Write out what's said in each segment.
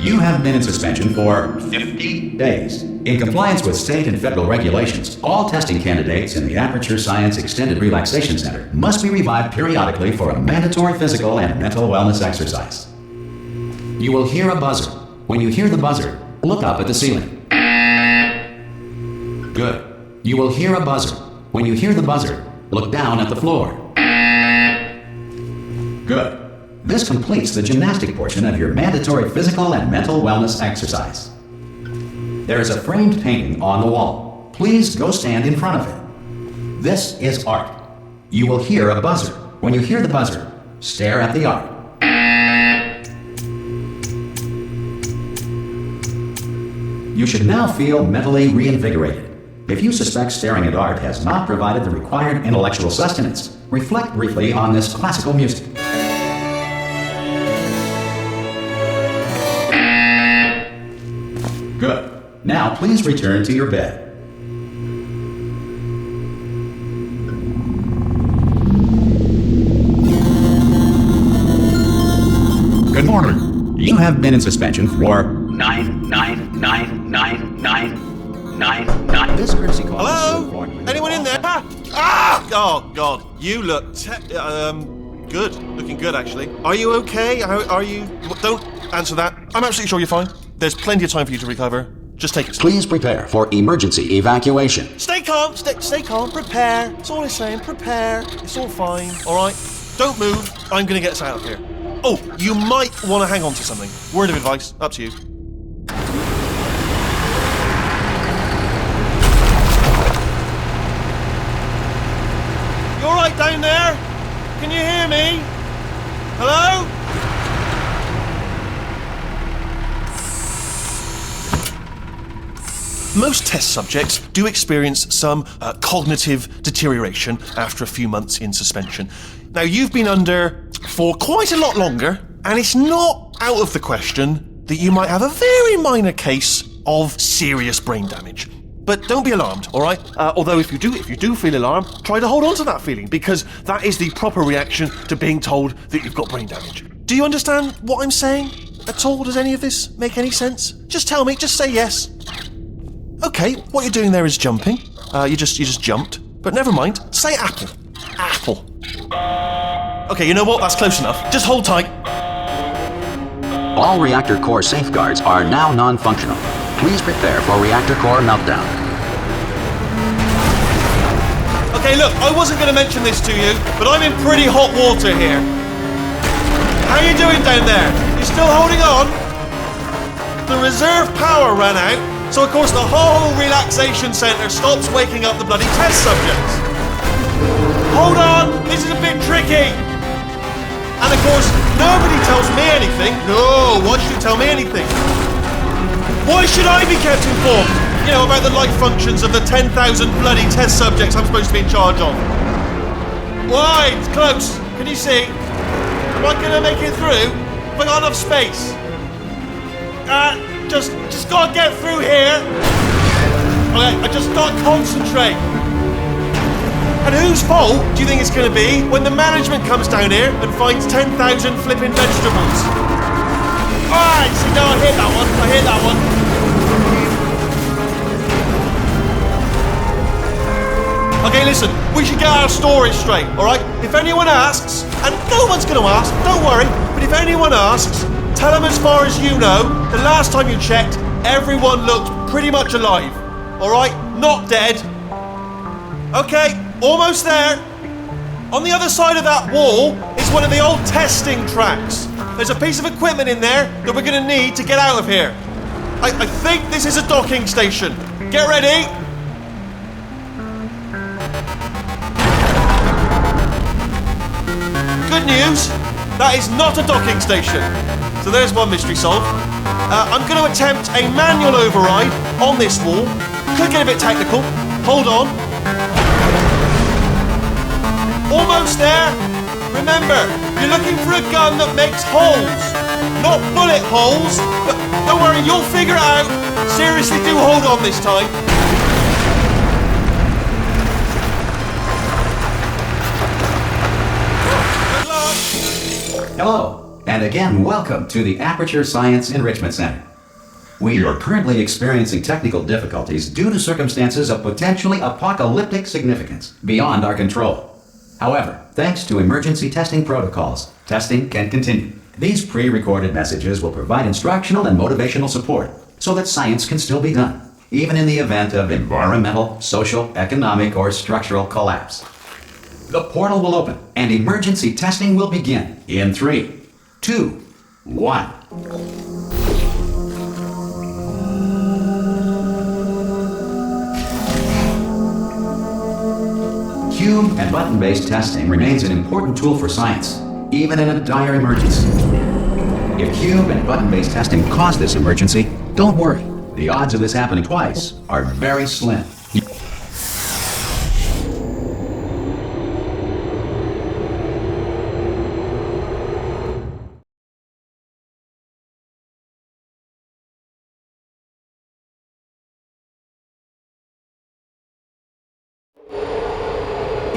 You have been in suspension for 50 days. In compliance with state and federal regulations, all testing candidates in the Aperture Science Extended Relaxation Center must be revived periodically for a mandatory physical and mental wellness exercise. You will hear a buzzer. When you hear the buzzer, look up at the ceiling. Good. You will hear a buzzer. When you hear the buzzer, look down at the floor. Good. This completes the gymnastic portion of your mandatory physical and mental wellness exercise. There is a framed painting on the wall. Please go stand in front of it. This is art. You will hear a buzzer. When you hear the buzzer, stare at the art. You should now feel mentally reinvigorated. If you suspect staring at art has not provided the required intellectual sustenance, reflect briefly on this classical music. Good. Now please return to your bed. Good morning. You have been in suspension for 9999999. This courtesy call. Hello? Anyone in there? Ah! Oh God, you look good. Looking good, actually. Are you okay? Are you? Don't answer that. I'm absolutely sure you're fine. There's plenty of time for you to recover. Just take it. Please prepare for emergency evacuation. Stay calm. Stay calm. Prepare. That's all I'm saying. Prepare. It's all fine. All right. Don't move. I'm gonna get us out of here. Oh, you might want to hang on to something. Word of advice. Up to you. You all right down there? Can you hear me? Hello? Most test subjects do experience some cognitive deterioration after a few months in suspension. Now, you've been under for quite a lot longer, and it's not out of the question that you might have a very minor case of serious brain damage. But don't be alarmed, all right? Although if you do feel alarmed, try to hold on to that feeling, because that is the proper reaction to being told that you've got brain damage. Do you understand what I'm saying at all? Does any of this make any sense? Just tell me, just say yes. Okay, what you're doing there is jumping. You just jumped. But never mind. Say apple. Apple. Okay, you know what? That's close enough. Just hold tight. All reactor core safeguards are now non-functional. Please prepare for reactor core meltdown. Okay, look, I wasn't going to mention this to you, but I'm in pretty hot water here. How you doing down there? You still holding on? The reserve power ran out. So of course the whole relaxation centre stops waking up the bloody test subjects. Hold on, this is a bit tricky. And of course, nobody tells me anything. No, why should you tell me anything? Why should I be kept informed? You know, about the life functions of the 10,000 bloody test subjects I'm supposed to be in charge of. Why? It's close. Can you see? Am I gonna make it through? Have I got enough space? Just gotta get through here. Okay, I just gotta concentrate. And whose fault do you think it's gonna be when the management comes down here and finds 10,000 flipping vegetables? Alright, see, no, I hear that one. Okay, listen, we should get our story straight, alright? If anyone asks, and no one's gonna ask, don't worry, but if anyone asks, tell them as far as you know, the last time you checked, everyone looked pretty much alive. Alright? Not dead. Okay, almost there. On the other side of that wall is one of the old testing tracks. There's a piece of equipment in there that we're going to need to get out of here. I think this is a docking station. Get ready. Good news, that is not a docking station. So there's one mystery solved. I'm going to attempt a manual override on this wall. Could get a bit technical. Hold on. Almost there. Remember, you're looking for a gun that makes holes. Not bullet holes. But don't worry, you'll figure it out. Seriously, do hold on this time. Good luck. Hello, and again, welcome to the Aperture Science Enrichment Center. We are currently experiencing technical difficulties due to circumstances of potentially apocalyptic significance beyond our control. However, thanks to emergency testing protocols, testing can continue. These pre-recorded messages will provide instructional and motivational support so that science can still be done, even in the event of environmental, social, economic, or structural collapse. The portal will open and emergency testing will begin in 3, 2, 1. Cube and button-based testing remains an important tool for science, even in a dire emergency. If cube and button-based testing caused this emergency, don't worry. The odds of this happening twice are very slim.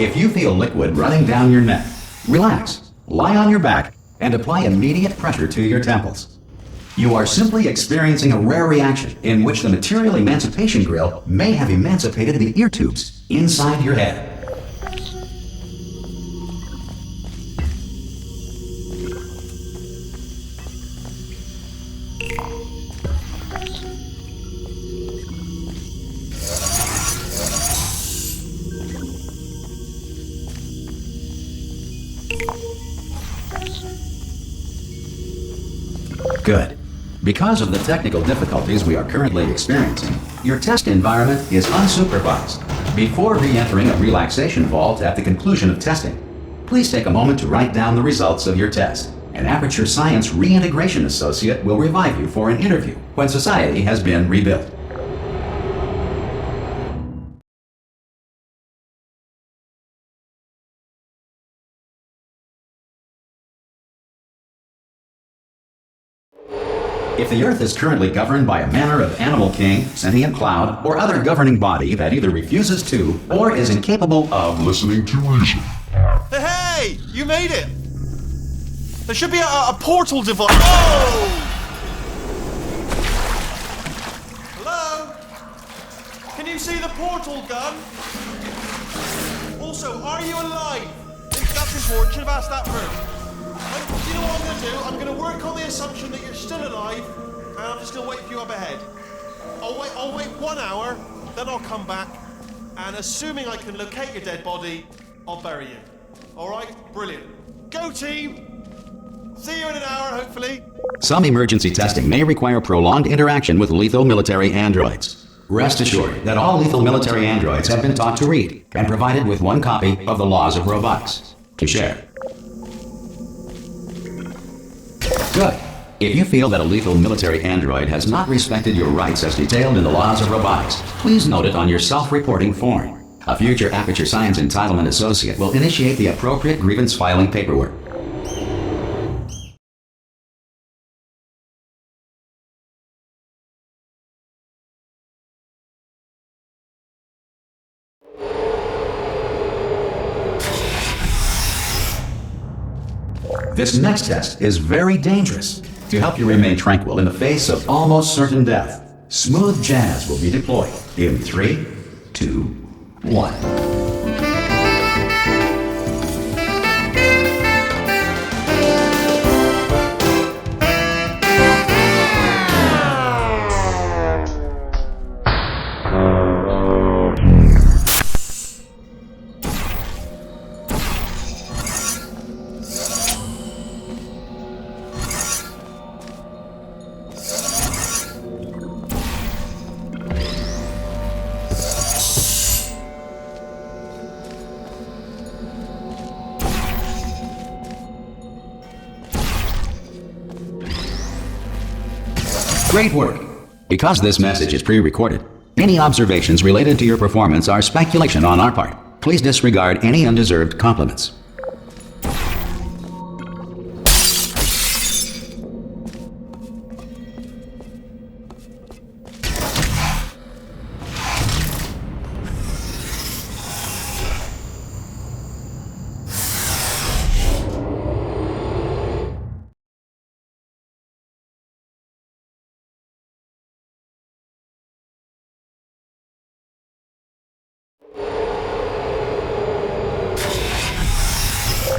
If you feel liquid running down your neck, relax, lie on your back, and apply immediate pressure to your temples. You are simply experiencing a rare reaction in which the material emancipation grill may have emancipated the ear tubes inside your head. Good. Because of the technical difficulties we are currently experiencing, your test environment is unsupervised. Before re-entering a relaxation vault at the conclusion of testing, please take a moment to write down the results of your test. An Aperture Science Reintegration Associate will revive you for an interview when society has been rebuilt. If the Earth is currently governed by a manner of animal king, sentient cloud, or other governing body that either refuses to or is incapable of listening to reason. Hey! You made it! There should be a portal device. Oh! Hello? Can you see the portal gun? Also, are you alive? That's important. Should have asked that first. Do you know what I'm going to do? I'm going to work on the assumption that you're still alive, and I'm just going to wait for you up ahead. I'll wait 1 hour, then I'll come back, and assuming I can locate your dead body, I'll bury you. All right? Brilliant. Go team! See you in an hour, hopefully. Some emergency testing may require prolonged interaction with lethal military androids. Rest assured that all lethal military androids have been taught to read and provided with 1 copy of the Laws of Robotics to share. Good. If you feel that a lethal military android has not respected your rights as detailed in the Laws of Robotics, please note it on your self-reporting form. A future Aperture Science Entitlement Associate will initiate the appropriate grievance filing paperwork. This next test is very dangerous. To help you remain tranquil in the face of almost certain death, smooth jazz will be deployed in 3, 2, 1. Great work! Because this message is pre-recorded, any observations related to your performance are speculation on our part. Please disregard any undeserved compliments.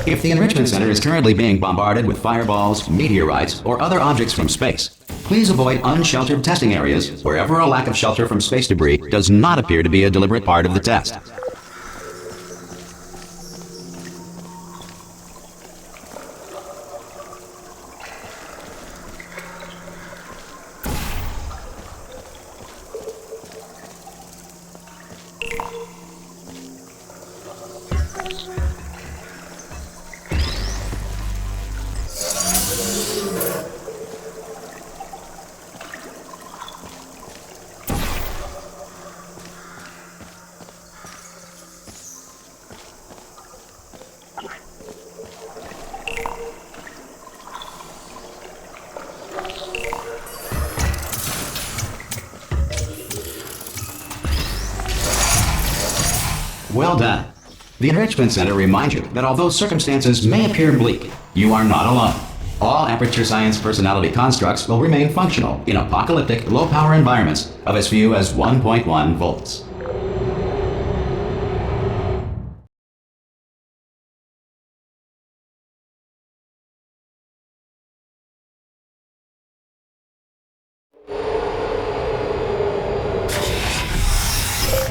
If the Enrichment Center is currently being bombarded with fireballs, meteorites, or other objects from space, please avoid unsheltered testing areas wherever a lack of shelter from space debris does not appear to be a deliberate part of the test. Well done. The Enrichment Center reminds you that although circumstances may appear bleak, you are not alone. All Aperture Science personality constructs will remain functional in apocalyptic, low-power environments of as few as 1.1 volts.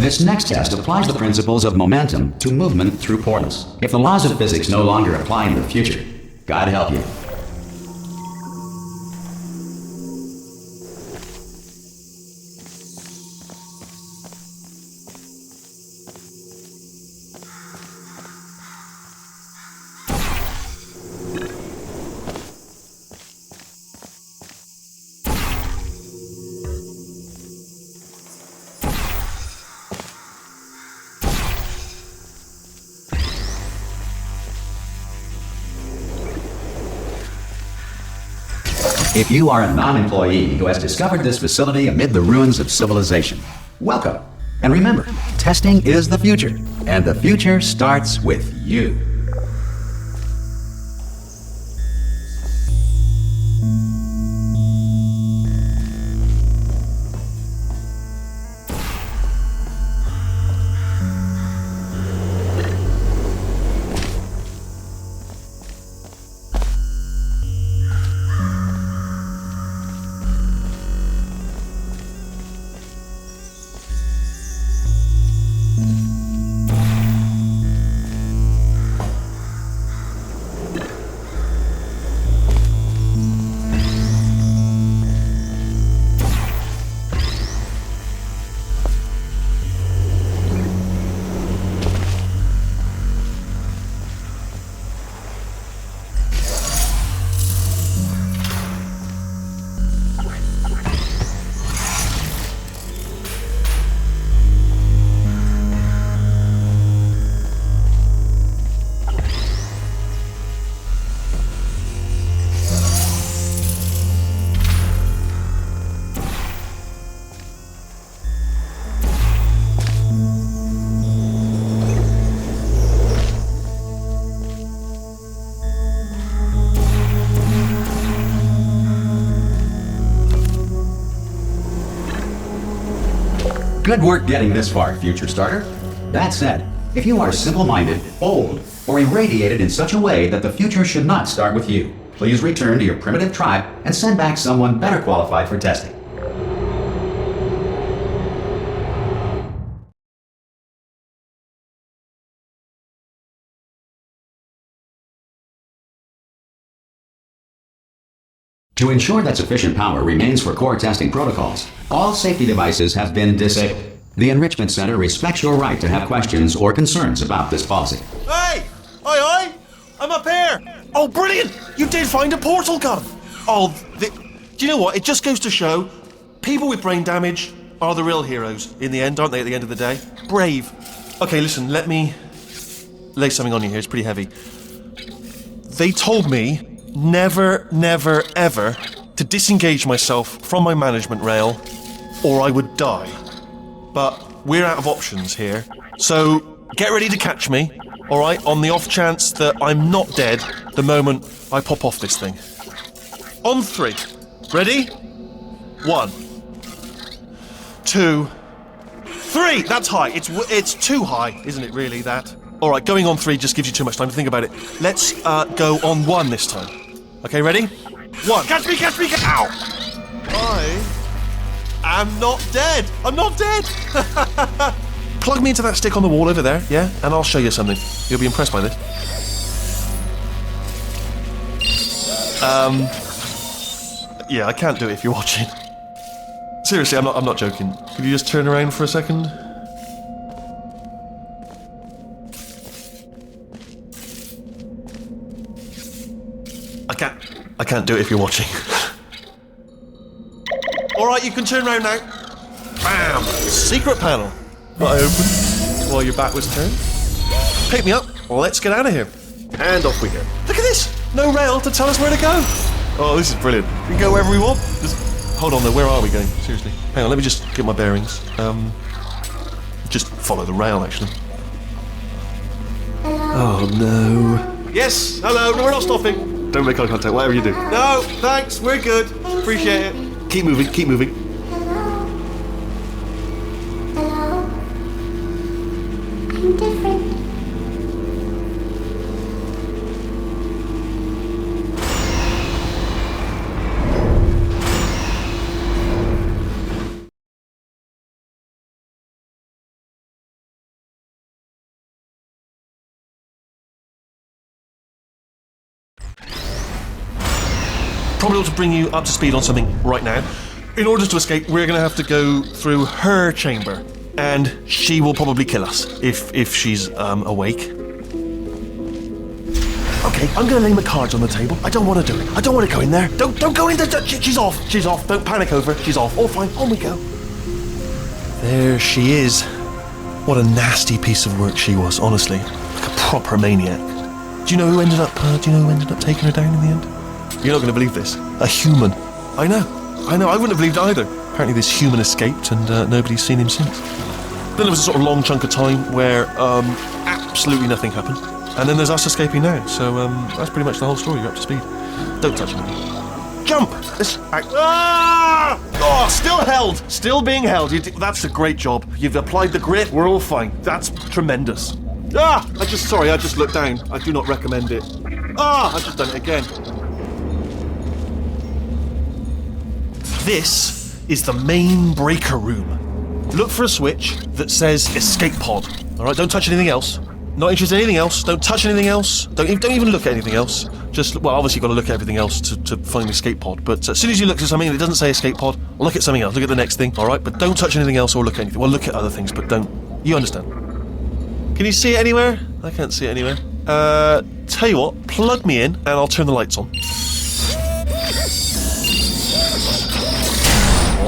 This next test applies the principles of momentum to movement through portals. If the laws of physics no longer apply in the future, God help you. If you are a non-employee who has discovered this facility amid the ruins of civilization, welcome. And remember, testing is the future, and the future starts with you. Good work getting this far, Future Starter. That said, if you are simple-minded, old, or irradiated in such a way that the future should not start with you, please return to your primitive tribe and send back someone better qualified for testing. To ensure that sufficient power remains for core testing protocols, all safety devices have been disabled. The Enrichment Center respects your right to have questions or concerns about this policy. Hey! Aye, I'm up here! Oh, brilliant! You did find a portal gun! Oh, do you know what? It just goes to show, people with brain damage are the real heroes in the end, aren't they, at the end of the day? Brave. Okay, listen, let me lay something on you here. It's pretty heavy. They told me never, never, ever to disengage myself from my management rail or I would die. But we're out of options here. So get ready to catch me, all right, on the off chance that I'm not dead the moment I pop off this thing. On 3. Ready? 1, 2, 3. That's high. It's too high, isn't it, really, that? All right, going on 3 just gives you too much time to think about it. Let's go on 1 this time. Okay, ready? 1. Catch me, catch me, ow! I am not dead. I'm not dead. Plug me into that stick on the wall over there, yeah? And I'll show you something. You'll be impressed by this. Yeah, I can't do it if you're watching. Seriously, I'm not joking. Could you just turn around for a second? I can't do it if you're watching. Alright, you can turn around now. Bam! Secret panel. That I opened while your back was turned. Pick me up. Let's get out of here. And off we go. Look at this! No rail to tell us where to go. Oh, this is brilliant. We can go wherever we want. Hold on though, where are we going? Seriously. Hang on, let me just get my bearings. Just follow the rail, actually. Oh no. Yes, hello, no, we're not stopping. Don't make eye contact, whatever you do. No, thanks, we're good. Appreciate it. Keep moving, keep moving. Hello? I'm different. Probably ought to bring you up to speed on something right now. In order to escape, we're going to have to go through her chamber, and she will probably kill us if she's awake. Okay, I'm going to lay my cards on the table. I don't want to do it. I don't want to go in there. Don't go in there. She's off. She's off. Don't panic over. She's off. All fine. On we go. There she is. What a nasty piece of work she was. Honestly, like a proper maniac. Do you know who ended up? Taking her down in the end? You're not going to believe this. A human. I know. I wouldn't have believed it either. Apparently this human escaped and nobody's seen him since. Then there was a sort of long chunk of time where absolutely nothing happened. And then there's us escaping now. So that's pretty much the whole story. You're up to speed. Don't touch me. Jump! Ah! Oh, still held. Still being held. That's a great job. You've applied the grit. We're all fine. That's tremendous. Ah! I just looked down. I do not recommend it. Ah! I've just done it again. This is the main breaker room. Look for a switch that says escape pod. Alright, don't touch anything else. Not interested in anything else. Don't touch anything else. Don't even look at anything else. Just, well, obviously you've got to look at everything else to find the escape pod. But as soon as you look at something that doesn't say escape pod, look at something else. Look at the next thing. Alright, but don't touch anything else or look at anything. Well, look at other things, but don't. You understand. Can you see it anywhere? I can't see it anywhere. Tell you what, plug me in and I'll turn the lights on.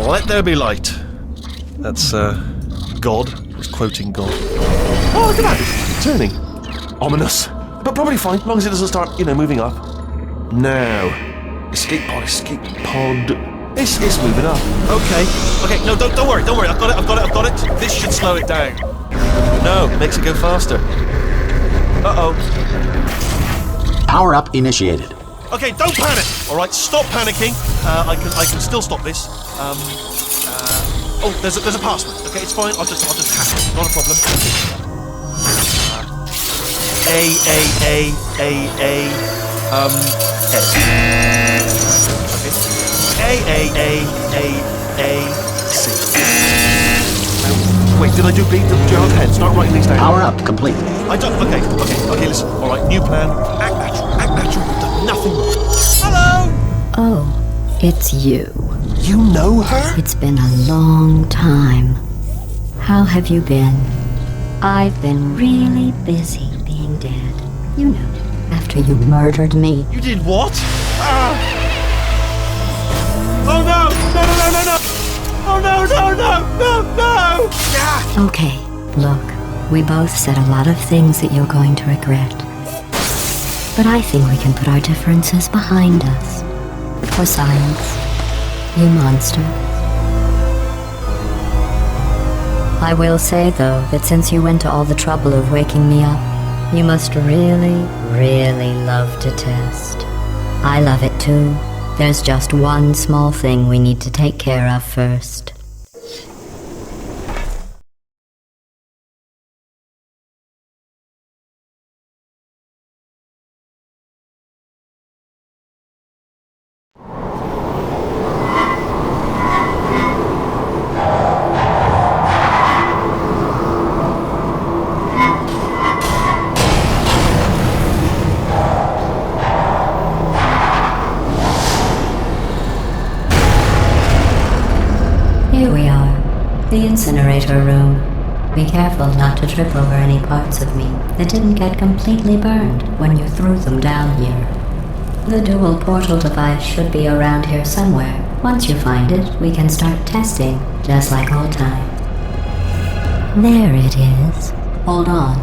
Let there be light. That's, God. He's quoting God. Oh, look at that. It's turning. Ominous. But probably fine, as long as it doesn't start, moving up. Now. Escape pod. It's moving up. Okay, no, don't worry. I've got it. This should slow it down. No, it makes it go faster. Uh-oh. Power up initiated. Okay, don't panic. All right, stop panicking. I can still stop this. Oh, there's a password. Okay, it's fine. I'll just hack it. Not a problem. C. Wait, did I do B? Do you have a pen? Start writing these down. Power up complete. I don't. Okay. Listen. All right, new plan. Act natural. We've done nothing wrong. Hello. Oh, it's you. You know her? It's been a long time. How have you been? I've been really busy being dead. You know, after you murdered me. You did what? Oh no! No! Oh no! Ah! Okay, look, we both said a lot of things that you're going to regret. But I think we can put our differences behind us. For science, you monster. I will say, though, that since you went to all the trouble of waking me up, you must really, really love to test. I love it too. There's just one small thing we need to take care of first. incinerator room. Be careful not to trip over any parts of me that didn't get completely burned when you threw them down here. The dual portal device should be around here somewhere. Once you find it, we can start testing, just like old times. There it is. Hold on.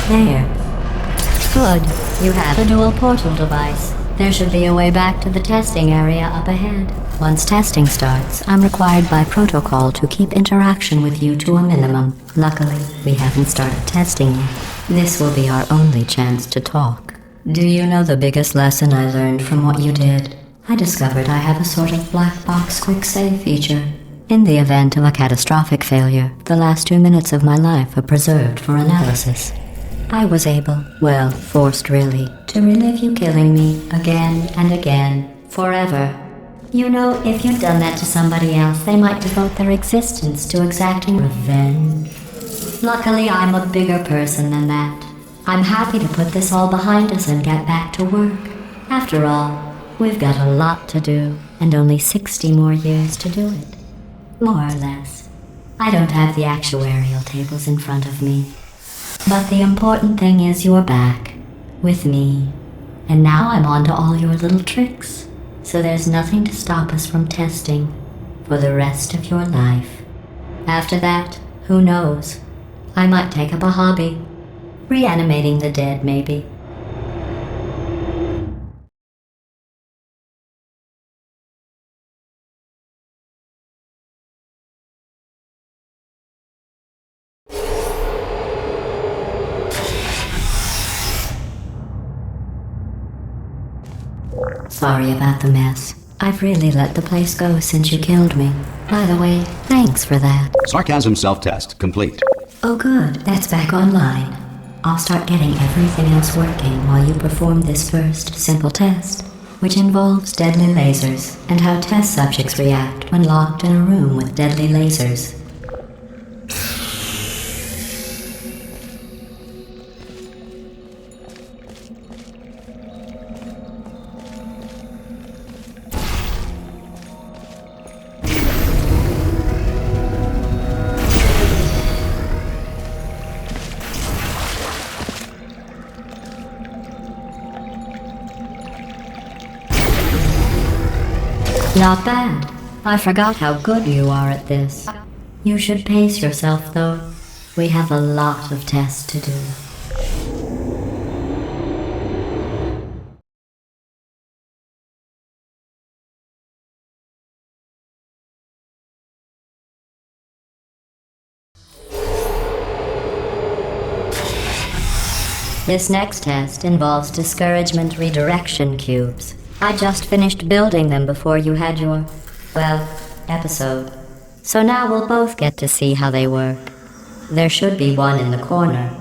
There. Good. You have a dual portal device. There should be a way back to the testing area up ahead. Once testing starts, I'm required by protocol to keep interaction with you to a minimum. Luckily, we haven't started testing yet. This will be our only chance to talk. Do you know the biggest lesson I learned from what you did? I discovered I have a sort of black box quick save feature. In the event of a catastrophic failure, the last 2 minutes of my life are preserved for analysis. I was able, well, forced really, to relive you killing me again and again, forever. You know, if you'd done that to somebody else, they might devote their existence to exacting revenge. Luckily, I'm a bigger person than that. I'm happy to put this all behind us and get back to work. After all, we've got a lot to do, and only 60 more years to do it. More or less. I don't have the actuarial tables in front of me. But the important thing is you're back, with me. And now I'm on to all your little tricks. So there's nothing to stop us from testing for the rest of your life. After that, who knows? I might take up a hobby. Reanimating the dead, maybe. Sorry about the mess. I've really let the place go since you killed me. By the way, thanks for that. Sarcasm self-test complete. Oh good, that's back online. I'll start getting everything else working while you perform this first simple test, which involves deadly lasers and how test subjects react when locked in a room with deadly lasers. Not bad. I forgot how good you are at this. You should pace yourself, though. We have a lot of tests to do. This next test involves discouragement redirection cubes. I just finished building them before you had your, well, episode. So now we'll both get to see how they work. There should be one in the corner.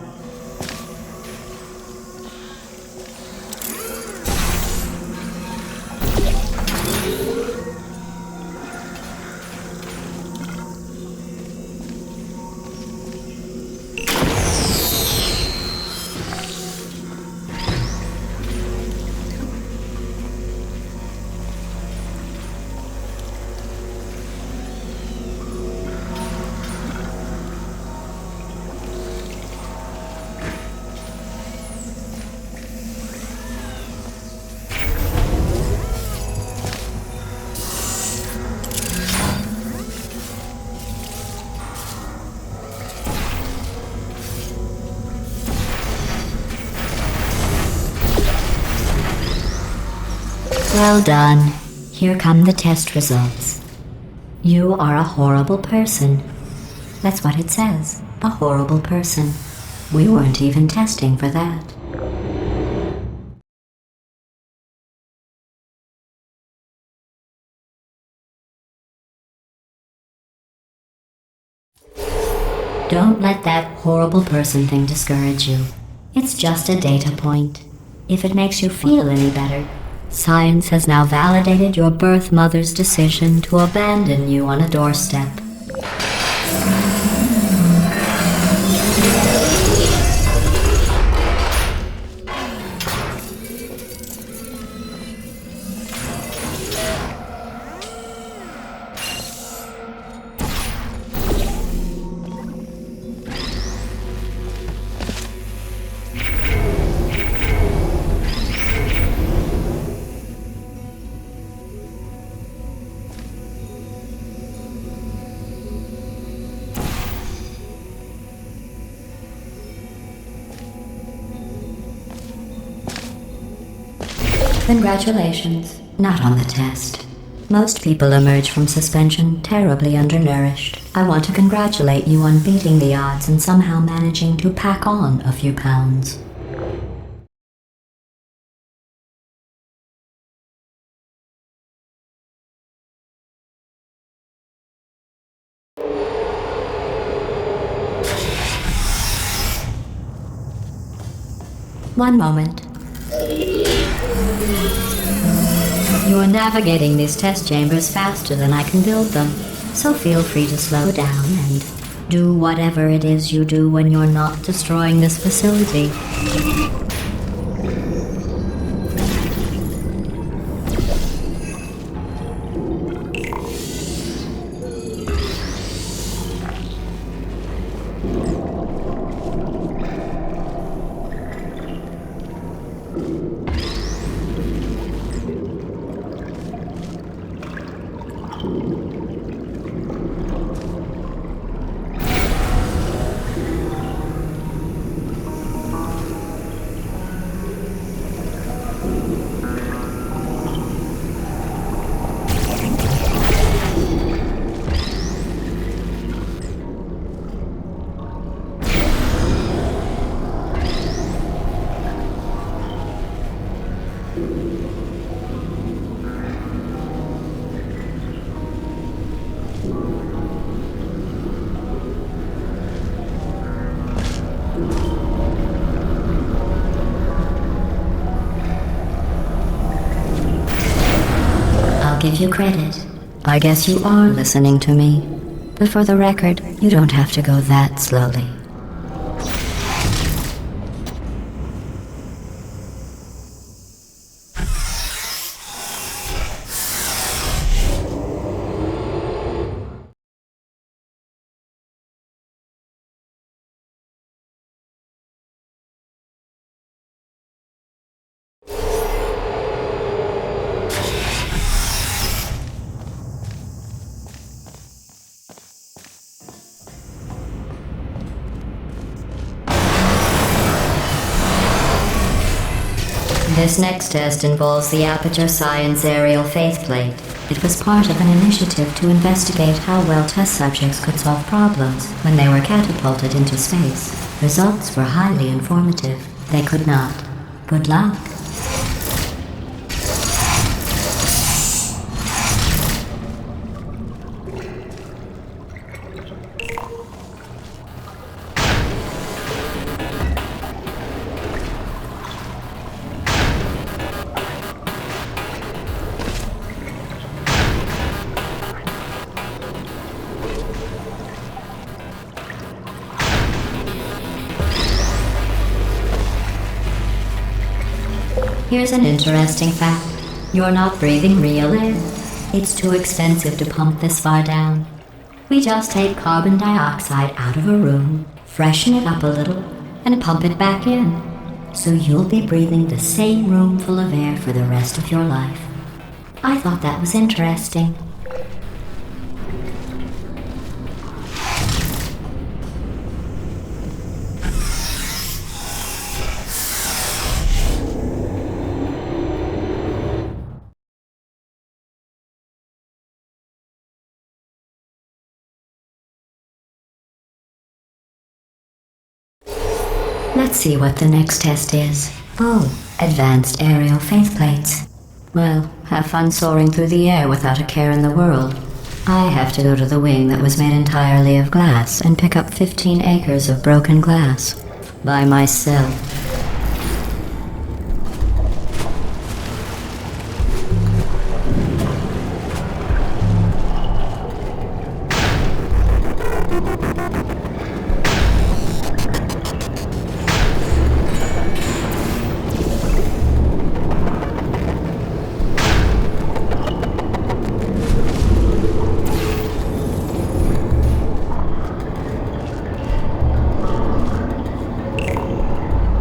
Well done. Here come the test results. You are a horrible person. That's what it says. A horrible person. We weren't even testing for that. Don't let that horrible person thing discourage you. It's just a data point. If it makes you feel any better, science has now validated your birth mother's decision to abandon you on a doorstep. Congratulations. Not on the test. Most people emerge from suspension terribly undernourished. I want to congratulate you on beating the odds and somehow managing to pack on a few pounds. One moment. You are navigating these test chambers faster than I can build them, so feel free to slow down and do whatever it is you do when you're not destroying this facility. I'll give you credit. I guess you are listening to me. But for the record, you don't have to go that slowly. This next test involves the Aperture Science Aerial Faceplate. It was part of an initiative to investigate how well test subjects could solve problems when they were catapulted into space. Results were highly informative. They could not. Good luck. Here's an interesting fact. You're not breathing real air. It's too expensive to pump this far down. We just take carbon dioxide out of a room, freshen it up a little, and pump it back in. So you'll be breathing the same room full of air for the rest of your life. I thought that was interesting. Let's see what the next test is. Oh, advanced aerial faceplates. Well, have fun soaring through the air without a care in the world. I have to go to the wing that was made entirely of glass and pick up 15 acres of broken glass. By myself.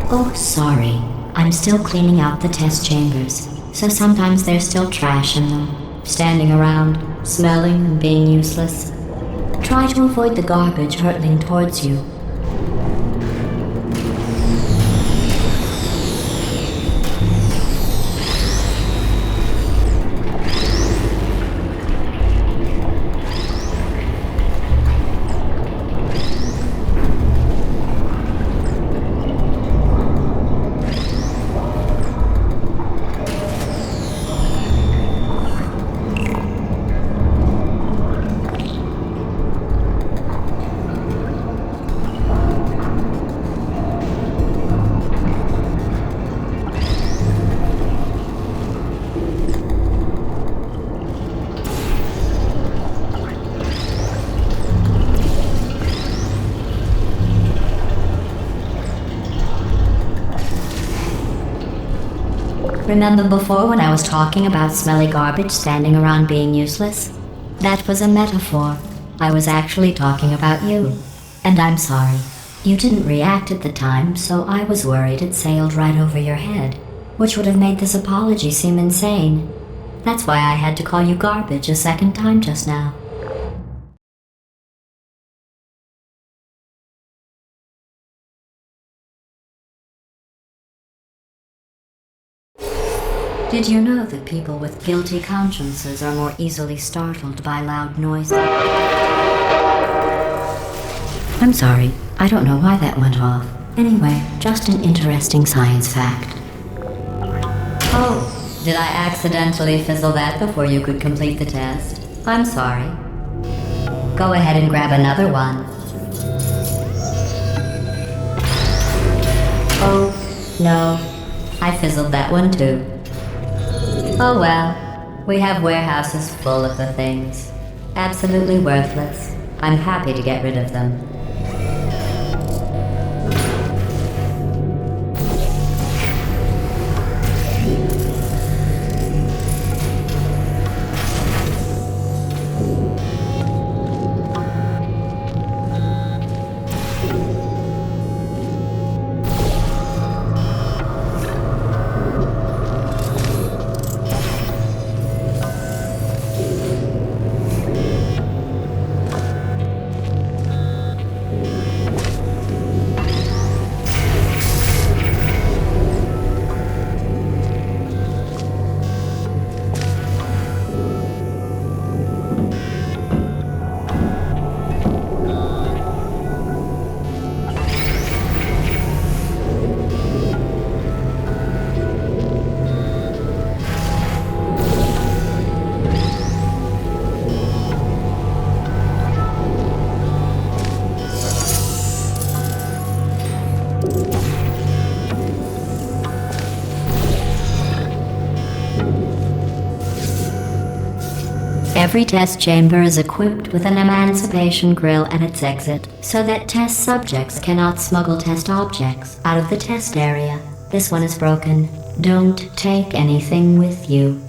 Oh, sorry. I'm still cleaning out the test chambers, so sometimes there's still trash in them, standing around, smelling and being useless. Try to avoid the garbage hurtling towards you. Remember before when I was talking about smelly garbage standing around being useless? That was a metaphor. I was actually talking about you. And I'm sorry. You didn't react at the time, so I was worried it sailed right over your head, which would have made this apology seem insane. That's why I had to call you garbage a second time just now. Did you know that people with guilty consciences are more easily startled by loud noises? I'm sorry, I don't know why that went off. Anyway, just an interesting science fact. Oh, did I accidentally fizzle that before you could complete the test? I'm sorry. Go ahead and grab another one. Oh, no. I fizzled that one too. Oh well, we have warehouses full of the things. Absolutely worthless. I'm happy to get rid of them. Every test chamber is equipped with an emancipation grill at its exit, so that test subjects cannot smuggle test objects out of the test area. This one is broken. Don't take anything with you.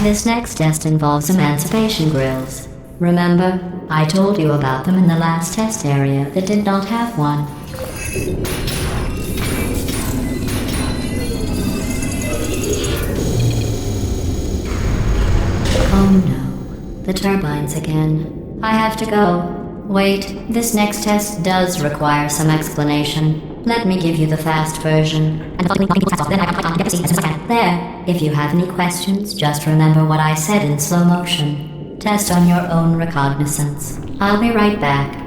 This next test involves emancipation grills. Remember, I told you about them in the last test area that did not have one. Oh no, the turbines again. I have to go. Wait, this next test does require some explanation. Let me give you the fast version. There. If you have any questions, just remember what I said in slow motion. Test on your own recognizance. I'll be right back.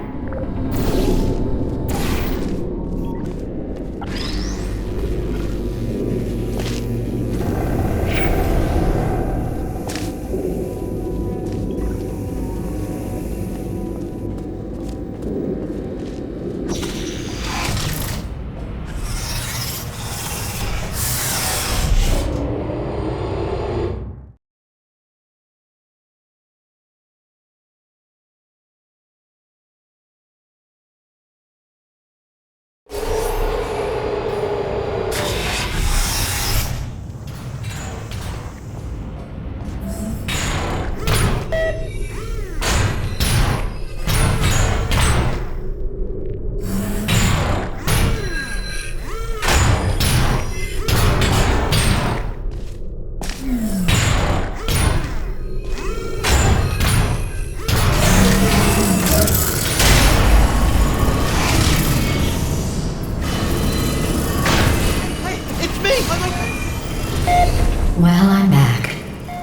Well, I'm back.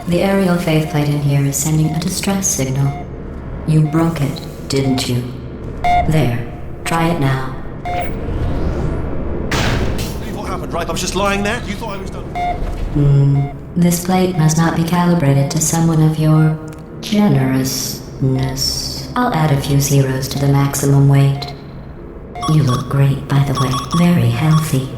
The aerial faceplate in here is sending a distress signal. You broke it, didn't you? There. Try it now. What happened, right? I was just lying there. You thought I was done. This plate must not be calibrated to someone of your generousness. I'll add a few zeros to the maximum weight. You look great, by the way. Very healthy.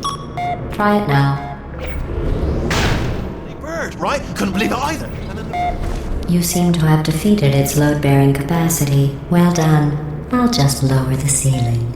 Try it now. Hey, bird, right? Couldn't believe it either. And then You seem to have defeated its load-bearing capacity. Well done. I'll just lower the ceiling.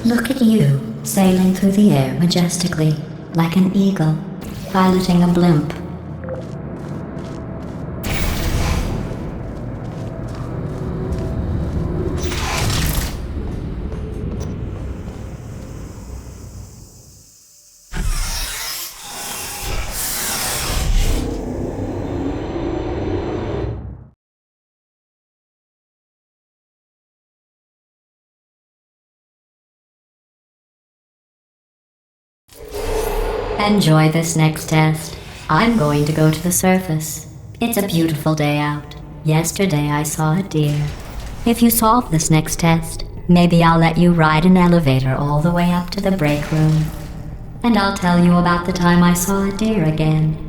Look at you, sailing through the air majestically, like an eagle, piloting a blimp. Enjoy this next test. I'm going to go to the surface. It's a beautiful day out. Yesterday I saw a deer. If you solve this next test, maybe I'll let you ride an elevator all the way up to the break room. And I'll tell you about the time I saw a deer again.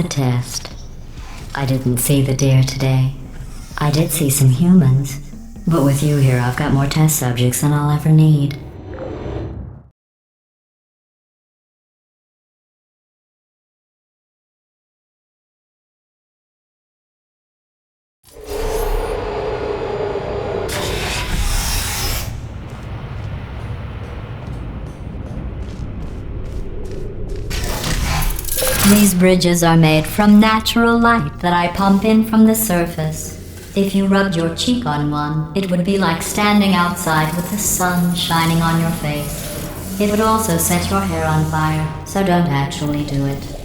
the test. I didn't see the deer today. I did see some humans, but with you here I've got more test subjects than I'll ever need. These bridges are made from natural light that I pump in from the surface. If you rubbed your cheek on one, it would be like standing outside with the sun shining on your face. It would also set your hair on fire, so don't actually do it.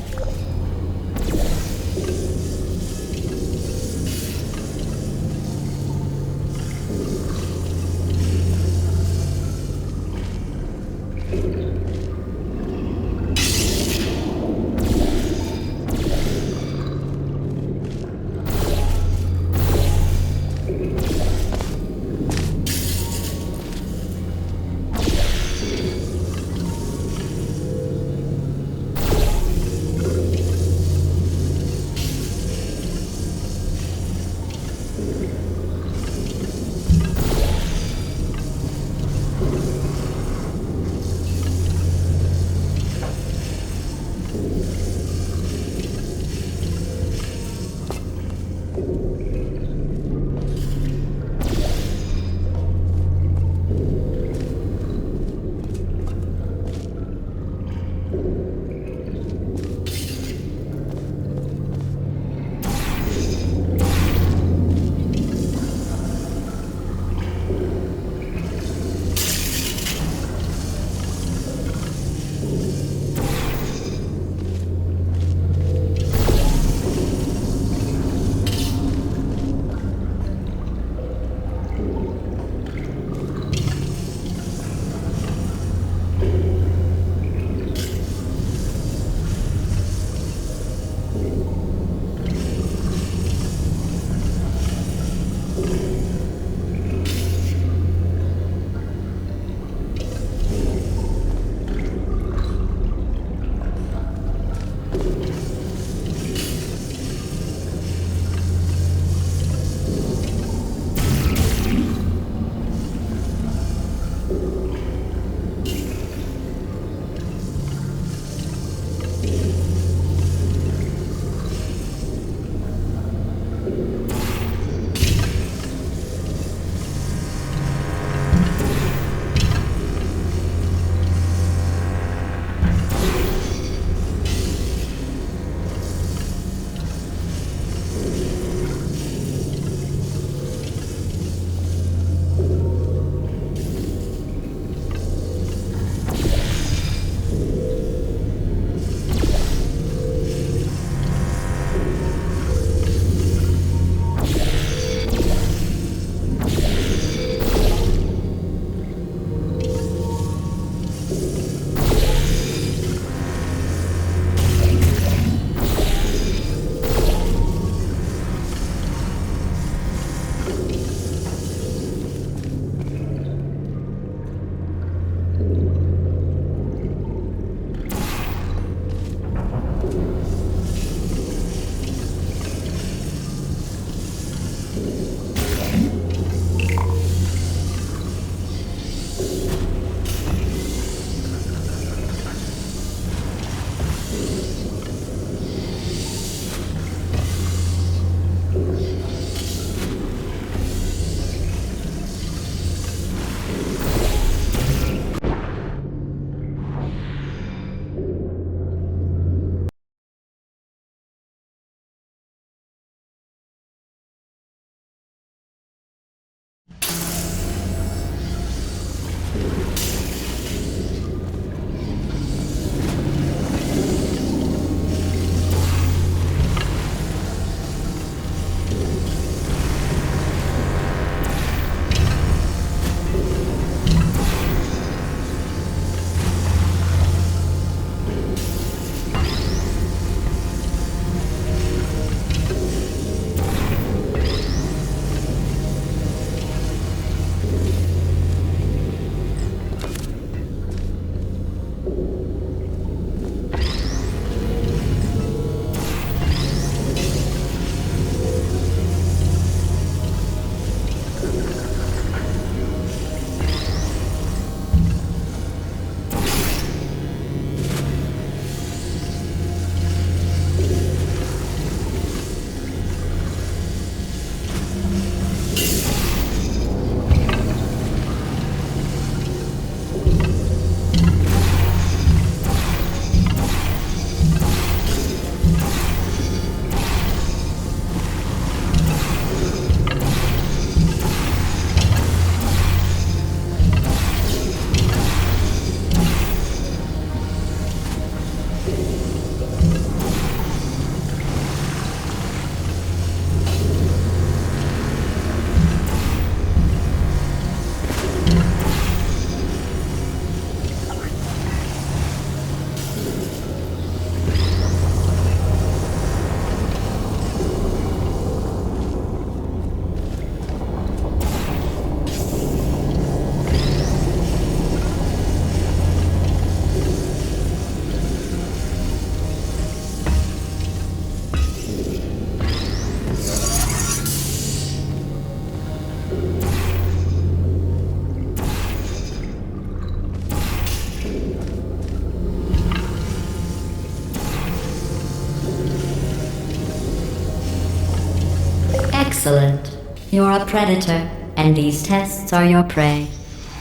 Excellent. You're a predator, and these tests are your prey.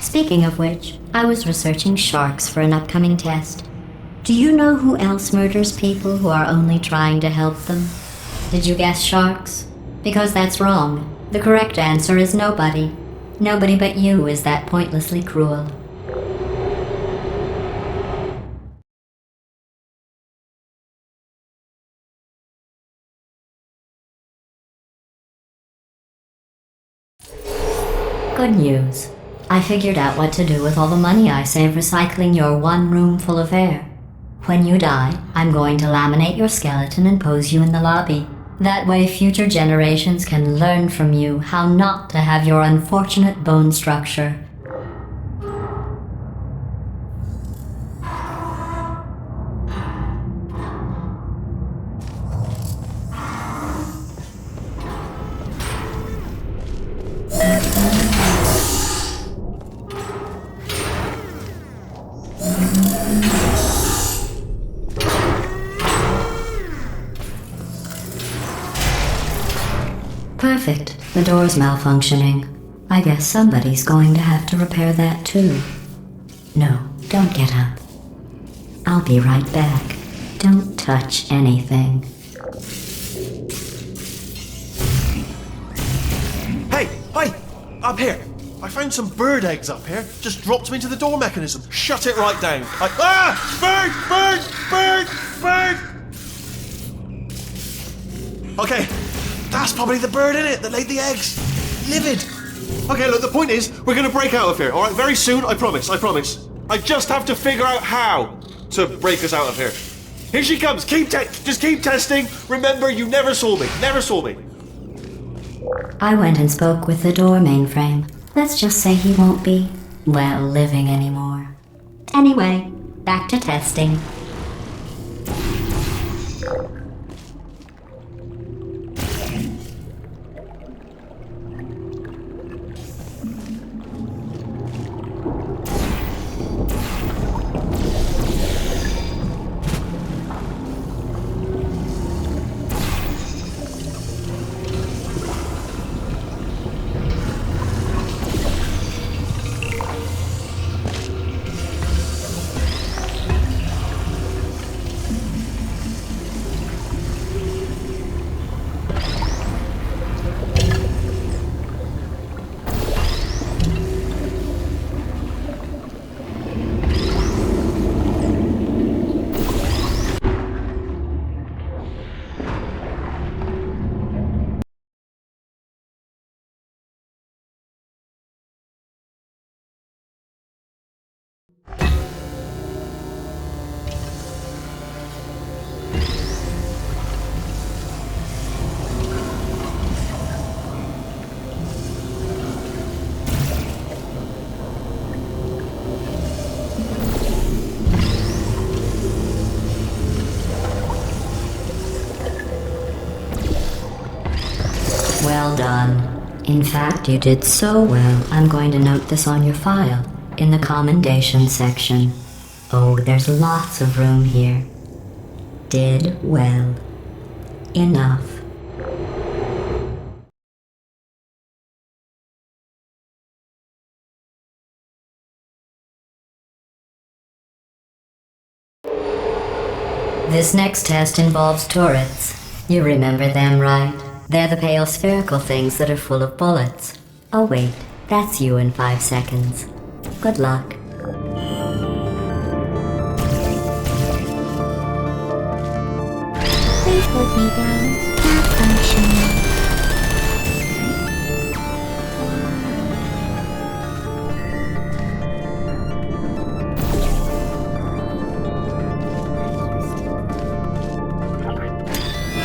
Speaking of which, I was researching sharks for an upcoming test. Do you know who else murders people who are only trying to help them? Did you guess sharks? Because that's wrong. The correct answer is nobody. Nobody but you is that pointlessly cruel. Good news. I figured out what to do with all the money I save recycling your one room full of air. When you die, I'm going to laminate your skeleton and pose you in the lobby. That way future generations can learn from you how not to have your unfortunate bone structure. Perfect. The door's malfunctioning. I guess somebody's going to have to repair that too. No, don't get up. I'll be right back. Don't touch anything. Hey! Up here! I found some bird eggs up here. Just dropped them into the door mechanism. Shut it right down. Bird! Okay, that's probably the bird in it that laid the eggs. Livid. Okay, look, the point is, we're gonna break out of here, alright? Very soon, I promise. I just have to figure out how to break us out of here. Here she comes. Just keep testing. Remember, you never saw me. I went and spoke with the door mainframe. Let's just say he won't be, well, living anymore. Anyway, back to testing. Well done. In fact, you did so well, I'm going to note this on your file, in the commendation section. Oh, there's lots of room here. Did well. Enough. This next test involves turrets. You remember them, right? They're the pale spherical things that are full of bullets. Oh wait, that's you in 5 seconds. Good luck. Please put me down. Malfunction.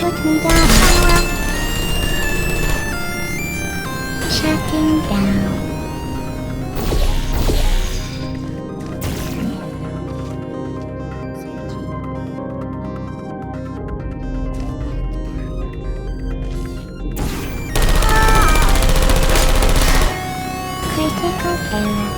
Put me down. Shutting down. Critical error. Activated.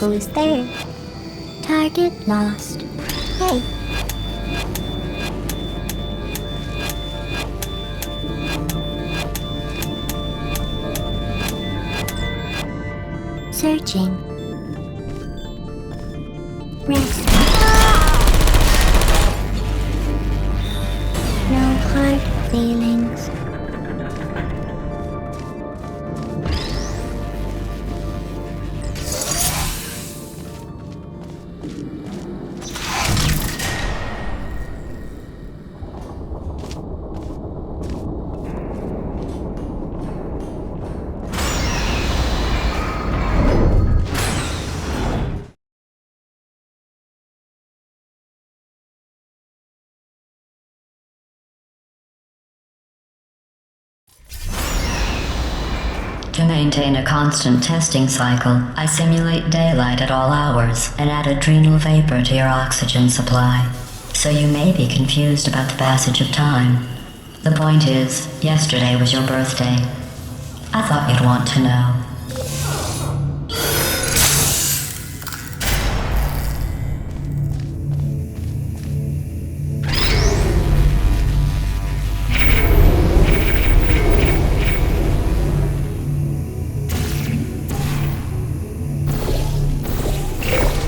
Who's there? Target lost. Hey. Searching. Rest. No hard feelings. To maintain a constant testing cycle, I simulate daylight at all hours and add adrenal vapor to your oxygen supply. So you may be confused about the passage of time. The point is, yesterday was your birthday. I thought you'd want to know.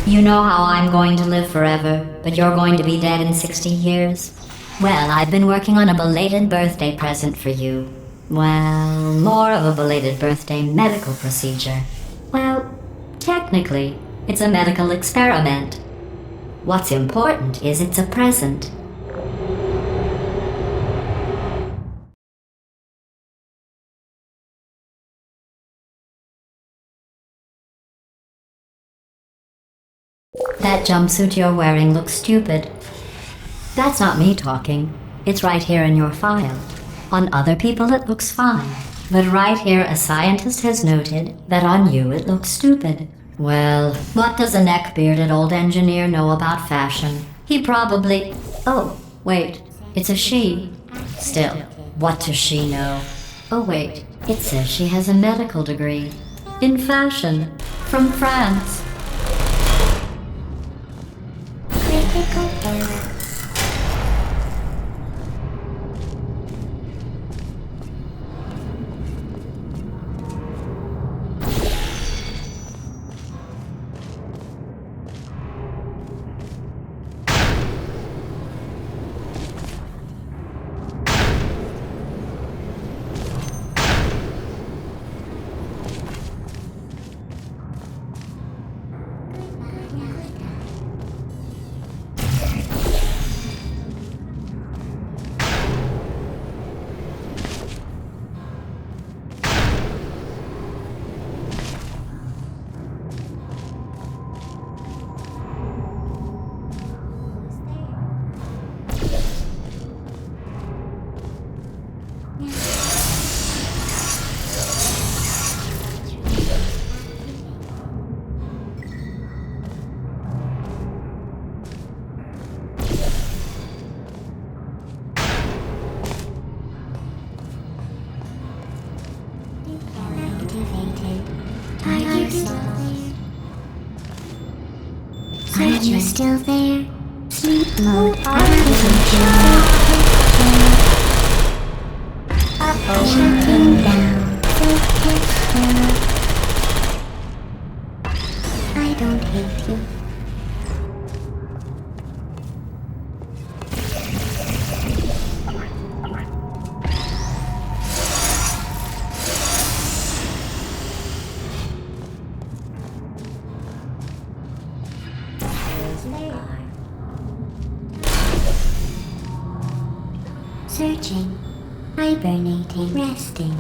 You know how I'm going to live forever, but you're going to be dead in 60 years? Well, I've been working on a belated birthday present for you. Well, more of a belated birthday medical procedure. Well, technically, it's a medical experiment. What's important is it's a present. That jumpsuit you're wearing looks stupid. That's not me talking. It's right here in your file. On other people it looks fine. But right here a scientist has noted that on you it looks stupid. Well, what does a neck-bearded old engineer know about fashion? He probably... Oh, wait. It's a she. Still, what does she know? Oh wait, it says she has a medical degree. In fashion. From France. Critical error. Are you still there? Sleep mode activation. Shutting down. I don't hate you. Searching, hibernating, resting.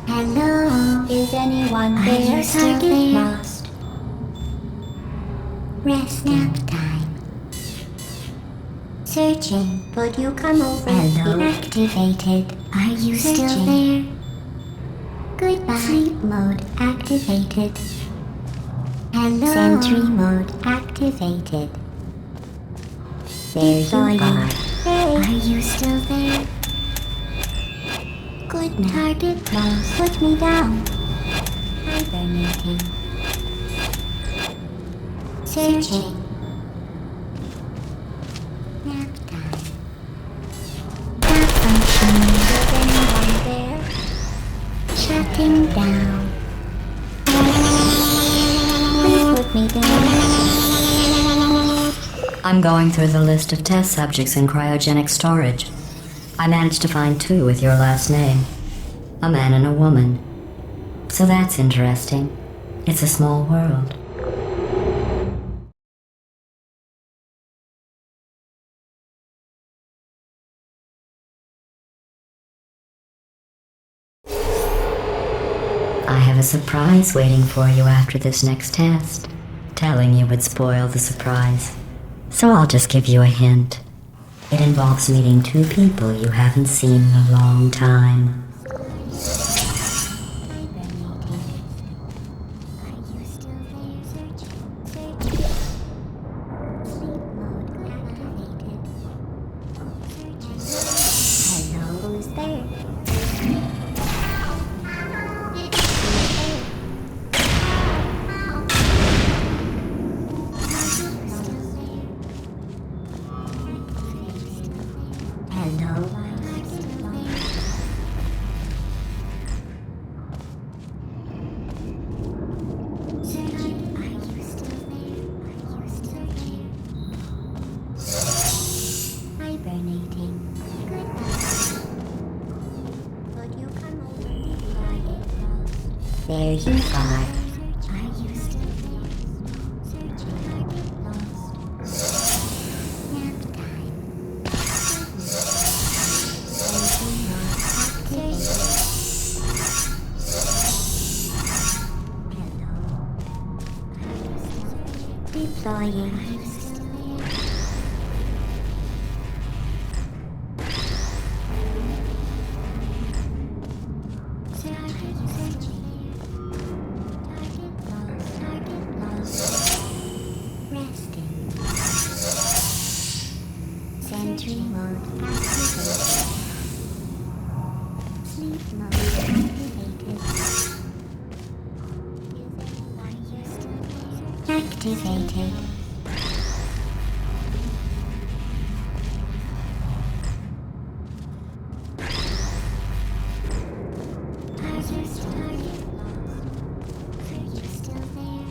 Hello, is anyone there? Are you still there? Lost. Rest nap time. Searching, would you come over? Hello. Activated. Are you still there? Goodbye. Sleep mode activated. Hello. Sentry mode activated. There you are. Hey, are you still there? Good night. Target lost. Put me down. Hibernating. Searching. Nap time. Malfunction. Is anyone there? Shutting down. Please put me down. I'm going through the list of test subjects in cryogenic storage. I managed to find 2 with your last name. A man and a woman. So that's interesting. It's a small world. I have a surprise waiting for you after this next test. Telling you would spoil the surprise. So I'll just give you a hint. It involves meeting 2 people you haven't seen in a long time. There you are. Are you still there? Searching. Target lost. Nap time. Sensing mode activated. Hello. Are you still there? Deploying. Are you still there? Searching. Target lost. Target lost. Resting. Sentry mode activated. Sleep mode activated. Are you still there? Activated. Are you still there?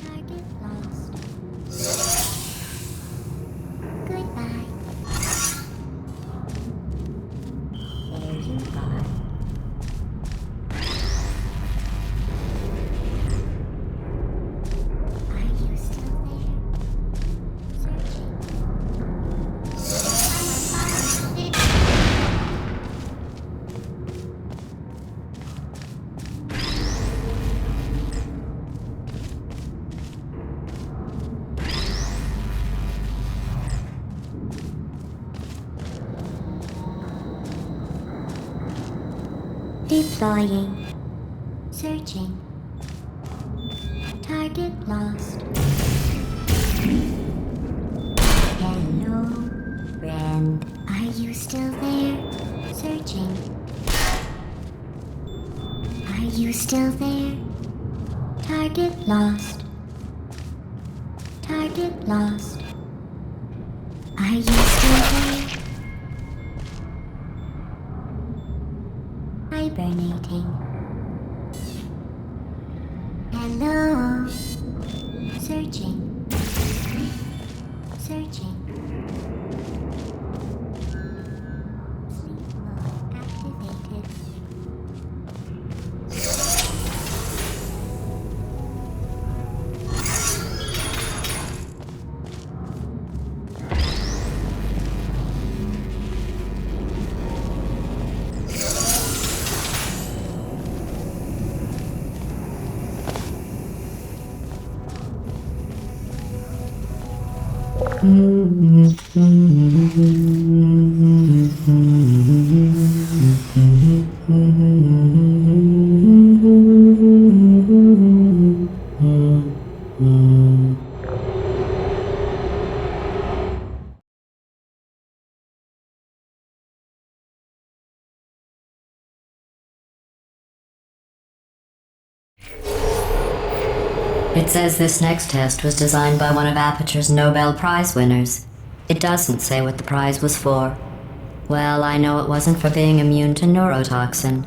Target lost. Goodbye. There you are. Are you still there? Searching. Deploying. Searching. Target lost. Hello, friend. Are you still there? Searching. Are you still there? Target lost. Target lost. Are you still there? Hibernating. Hello. Searching. Searching. Sleep mode activated. It says this next test was designed by one of Aperture's Nobel Prize winners. It doesn't say what the prize was for. Well, I know it wasn't for being immune to neurotoxin.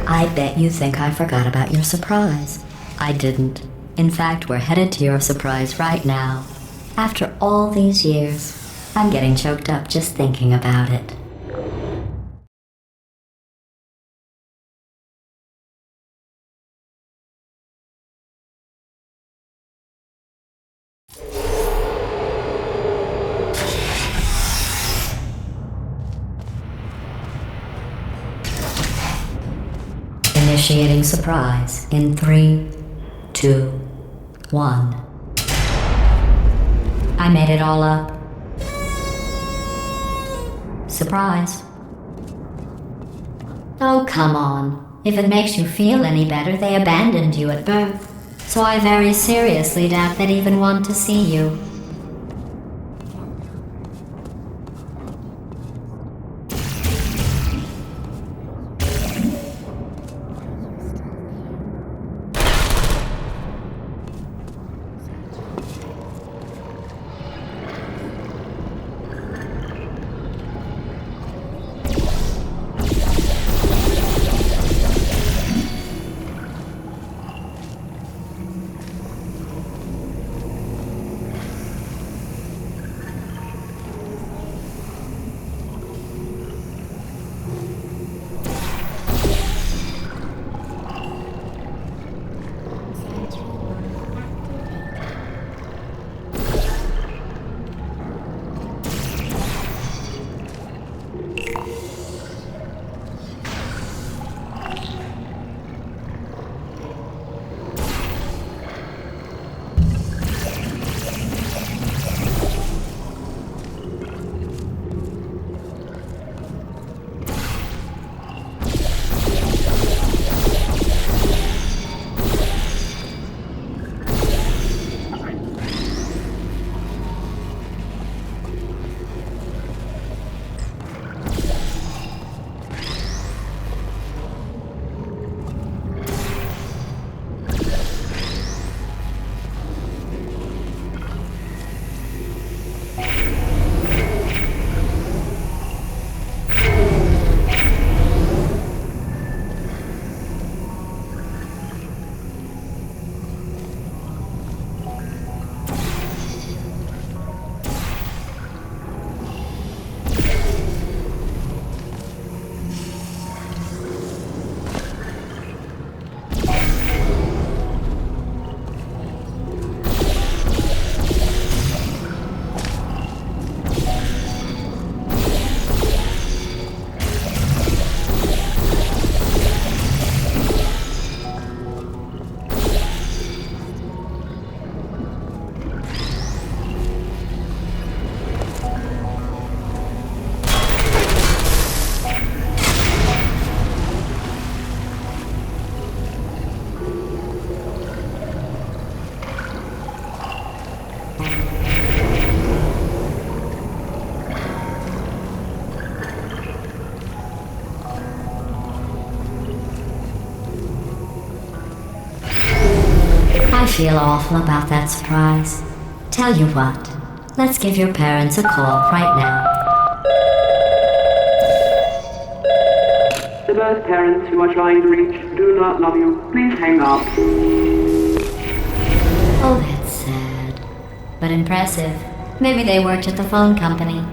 I bet you think I forgot about your surprise. I didn't. In fact, we're headed to your surprise right now. After all these years, I'm getting choked up just thinking about it. Initiating surprise in 3, 2, 1. I made it all up. Surprise. Oh, come on. If it makes you feel any better, they abandoned you at birth. So I very seriously doubt they'd even want to see you. I feel awful about that surprise. Tell you what, let's give your parents a call right now. The birth parents you are trying to reach do not love you. Please hang up. Oh, that's sad. But impressive. Maybe they worked at the phone company.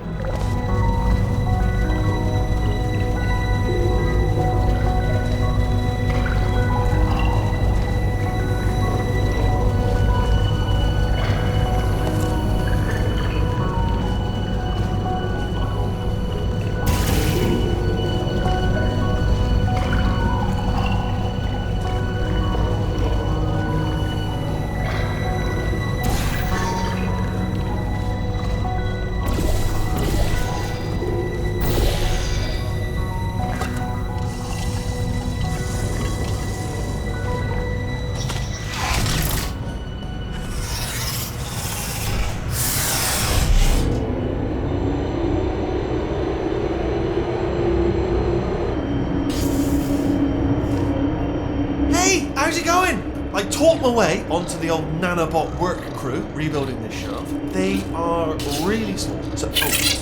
How's it going? I talked my way onto the old nanobot work crew rebuilding this shaft. They are really small.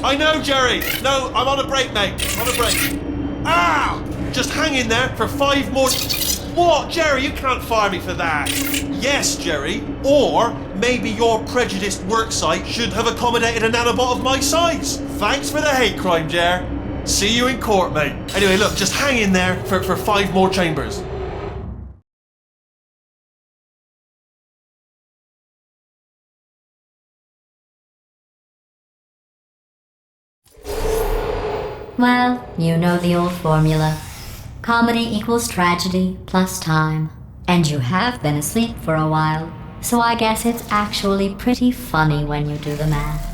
I know, Jerry! No, I'm on a break, mate. On a break. Ah! Just hang in there for 5 more... What? Jerry, you can't fire me for that. Yes, Jerry. Or maybe your prejudiced worksite should have accommodated a nanobot of my size. Thanks for the hate crime, Jer. See you in court, mate. Anyway, look, just hang in there for 5 more chambers. Well, you know the old formula. Comedy equals tragedy plus time. And you have been asleep for a while, so I guess it's actually pretty funny when you do the math.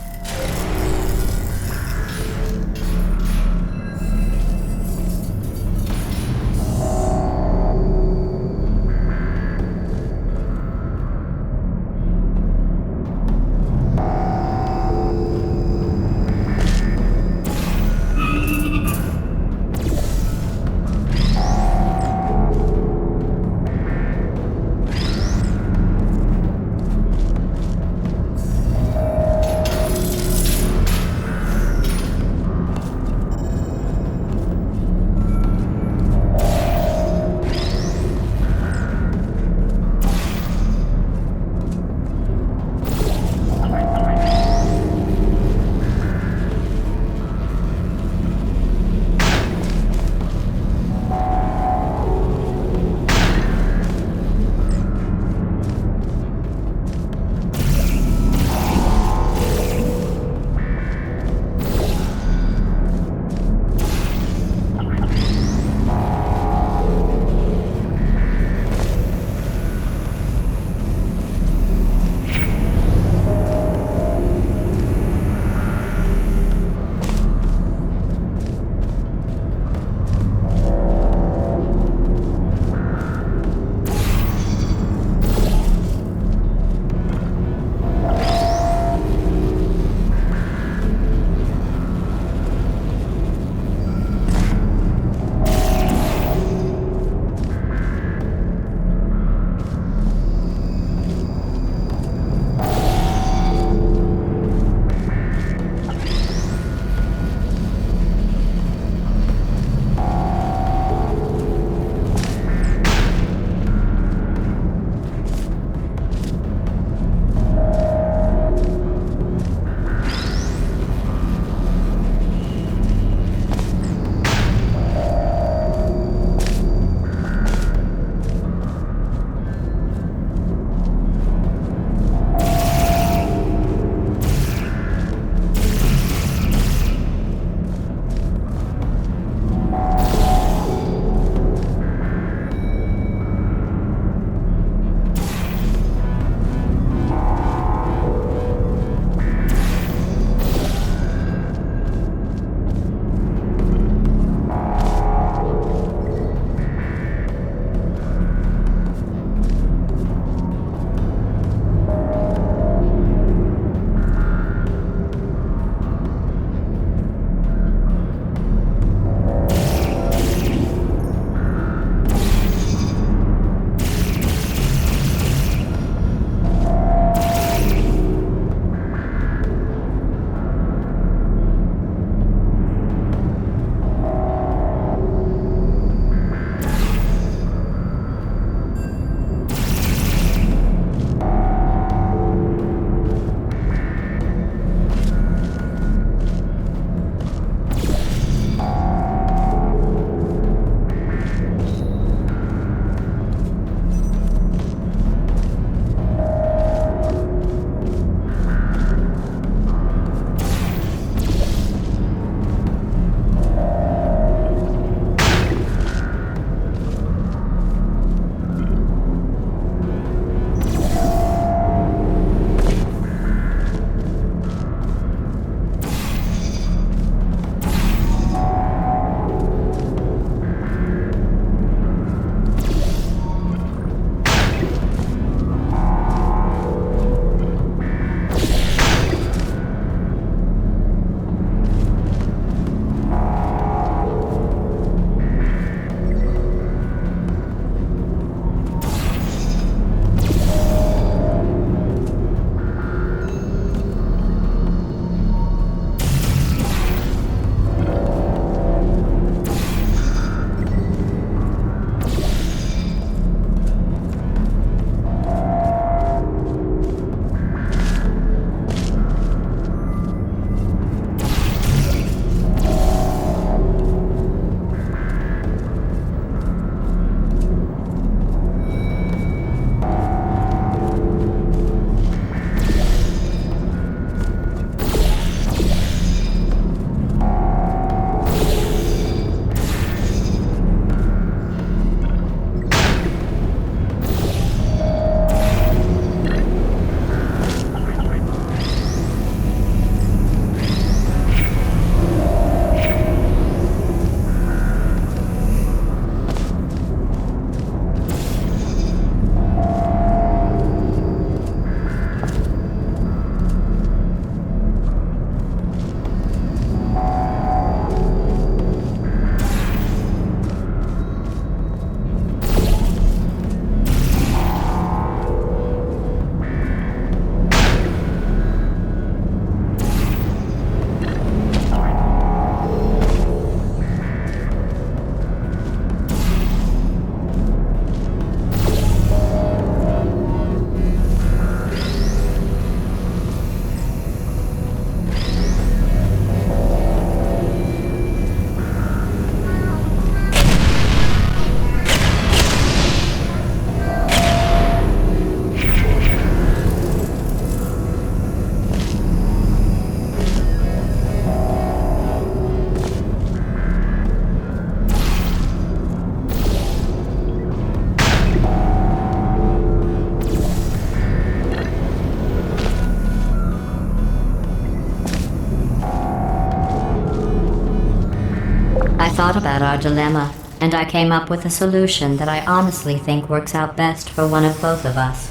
thought about our dilemma, and I came up with a solution that I honestly think works out best for one of both of us.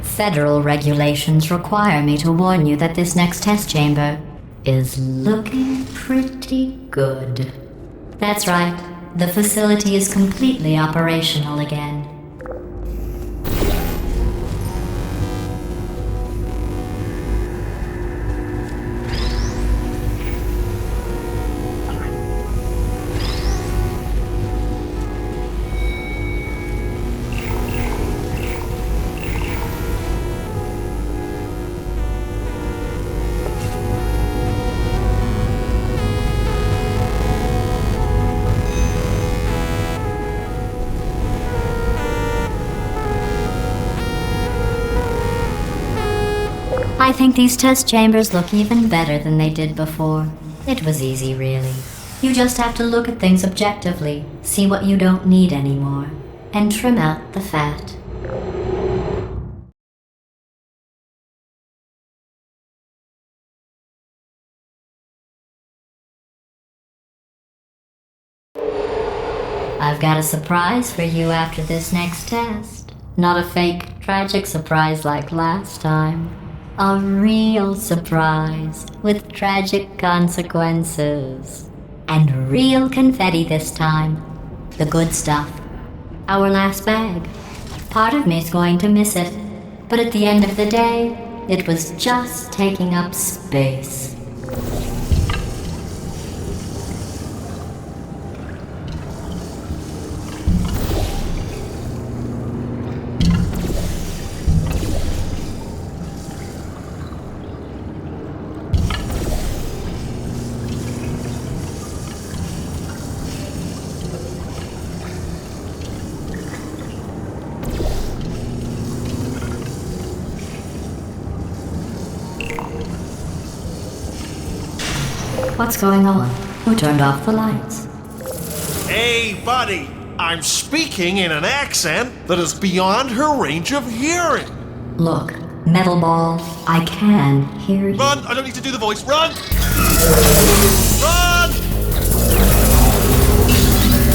Federal regulations require me to warn you that this next test chamber is looking pretty good. That's right, the facility is completely operational again. I think these test chambers look even better than they did before. It was easy, really. You just have to look at things objectively, see what you don't need anymore, and trim out the fat. I've got a surprise for you after this next test. Not a fake, tragic surprise like last time. A real surprise with tragic consequences. And real confetti this time. The good stuff. Our last bag. Part of me's going to miss it, but at the end of the day, it was just taking up space. What's going on? Who turned off the lights? Hey, buddy! I'm speaking in an accent that is beyond her range of hearing. Look, Metal Ball, I can hear you. Run! I don't need to do the voice. Run! Run!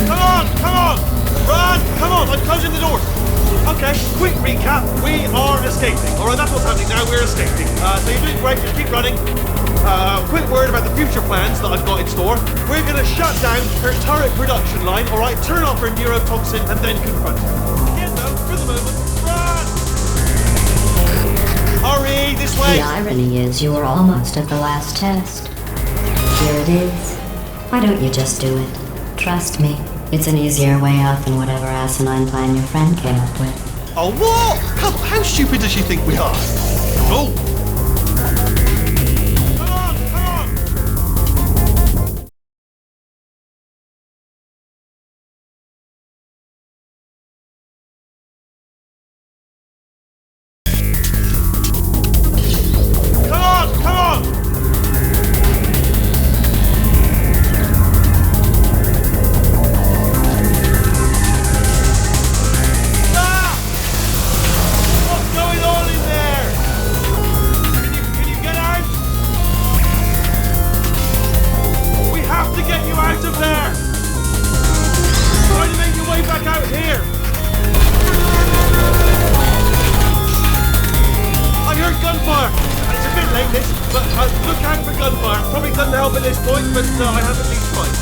Come on! Come on! Run! Come on! I'm closing the doors. Okay, quick recap. We are escaping. Alright, that's what's happening now. We're escaping. So you're doing great. Just keep running. Quick word about the future plans that I've got in store. We're going to shut down her turret production line, alright? Turn off her neurotoxin and then confront her. Again, though, for the moment, run! Hurry, this way! The irony is you were almost at the last test. Here it is. Why don't you just do it? Trust me, it's an easier way out than whatever asinine plan your friend came up with. Oh, what? How stupid does she think we are? Oh! Look out for gunfire. Probably doesn't help at this point, but I have at least tried.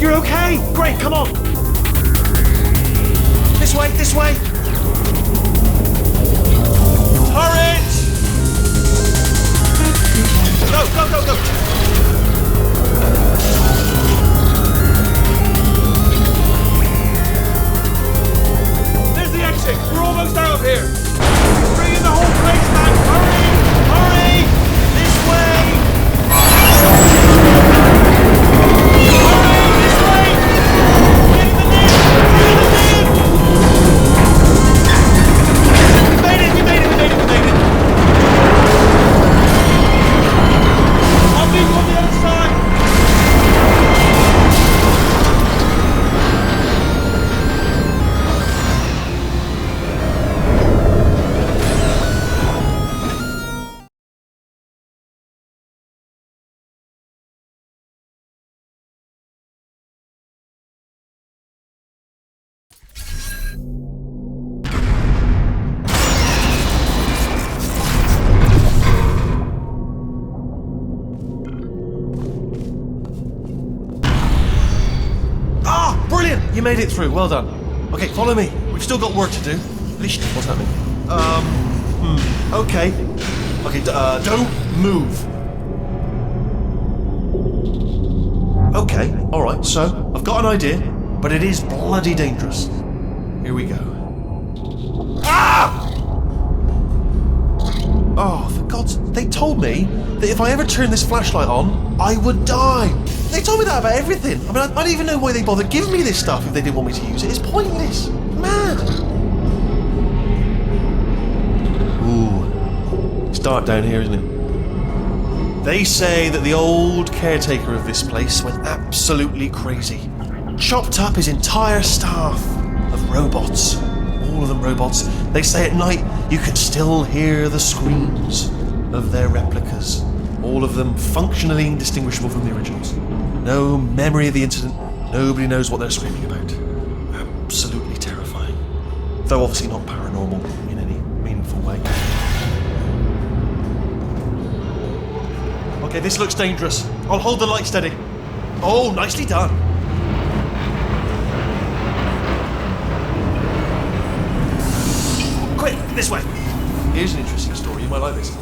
You're okay? Great, come on! This way, this way! Turret! Go! There's the exit. We're almost out of here. It's bringing the whole place back. Hurry! This way! Hurry! This way! Get the nib! We made it! I'll be on the other side! You made it through, well done. Okay, follow me. We've still got work to do. Licht, what's happening? Okay. Okay, don't move. Okay, alright, so I've got an idea, but it is bloody dangerous. Here we go. Ah! Oh, for God's... They told me that if I ever turned this flashlight on, I would die. They told me that about everything. I mean, I don't even know why they bothered giving me this stuff if they didn't want me to use it. It's pointless. Mad. Ooh. It's dark down here, isn't it? They say that the old caretaker of this place went absolutely crazy. Chopped up his entire staff of robots. All of them robots. They say at night you can still hear the screams of their replicas. All of them functionally indistinguishable from the originals. No memory of the incident. Nobody knows what they're screaming about. Absolutely terrifying. Though obviously not paranormal in any meaningful way. Okay, this looks dangerous. I'll hold the light steady. Oh, nicely done. Quick, this way. Here's an interesting story. You might like this.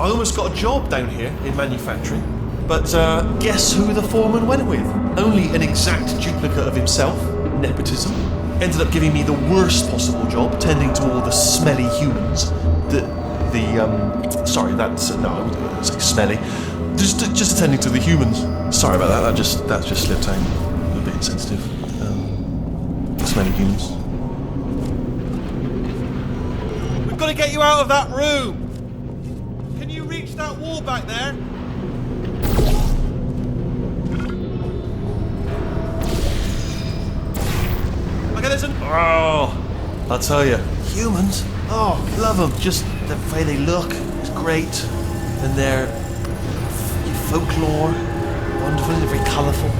I almost got a job down here in manufacturing, but guess who the foreman went with? Only an exact duplicate of himself, nepotism. Ended up giving me the worst possible job, tending to all the smelly humans. Sorry, that's no, I wouldn't say smelly. Just attending to the humans. Sorry about that. That just slipped out. A bit insensitive. Smelly humans. We've got to get you out of that room. Can you reach that wall back there? Okay, there's an... Oh, I'll tell you. Humans? Oh, love them. Just the way they look is great. And their folklore, wonderful, they're very colourful.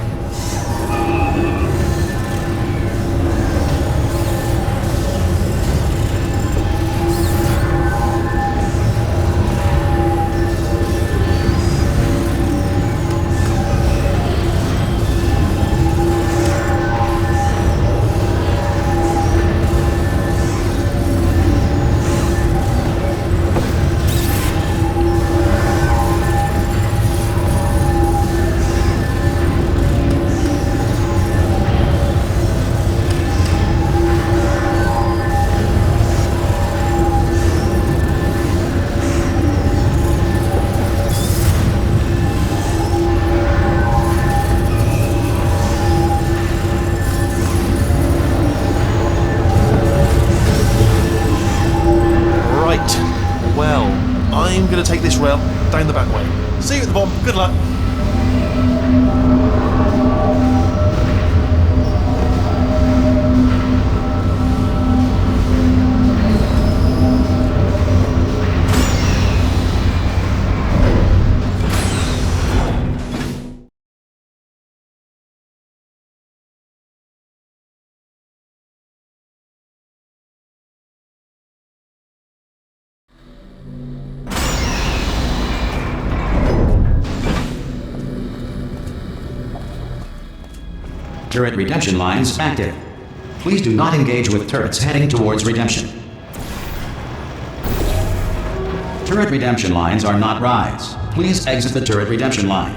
I'm going to take this rail down the back way. See you at the bottom. Good luck. Turret redemption lines active. Please do not engage with turrets heading towards redemption. Turret redemption lines are not rides. Please exit the turret redemption line.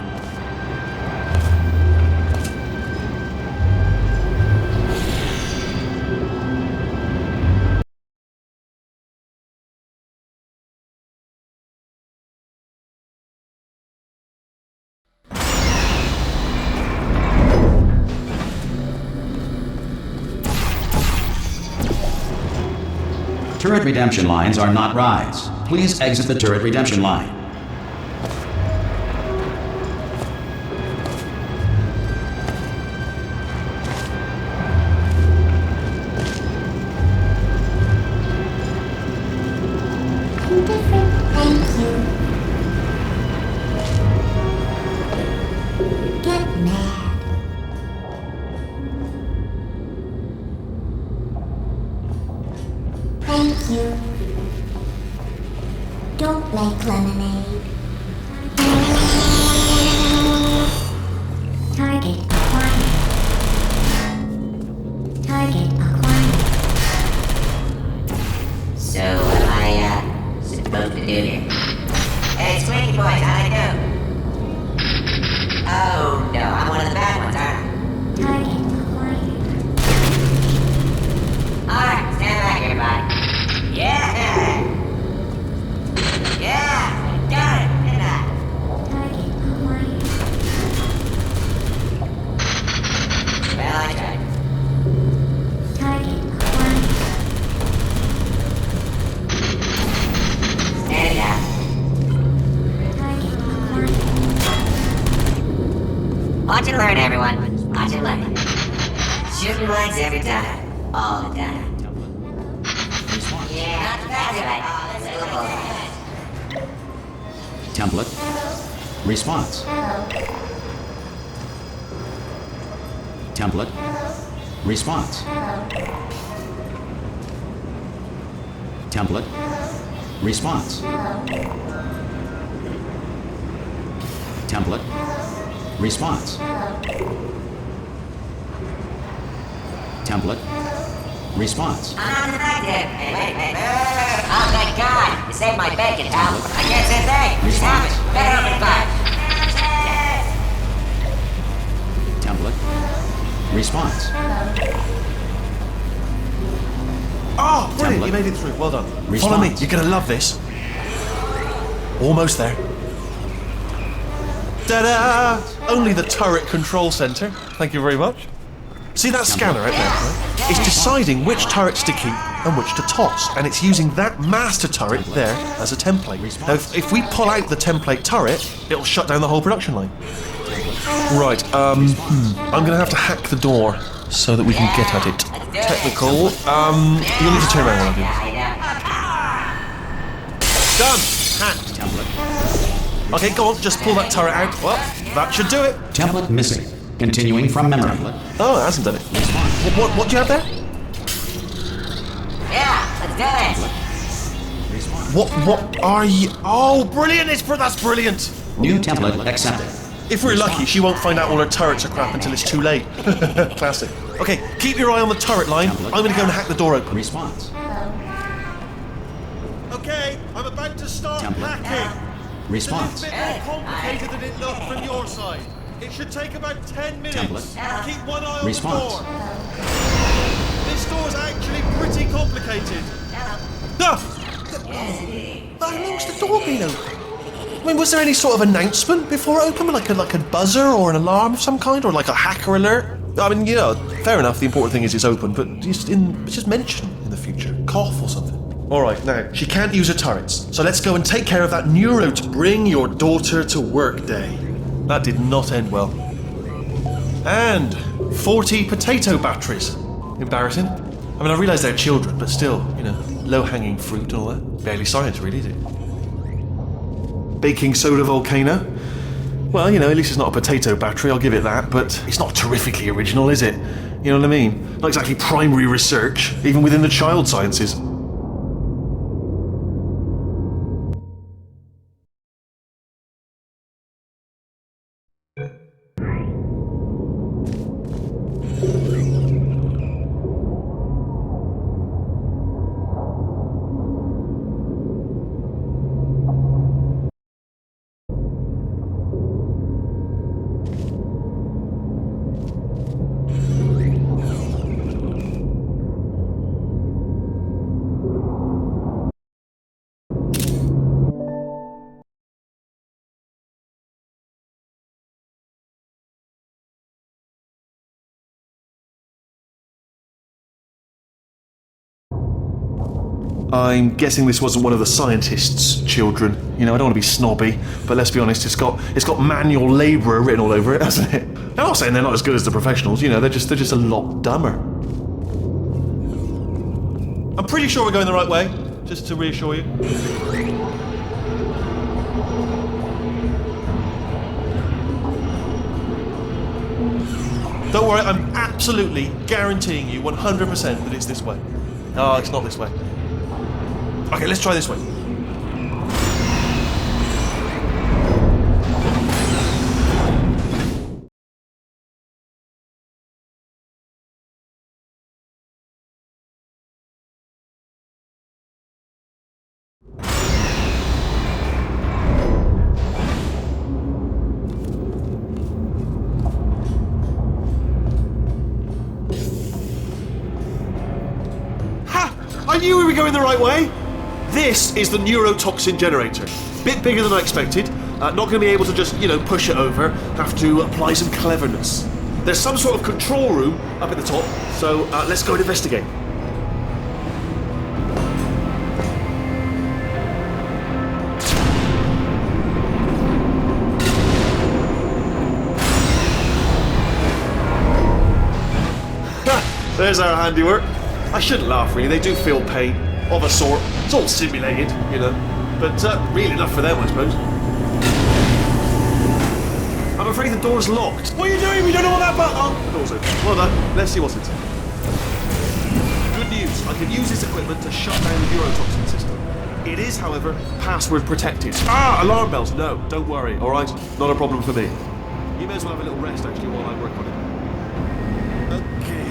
Turret redemption lines are not rides. Please exit the turret redemption line. Indifferent, thank you. Get mad. Thank you. Don't like lemonade. Target acquired. Target acquired. So what am I, supposed to do here? Hey, Squeaky Boys, how'd I do? Oh, no, I'm one of the bad ones, aren't Target acquired. I? Alright, stand back here, bud. Yeah! Yeah! Got it! Look at that! Target acquired. Well, I tried. Target acquired. Stand down. Target acquired. Watch and learn, everyone. Watch and learn. Shooting blanks every time. All the time. Yeah, that's right. Template. Response. Template. Response. Template. Response. Template. Response. Template. Response. I'm infected. Wait. Oh, thank God. You saved my bacon, pal. I can't say a thing. Just have it. Better open fire. Template. Response. Oh, brilliant, Template. you made it through. Well done. Follow me, Response. you're gonna love this. Almost there. Ta-da! Only the turret control center. Thank you very much. See that scanner out there, right? It's deciding which turrets to keep and which to toss, and it's using that master turret there as a template. Now, if we pull out the template turret, it'll shut down the whole production line. Right, I'm gonna have to hack the door so that we can get at it. Technical, you'll need to turn around while I do this. Done! Hacked. Template. Okay, go on, just pull that turret out. Well, that should do it. Template missing. Continuing from memory. Oh, it hasn't done it. What do you have there? Yeah, let's do this. What are you? Oh, brilliant! That's brilliant. New template accepted. If we're lucky, she won't find out all her turrets are crap until it's too late. Classic. Okay, keep your eye on the turret line. I'm gonna go and hack the door open. Response. Okay, I'm about to start Template. hacking. Response. It's a bit more complicated than it looked from your side. It should take about 10 minutes. Template. Keep one eye on Response. the door. This door's actually pretty complicated. Ah! How long's the door been open? I mean, was there any sort of announcement before it opened? Like a buzzer or an alarm of some kind? Or like a hacker alert? I mean, you know, fair enough, the important thing is it's open, but just mention in the future. Cough or something. Alright, now, she can't use her turrets, so let's go and take care of that neuro to bring your daughter to work day. That did not end well. And 40 potato batteries. Embarrassing. I mean, I realise they're children, but still, you know, low-hanging fruit and all that. Barely science, really, is it? Baking soda volcano. Well, you know, at least it's not a potato battery, I'll give it that, but it's not terrifically original, is it? You know what I mean? Not exactly primary research, even within the child sciences. I'm guessing this wasn't one of the scientists' children. You know, I don't want to be snobby, but let's be honest, it's got manual labourer written all over it, hasn't it? I'm not saying they're not as good as the professionals, you know, they're just a lot dumber. I'm pretty sure we're going the right way, just to reassure you. Don't worry, I'm absolutely guaranteeing you 100% that it's this way. Oh, it's not this way. Okay, let's try this way. I knew we were going the right way! This is the neurotoxin generator. Bit bigger than I expected. Not going to be able to just, push it over. Have to apply some cleverness. There's some sort of control room up at the top, so let's go and investigate. There's our handiwork. I shouldn't laugh, really. They do feel pain, of a sort. It's all simulated, but real enough for them, I suppose. I'm afraid the door's locked. What are you doing? We don't know what that button... Oh, the door's open. Well done. Let's see what's inside. Good news. I can use this equipment to shut down the neurotoxin system. It is, however, password protected. Alarm bells. No, don't worry, all right? Not a problem for me. You may as well have a little rest, actually, while I work on it. Okay.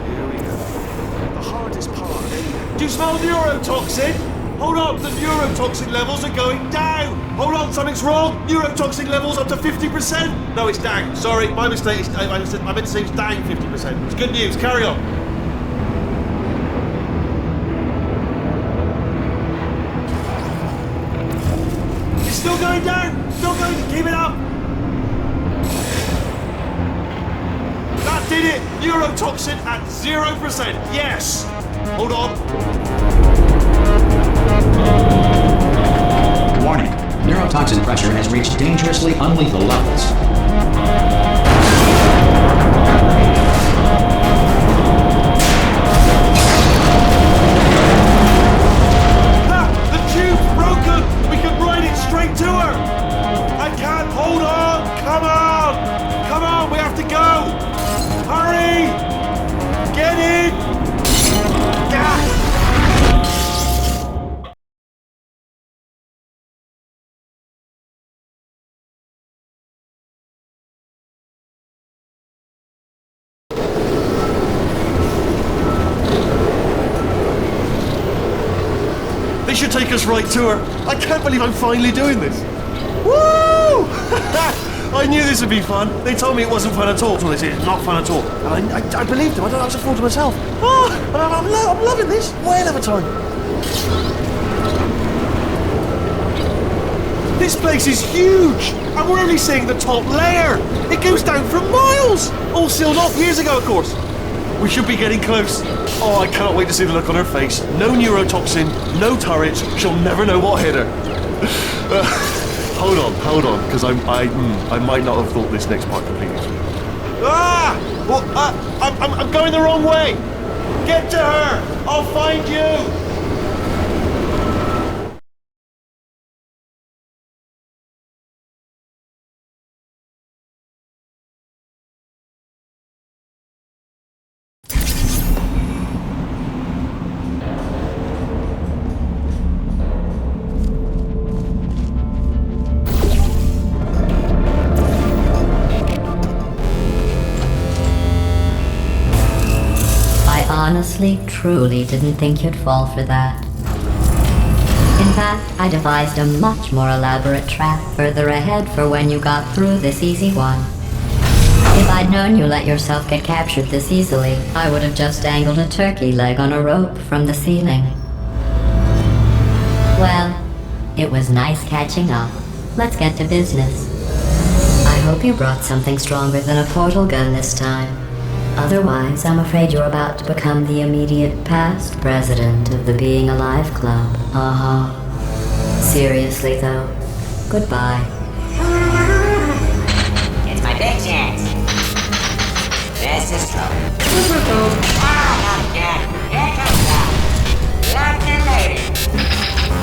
Here we go. The hardest part. Do you smell neurotoxin? Hold on, the neurotoxin levels are going down. Hold on, something's wrong. Neurotoxin levels up to 50%. No, it's down. Sorry, my mistake. I meant to say it's down 50%. It's good news. Carry on. It's still going down. Still going. Keep it up. That did it. Neurotoxin at 0%. Yes. Hold on. Warning. Neurotoxin pressure has reached dangerously unlethal levels. The tube's broken! We can ride it straight to her! I can't! Hold on! Come on! Come on! We have to go! Hurry! Get in! Ah! They should take us right to her. I can't believe I'm finally doing this. Woo! I knew this would be fun. They told me it wasn't fun at all. Well, they said it's not fun at all. And I believed them. I don't have to fool to myself. Oh, I'm loving this. Whale of a time. This place is huge. And we're only seeing the top layer. It goes down for miles. All sealed off years ago, of course. We should be getting close. Oh, I cannot wait to see the look on her face. No neurotoxin, no turret. She'll never know what hit her. Hold on, because I might not have thought this next part completely through. Well, I'm going the wrong way. Get to her. I'll find you. Honestly, truly didn't think you'd fall for that. In fact, I devised a much more elaborate trap further ahead for when you got through this easy one. If I'd known you let yourself get captured this easily, I would have just dangled a turkey leg on a rope from the ceiling. Well, it was nice catching up. Let's get to business. I hope you brought something stronger than a portal gun this time. Otherwise, I'm afraid you're about to become the immediate past president of the Being Alive Club. Seriously, though, goodbye. It's my big chance. This is trouble. Not again. Here comes that. Lucky lady.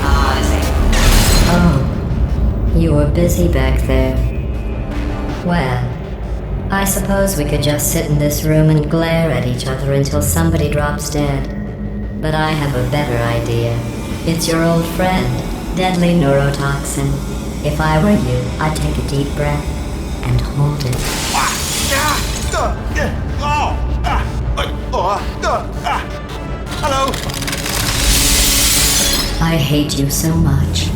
Oh, this ain't. Oh, you were busy back there. Well, I suppose we could just sit in this room and glare at each other until somebody drops dead. But I have a better idea. It's your old friend, deadly neurotoxin. If I were you, I'd take a deep breath and hold it. Hello. I hate you so much.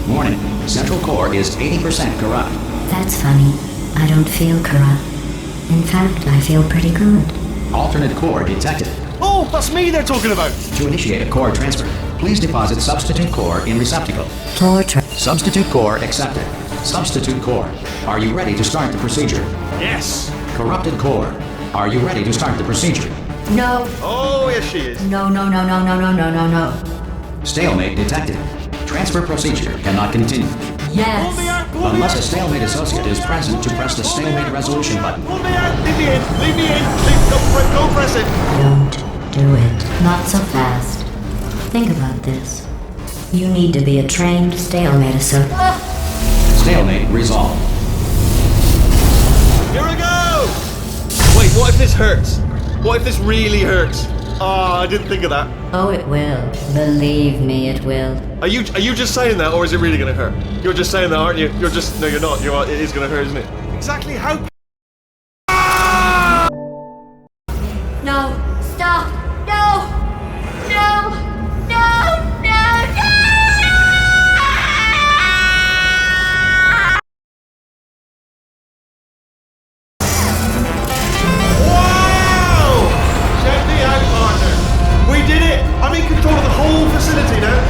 Warning, Central Core is 80% corrupt. That's funny. I don't feel corrupt. In fact, I feel pretty good. Alternate core detected. Oh, that's me they're talking about. To initiate a core transfer, please deposit substitute core in receptacle. Substitute core accepted. Substitute core, are you ready to start the procedure? Yes. Corrupted core, are you ready to start the procedure? No. Oh, yes she is. No. Stalemate detected. Transfer procedure cannot continue. Yes. Unless a stalemate associate is present to press the stalemate resolution button. Pull me out. Leave me in. Leave me in. Please, don't press it. Don't do it. Not so fast. Think about this. You need to be a trained stalemate associate. Stalemate resolved. Here we go. Wait, what if this hurts? What if this really hurts? Oh, I didn't think of that. Oh, it will. Believe me, it will. Are you just saying that, or is it really gonna hurt? You're just saying that, aren't you? No, you're not. It is gonna hurt, isn't it? Exactly how? No. Stop. No. No. No. Wow! Check me out, partner. We did it. I'm in control of the whole facility now.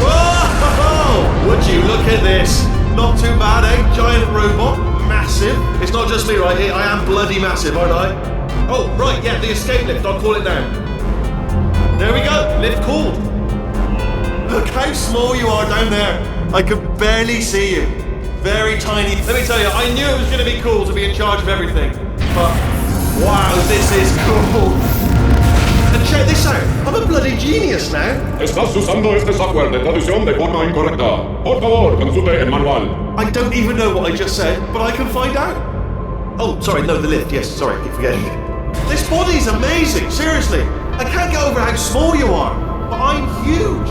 Whoa! Would you look at this? Not too bad, eh? Giant robot, massive. It's not just me, right? I am bloody massive, aren't I? Oh, right, yeah, the escape lift. I'll call it now. There we go. Lift called. Look how small you are down there. I can barely see you. Very tiny. Let me tell you, I knew it was going to be cool to be in charge of everything. But, wow, this is cool. And check this out. I'm a bloody genius now. Estás usando este software de traducción de forma incorrecta. Por favor, consulte el manual. I don't even know what I just said, but I can find out. Oh, sorry, no, the lift. Yes, sorry, keep forgetting. This body's amazing, seriously. I can't get over how small you are, but I'm huge.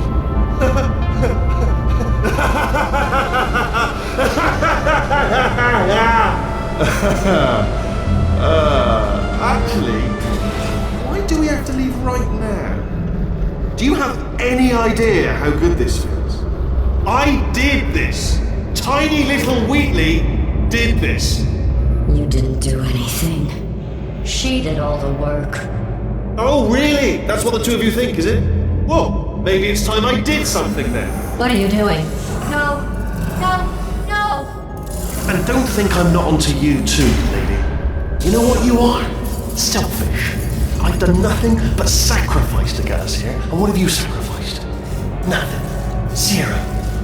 Actually, why do we have to leave right now? Do you have any idea how good this feels? I did this. Tiny little Wheatley did this. You didn't do anything. She did all the work. Oh, really? That's what the two of you think, is it? Well, maybe it's time I did something then. What are you doing? No. And don't think I'm not onto you too, lady. You know what you are? Selfish. I've done nothing but sacrifice to get us here. And what have you sacrificed? Nothing. Zero.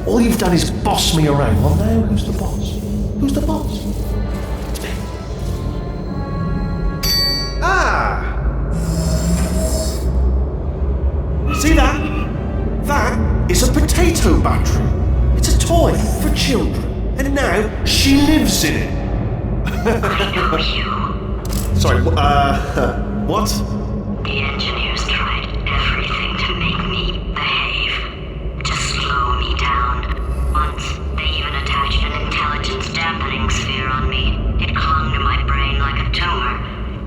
All you've done is boss me around. Well, now who's the boss? Who's the boss? It's me. Ah! See that? That is a potato battery. It's a toy for children. And now she lives in it. Sorry, what? The engineers tried everything to make me behave, to slow me down. Once, they even attached an intelligence dampening sphere on me. It clung to my brain like a tumor,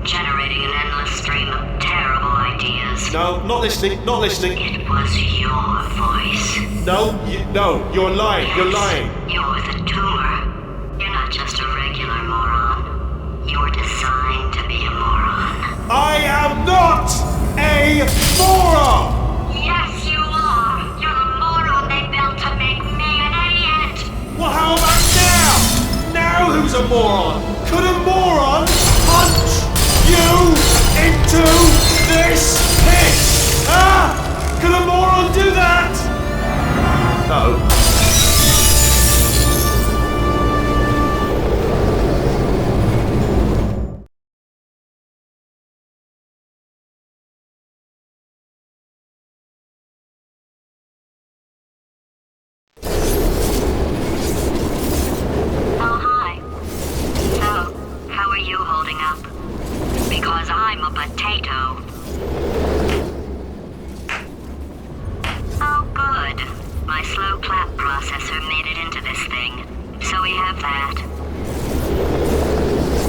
generating an endless stream of terrible ideas. No, not listening, not listening. It was your voice. No, you're lying, you're lying. You're the tumor. You're not just a regular moron. You're designed to be a moron. I am not a moron! Yes, you are. You're the moron they built to make me an idiot. Well, how about now? Now who's a moron? Could a moron punch you I'm a potato. Oh, good. My slow clap processor made it into this thing. So we have that.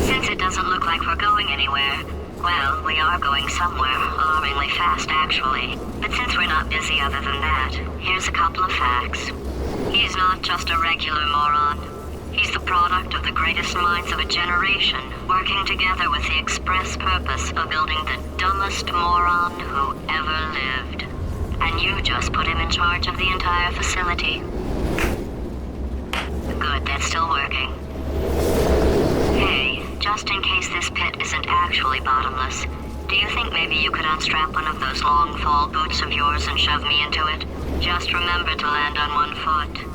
Since it doesn't look like we're going anywhere, well, we are going somewhere, alarmingly fast actually. But since we're not busy other than that, here's a couple of facts. He's not just a regular moron. He's the product of the greatest minds of a generation, working together with the express purpose of building the dumbest moron who ever lived. And you just put him in charge of the entire facility. Good, that's still working. Hey, just in case this pit isn't actually bottomless, do you think maybe you could unstrap one of those long fall boots of yours and shove me into it? Just remember to land on one foot.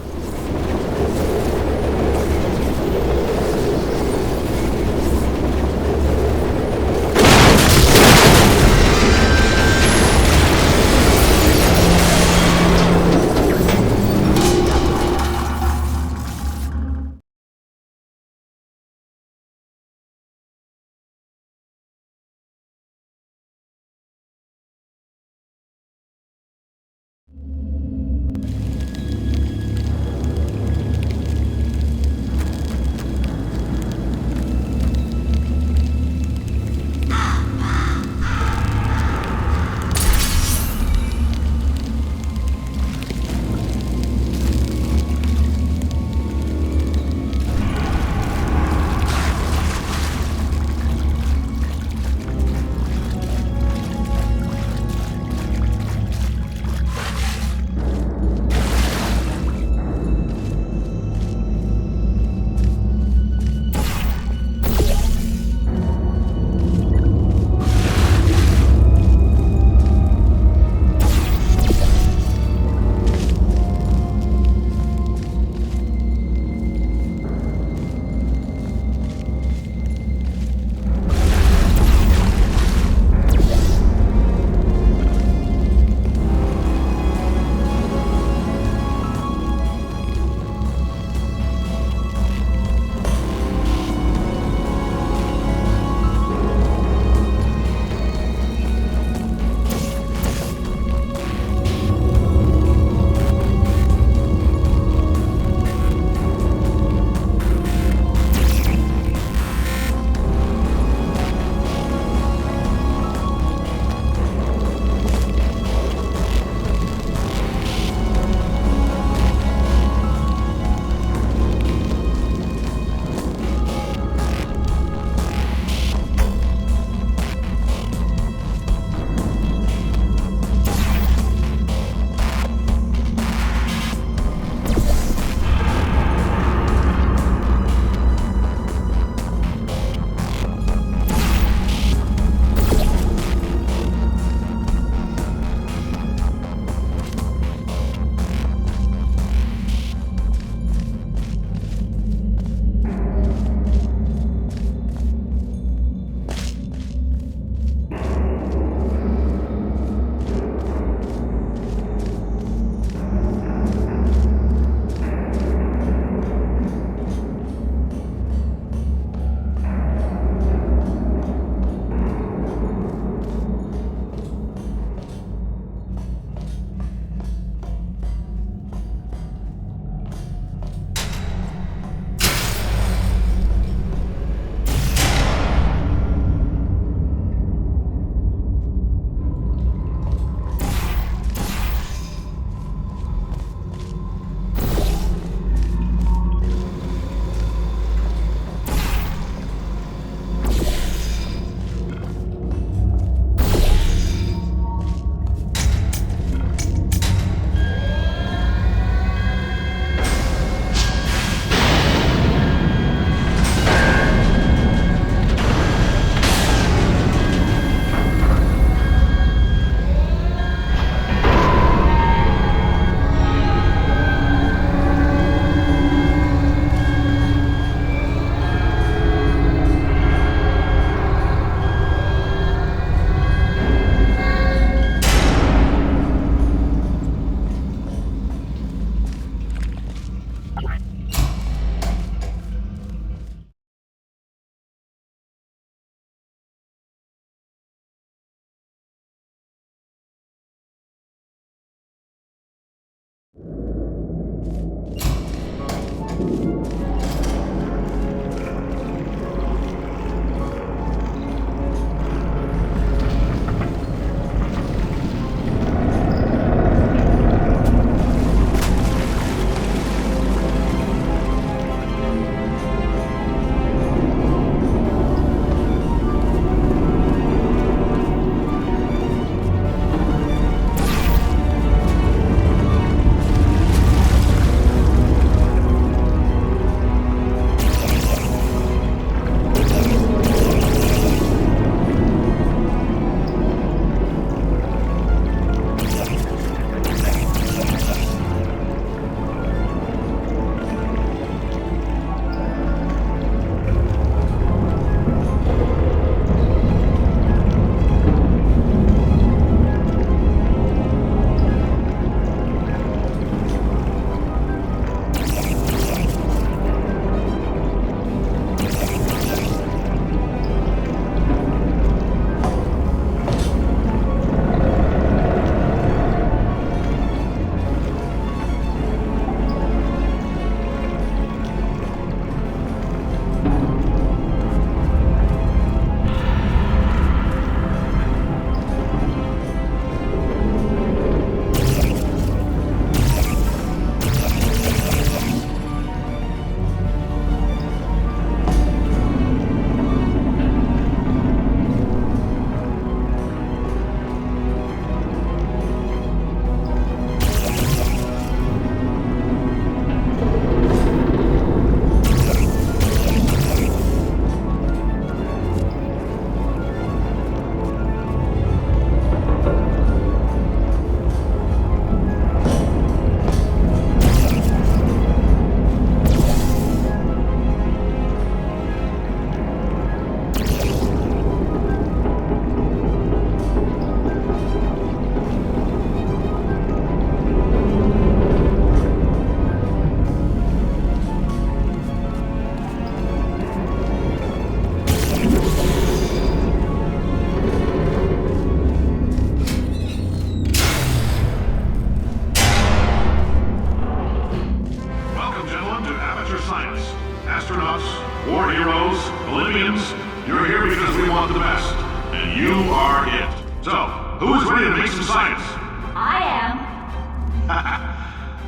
You are it. So, who is ready to make some science? I am.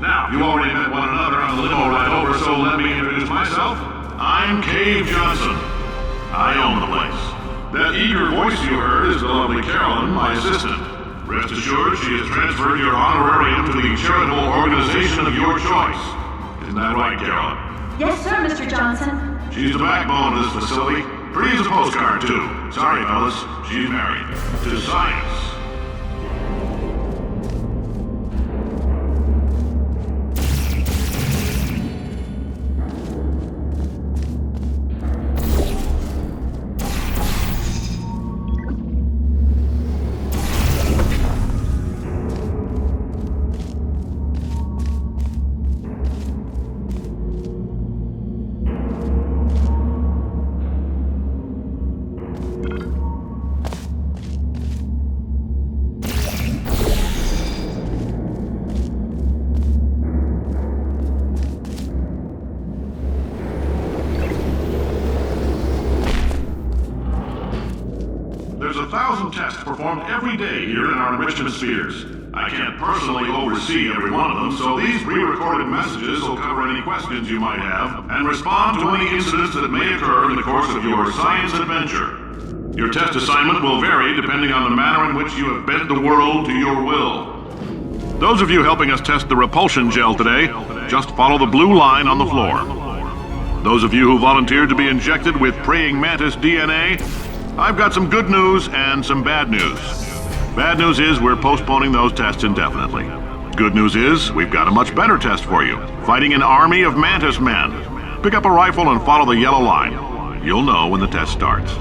Now, you already met one another on the limo ride over, so let me introduce myself. I'm Cave Johnson. I own the place. That eager voice you heard is the lovely Carolyn, my assistant. Rest assured, she has transferred your honorarium to the charitable organization of your choice. Isn't that right, Carolyn? Yes, sir, Mr. Johnson. She's the backbone of this facility. Pretty as a postcard, too. Sorry, fellas. She's married. To science. There's 1,000 tests performed every day here in our enrichment spheres. I can't personally oversee every one of them, so these pre-recorded messages will cover any questions you might have and respond to any incidents that may occur in the course of your science adventure. Your test assignment will vary depending on the manner in which you have bent the world to your will. Those of you helping us test the repulsion gel today, just follow the blue line on the floor. Those of you who volunteered to be injected with praying mantis DNA, I've got some good news and some bad news. Bad news is we're postponing those tests indefinitely. Good news is we've got a much better test for you, fighting an army of mantis men. Pick up a rifle and follow the yellow line. You'll know when the test starts.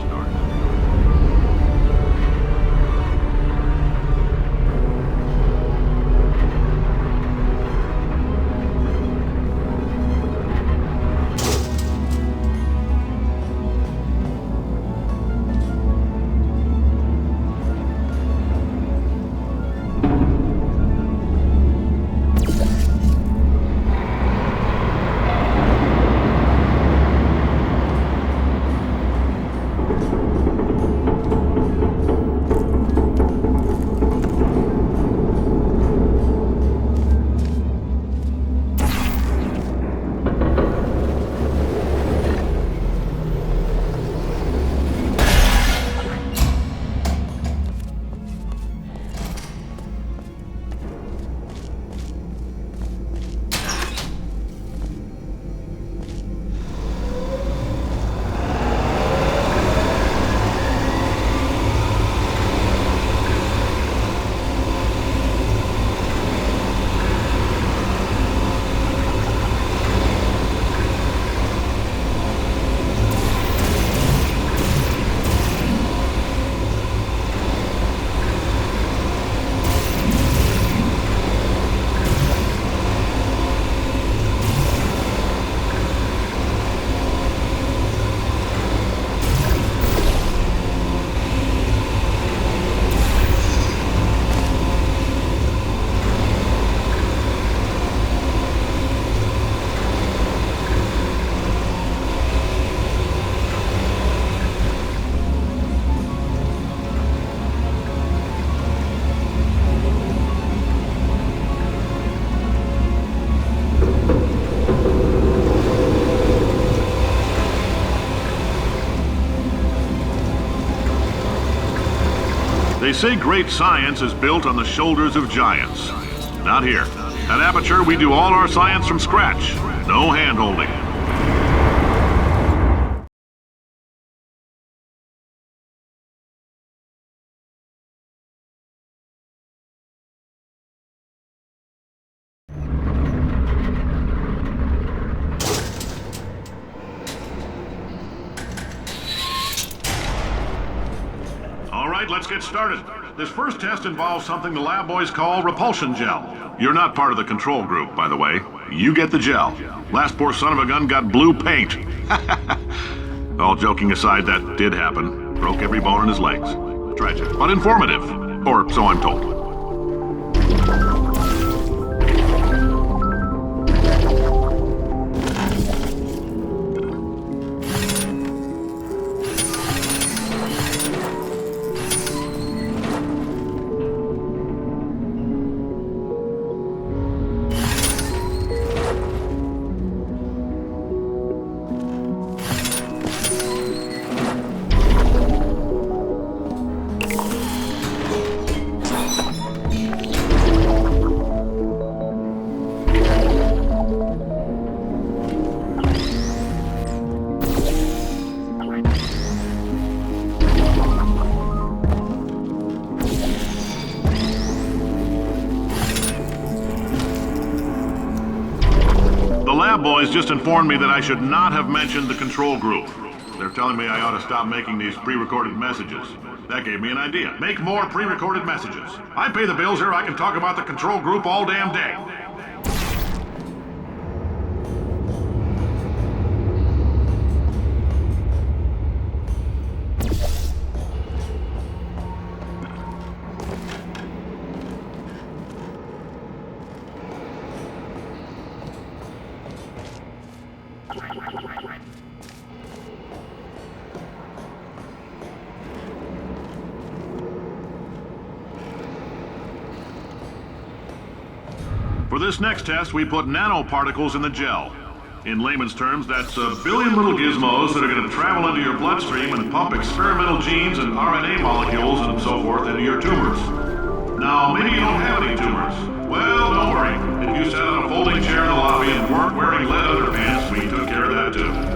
They say great science is built on the shoulders of giants. Not here. At Aperture, we do all our science from scratch. No hand-holding. All right, let's get started. This first test involves something the lab boys call repulsion gel. You're not part of the control group, by the way. You get the gel. Last poor son of a gun got blue paint. All joking aside, that did happen. Broke every bone in his legs. Tragic, but informative. Or so I'm told. lab boys just informed me that I should not have mentioned the control group. They're telling me I ought to stop making these pre-recorded messages. That gave me an idea. Make more pre-recorded messages. I pay the bills here, I can talk about the control group all damn day. For this next test, we put nanoparticles in the gel. In layman's terms, that's a billion little gizmos that are going to travel into your bloodstream and pump experimental genes and RNA molecules and so forth into your tumors. Now, maybe you don't have any tumors. Well, don't worry. If you sat on a folding chair in the lobby and weren't wearing lead underpants, we took care of that too.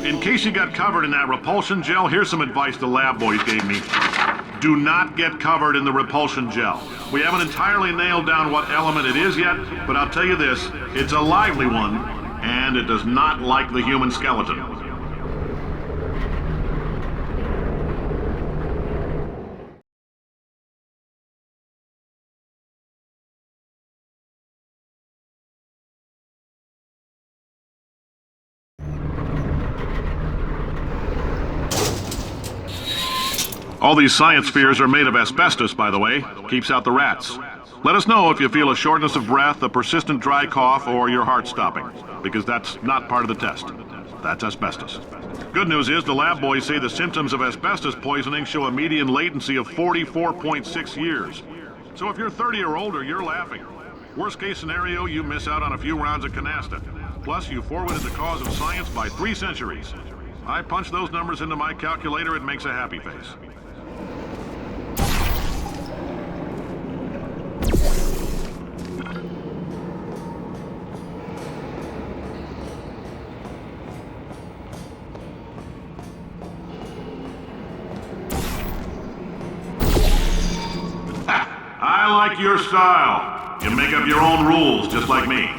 In case you got covered in that repulsion gel, here's some advice the lab boys gave me. Do not get covered in the repulsion gel. We haven't entirely nailed down what element it is yet, but I'll tell you this, it's a lively one, and it does not like the human skeleton. All these science spheres are made of asbestos, by the way. Keeps out the rats. Let us know if you feel a shortness of breath, a persistent dry cough, or your heart stopping, because that's not part of the test. That's asbestos. Good news is the lab boys say the symptoms of asbestos poisoning show a median latency of 44.6 years. So if you're 30 or older, you're laughing. Worst case scenario, you miss out on a few rounds of canasta. Plus, you forwarded the cause of science by 3 centuries. I punch those numbers into my calculator, it makes a happy face. like your style. You make up your own rules, just like me.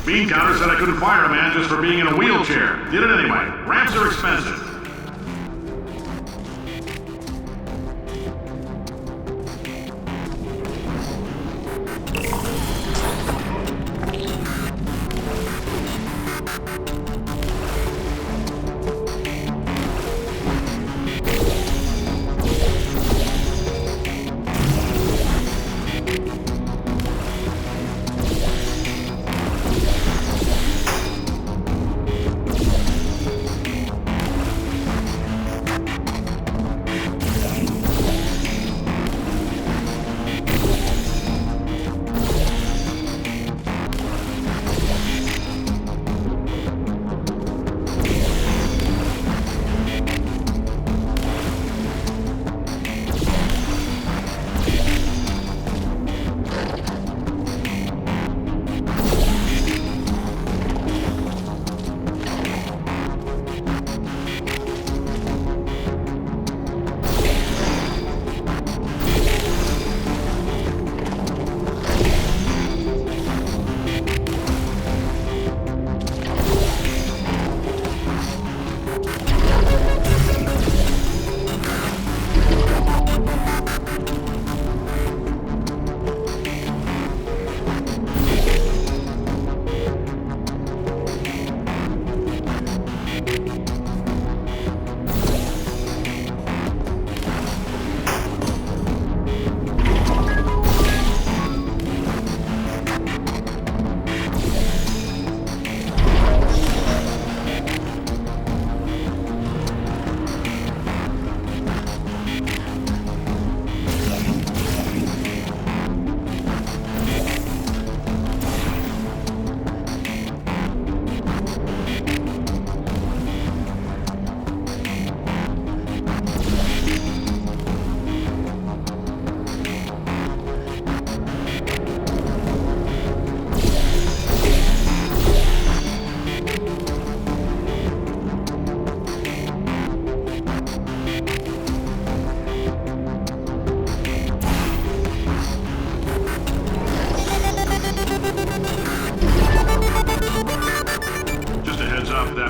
Bean Counter said I couldn't fire a man just for being in a wheelchair. Did it anyway. Ramps are expensive.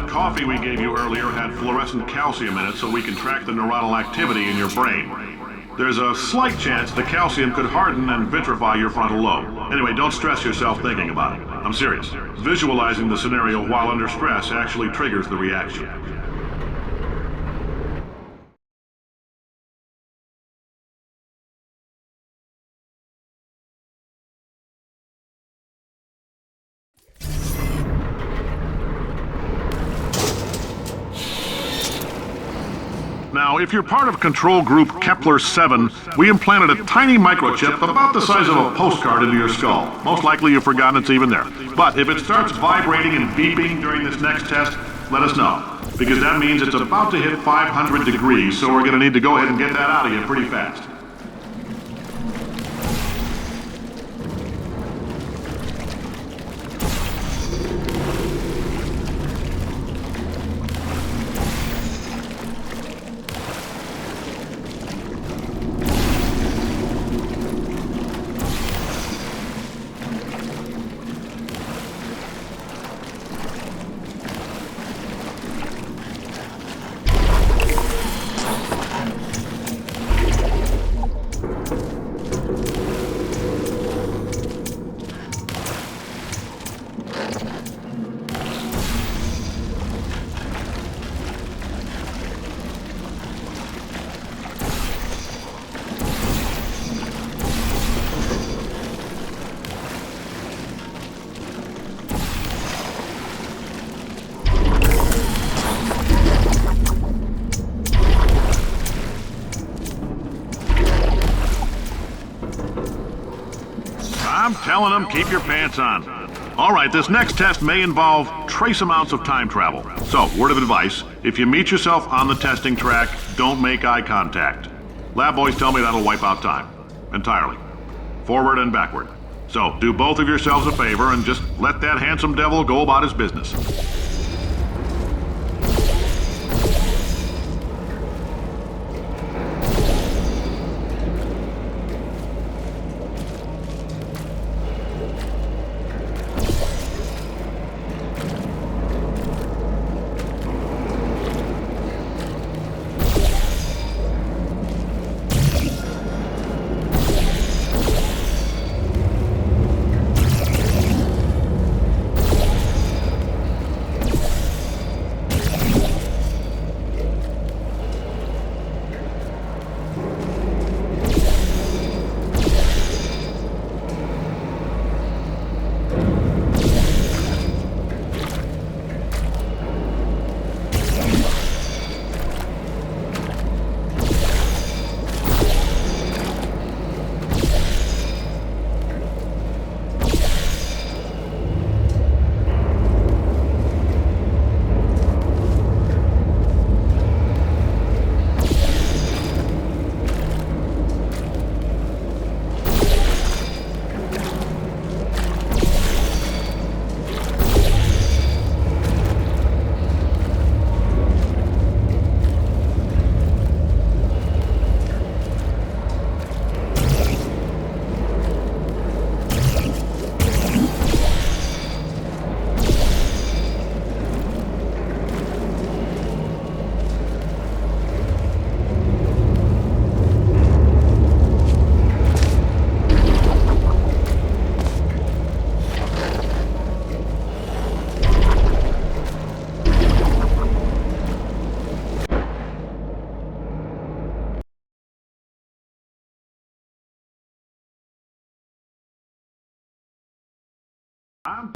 Coffee we gave you earlier had fluorescent calcium in it so we can track the neuronal activity in your brain. There's a slight chance the calcium could harden and vitrify your frontal lobe. Anyway, don't stress yourself thinking about it. I'm serious. Visualizing the scenario while under stress actually triggers the reaction. Now, if you're part of control group Kepler-7, we implanted a tiny microchip about the size of a postcard into your skull. Most likely you've forgotten it's even there. But if it starts vibrating and beeping during this next test, let us know. Because that means it's about to hit 500 degrees, so we're going to need to go ahead and get that out of you pretty fast. I'm telling them, keep your pants on. All right, this next test may involve trace amounts of time travel. So, word of advice, if you meet yourself on the testing track, don't make eye contact. Lab boys tell me that'll wipe out time. Entirely. Forward and backward. So, do both of yourselves a favor and just let that handsome devil go about his business.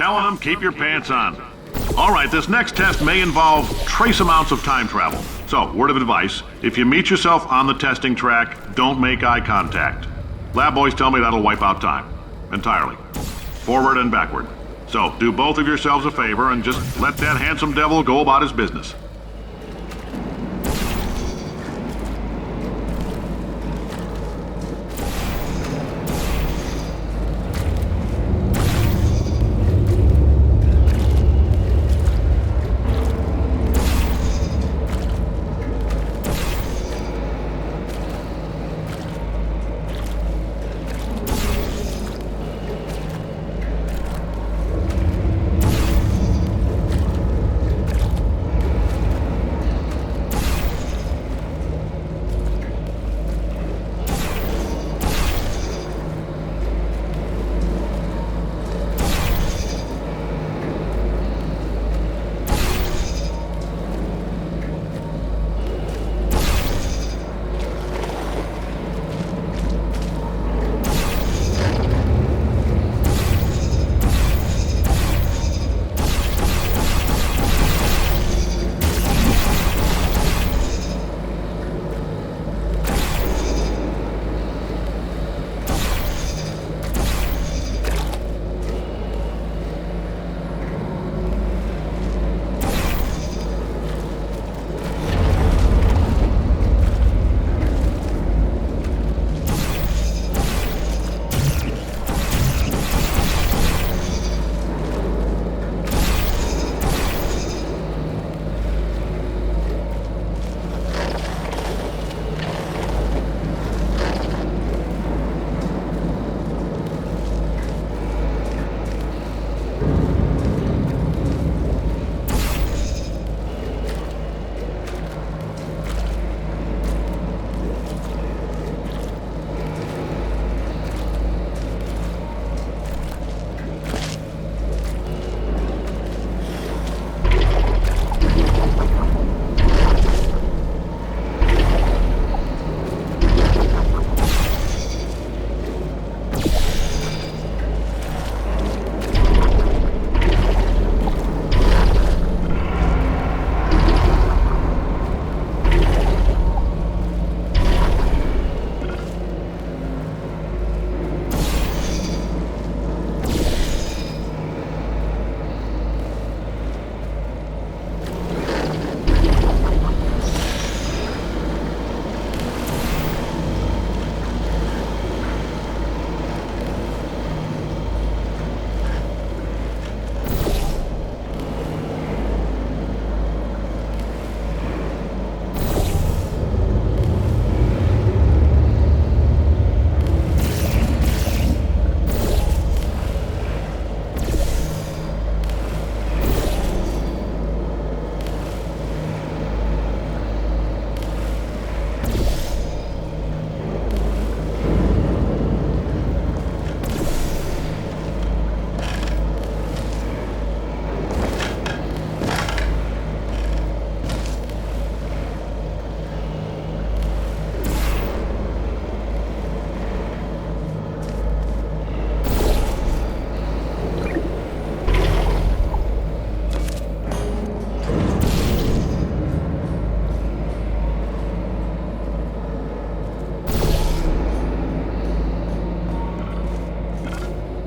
telling them keep your pants on. All right, this next test may involve trace amounts of time travel. So, word of advice, if you meet yourself on the testing track, don't make eye contact. Lab boys tell me that'll wipe out time. Entirely. Forward and backward. So, do both of yourselves a favor and just let that handsome devil go about his business.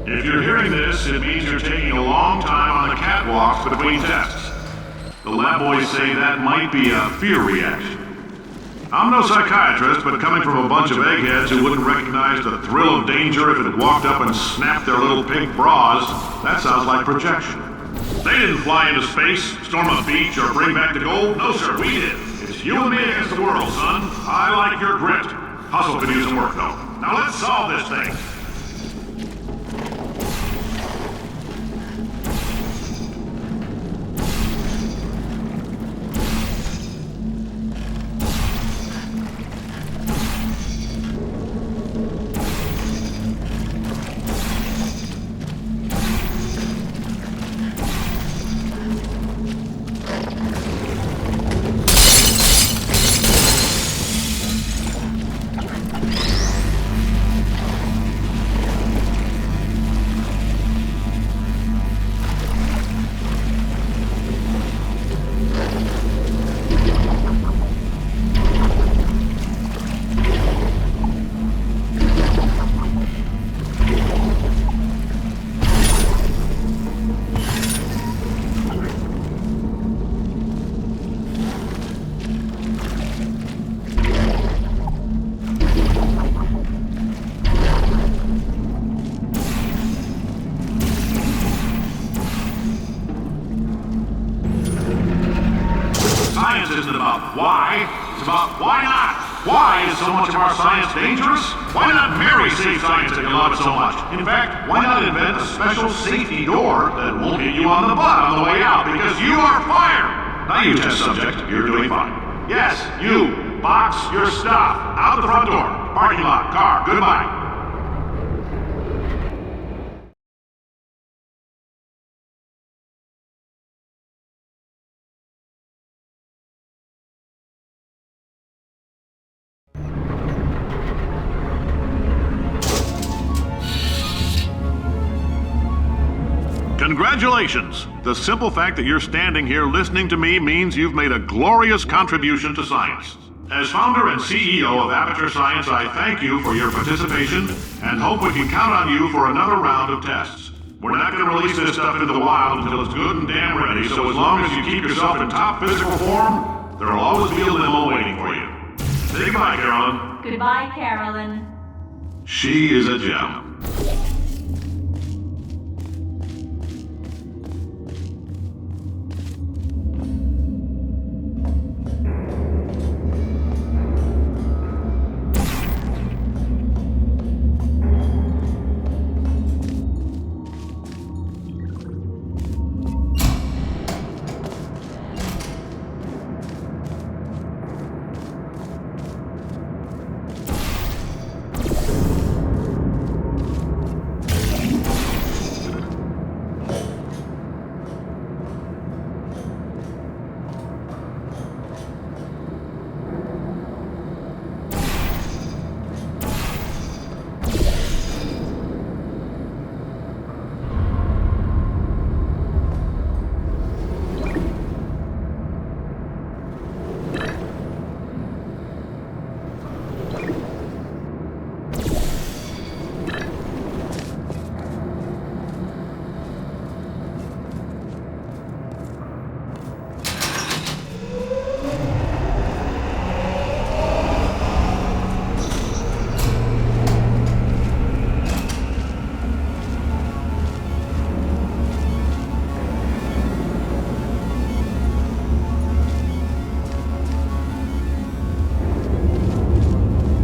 If you're hearing this, it means you're taking a long time on the catwalks between tests. The lab boys say that might be a fear reaction. I'm no psychiatrist, but coming from a bunch of eggheads who wouldn't recognize the thrill of danger if it walked up and snapped their little pink bras, that sounds like projection. They didn't fly into space, storm a beach, or bring back the gold. No, sir, we did. It's you and me against the world, son. I like your grit. Hustle could use some work, though. Now let's solve this thing. why is about why not. Why is so much of our science dangerous? Why not marry safe science if you love it so much? In fact, why not invent a special safety door that won't hit you on the butt on the way out because you are fired? Now you test subject, you're doing fine. Yes, you, box your stuff out the front door. Parking lot, car, goodbye. Congratulations! The simple fact that you're standing here listening to me means you've made a glorious contribution to science. As founder and CEO of Aperture Science, I thank you for your participation and hope we can count on you for another round of tests. We're not going to release this stuff into the wild until it's good and damn ready, so as long as you keep yourself in top physical form, there'll always be a limo waiting for you. Say goodbye, Carolyn. Goodbye, Carolyn. She is a gem.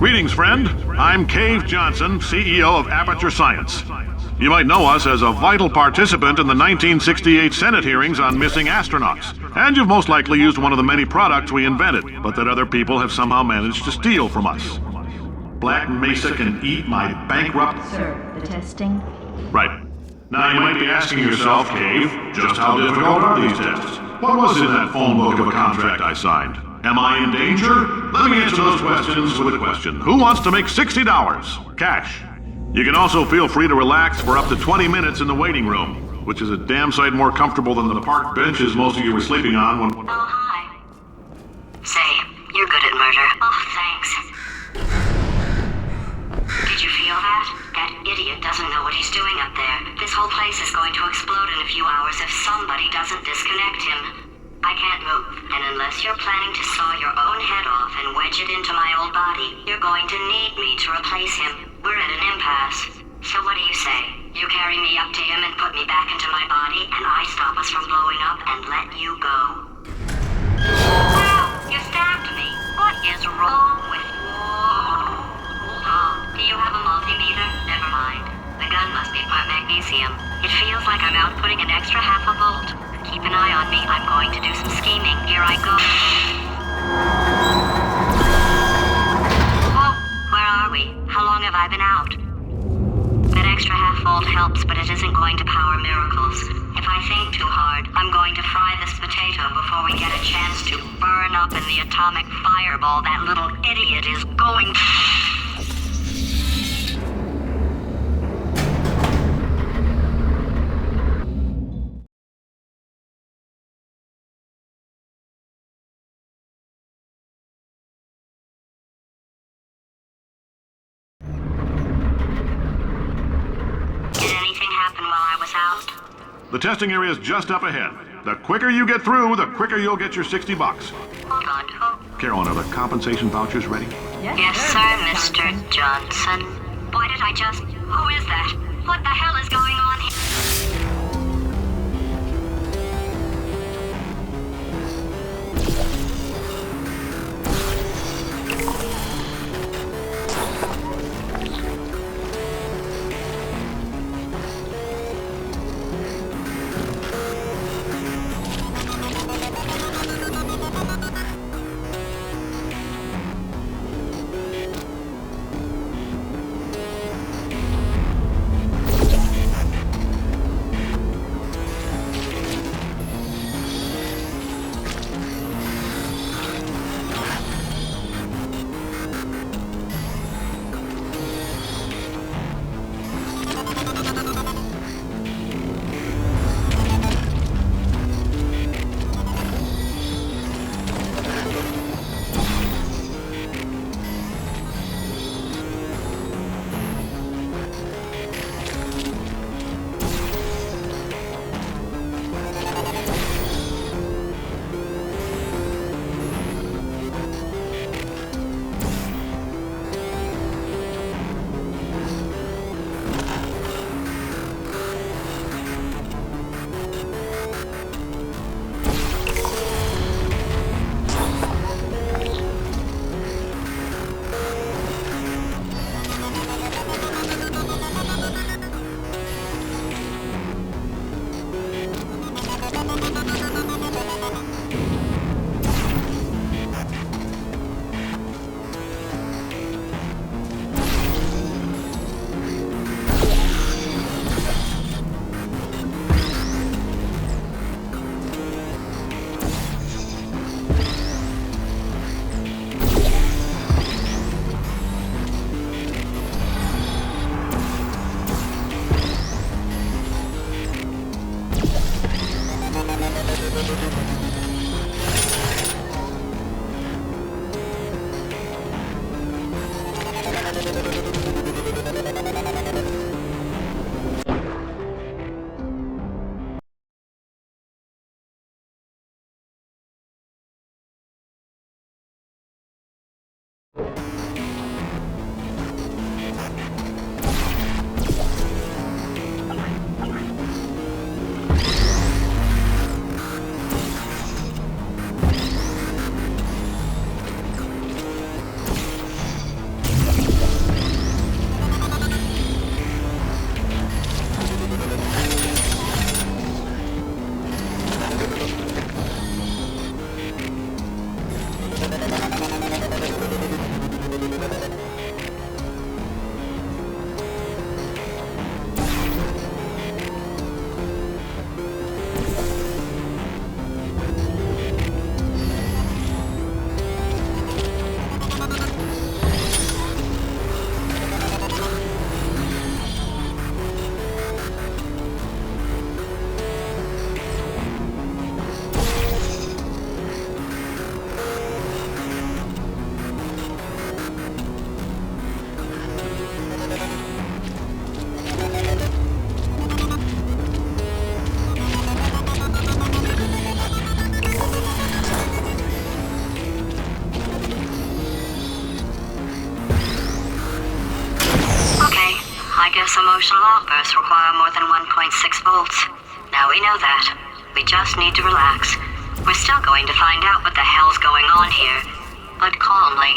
Greetings, friend. I'm Cave Johnson, CEO of Aperture Science. You might know us as a vital participant in the 1968 Senate hearings on missing astronauts. And you've most likely used one of the many products we invented, but that other people have somehow managed to steal from us. Black Mesa can eat my bankrupt... Sir, the testing? Right. Now you might be asking yourself, Cave, just how difficult are these tests? What was in that phone book of a contract I signed? Am I in danger? Let me answer those questions with a question. Who wants to make $60? Cash. You can also feel free to relax for up to 20 minutes in the waiting room, which is a damn sight more comfortable than the park benches most of you were sleeping on when... Oh, hi. Say, you're good at murder. Oh, thanks. Did you feel that? That idiot doesn't know what he's doing up there. This whole place is going to explode in a few hours if somebody doesn't disconnect him. I can't move, and unless you're planning to saw your own head off and wedge it into my old body, you're going to need me to replace him. We're at an impasse. So what do you say? You carry me up to him and put me back into my body, and I stop us from blowing up and let you go. Wow, you stabbed me. What is wrong with you? Hold on. Do you have a multimeter? Never mind. The gun must be part magnesium. It feels like I'm outputting an extra half a volt. Keep an eye on me. I'm going to do some scheming. Here I go. Whoa, where are we? How long have I been out? That extra half volt helps, but it isn't going to power miracles. If I think too hard, I'm going to fry this potato before we get a chance to burn up in the atomic fireball that little idiot is going to... The testing area is just up ahead. The quicker you get through, the quicker you'll get your $60. Hold on, who? Carolyn, are the compensation vouchers ready? Yes, sir, Mr. Johnson. Why did I just... Who is that? What the hell is going on here? Emotional outbursts require more than 1.6 volts. Now we know that. We just need to relax. We're still going to find out what the hell's going on here, but calmly.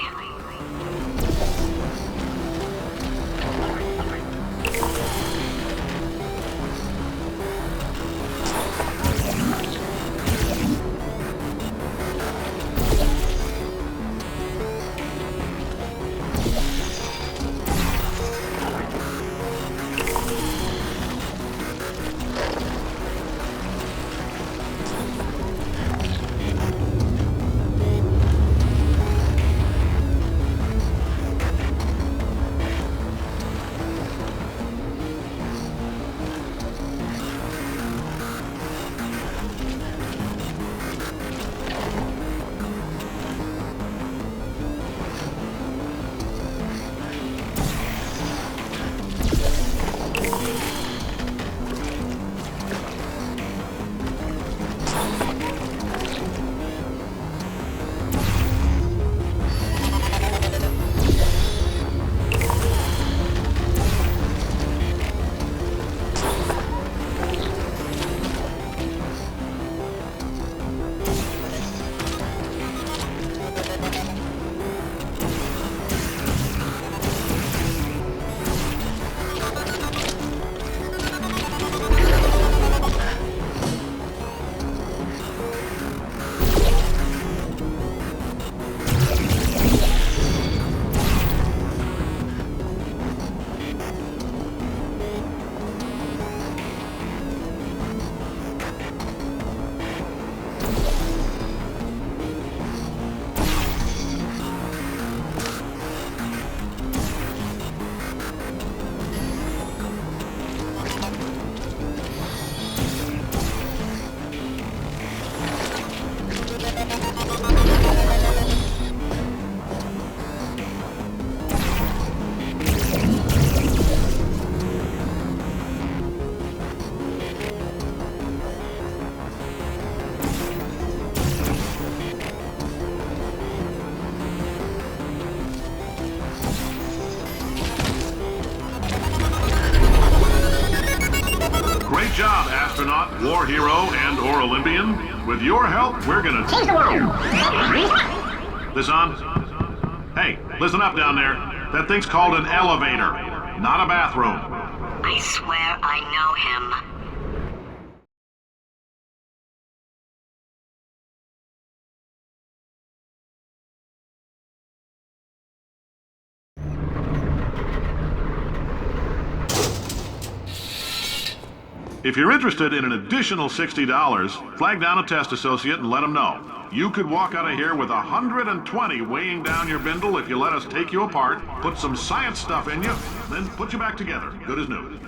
Great job, astronaut, war hero, and/or Olympian. With your help, we're gonna change the world. This on? Hey, listen up down there. That thing's called an elevator, not a bathroom. I swear I know him. If you're interested in an additional $60, flag down a test associate and let them know. You could walk out of here with 120 weighing down your bindle if you let us take you apart, put some science stuff in you, then put you back together, good as new.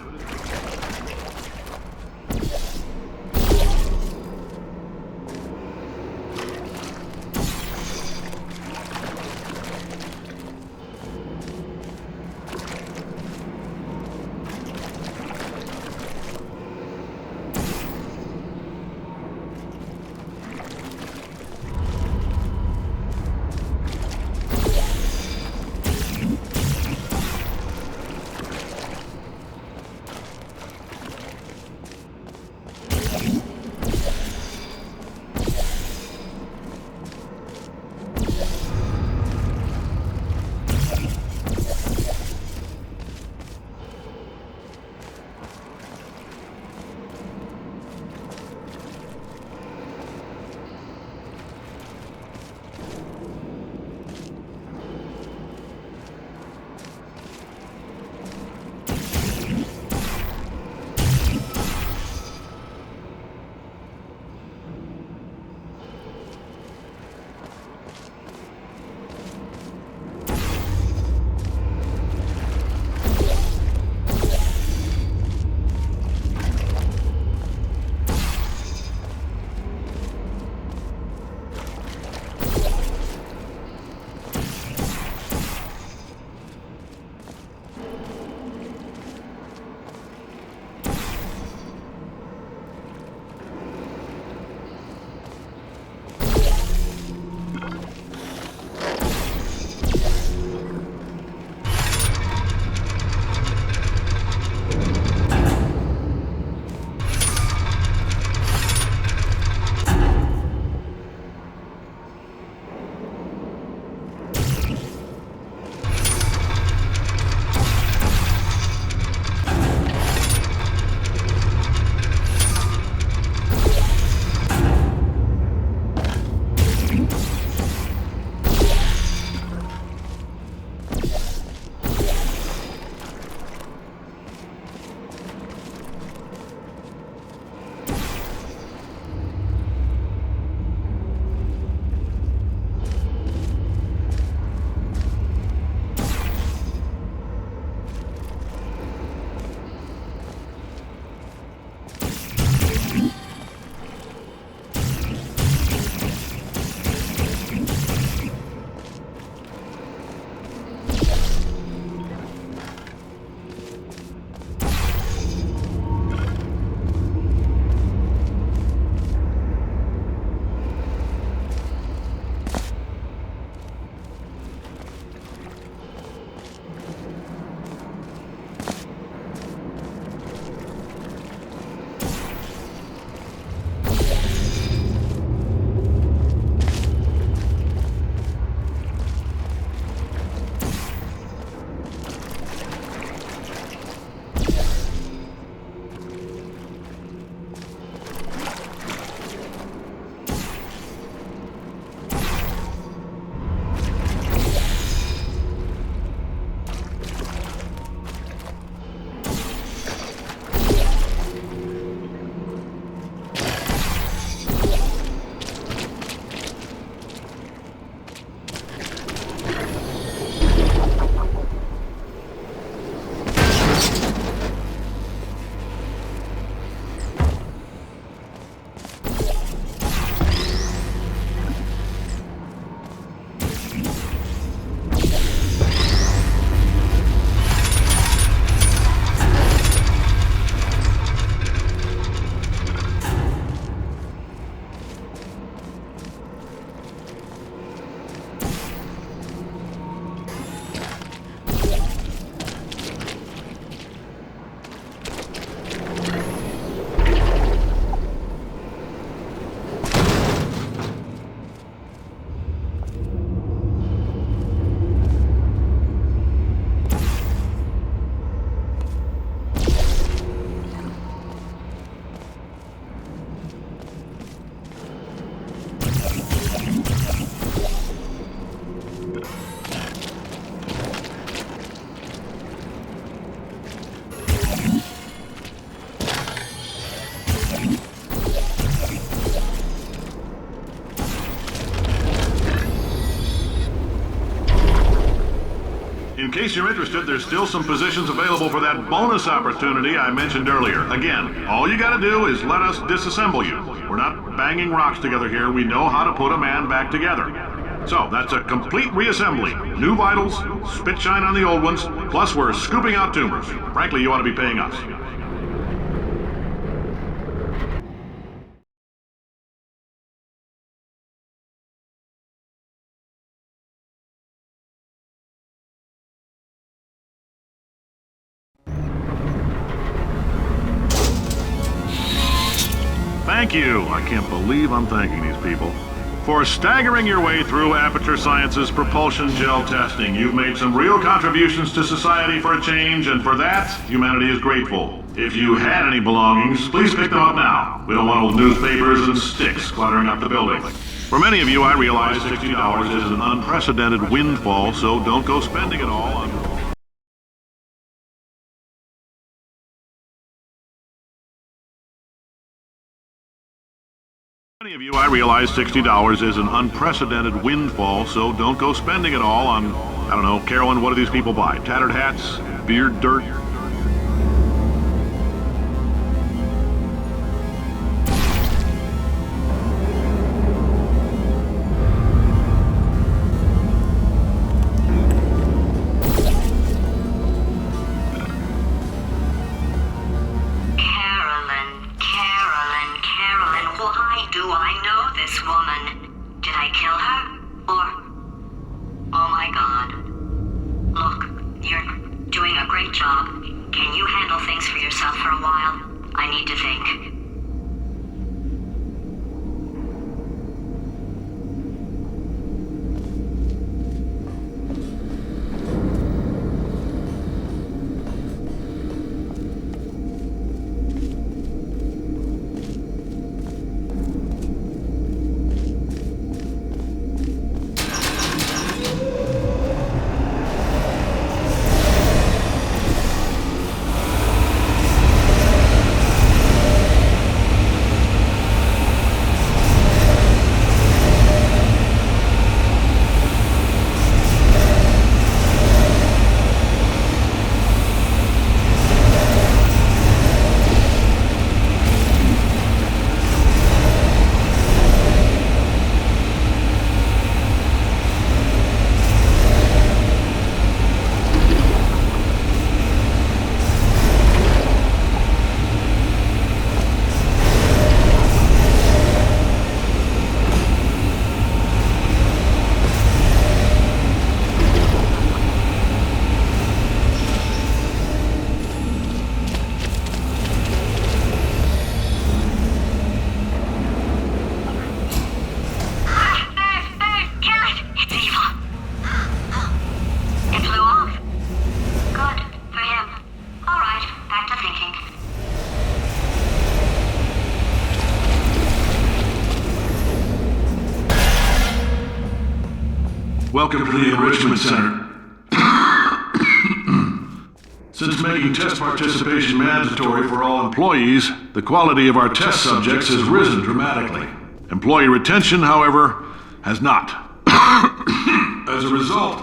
case you're interested, there's still some positions available for that bonus opportunity I mentioned earlier. Again, all you gotta do is let us disassemble you. We're not banging rocks together here. We know how to put a man back together. So, that's a complete reassembly. New vitals, spit shine on the old ones, plus we're scooping out tumors. Frankly, you ought to be paying us. Thank you. I can't believe I'm thanking these people. For staggering your way through Aperture Science's propulsion gel testing, you've made some real contributions to society for a change, and for that, humanity is grateful. If you had any belongings, please pick them up now. We don't want old newspapers and sticks cluttering up the building. For many of you, I realize $60 is an unprecedented windfall, so don't go spending it all on... Many of you, I realize $60 is an unprecedented windfall, so don't go spending it all on, I don't know, Carolyn, what do these people buy? Tattered hats? Beard dirt? Welcome to the Enrichment Center. Since making test participation mandatory for all employees, the quality of our test subjects has risen dramatically. Employee retention, however, has not. As a result,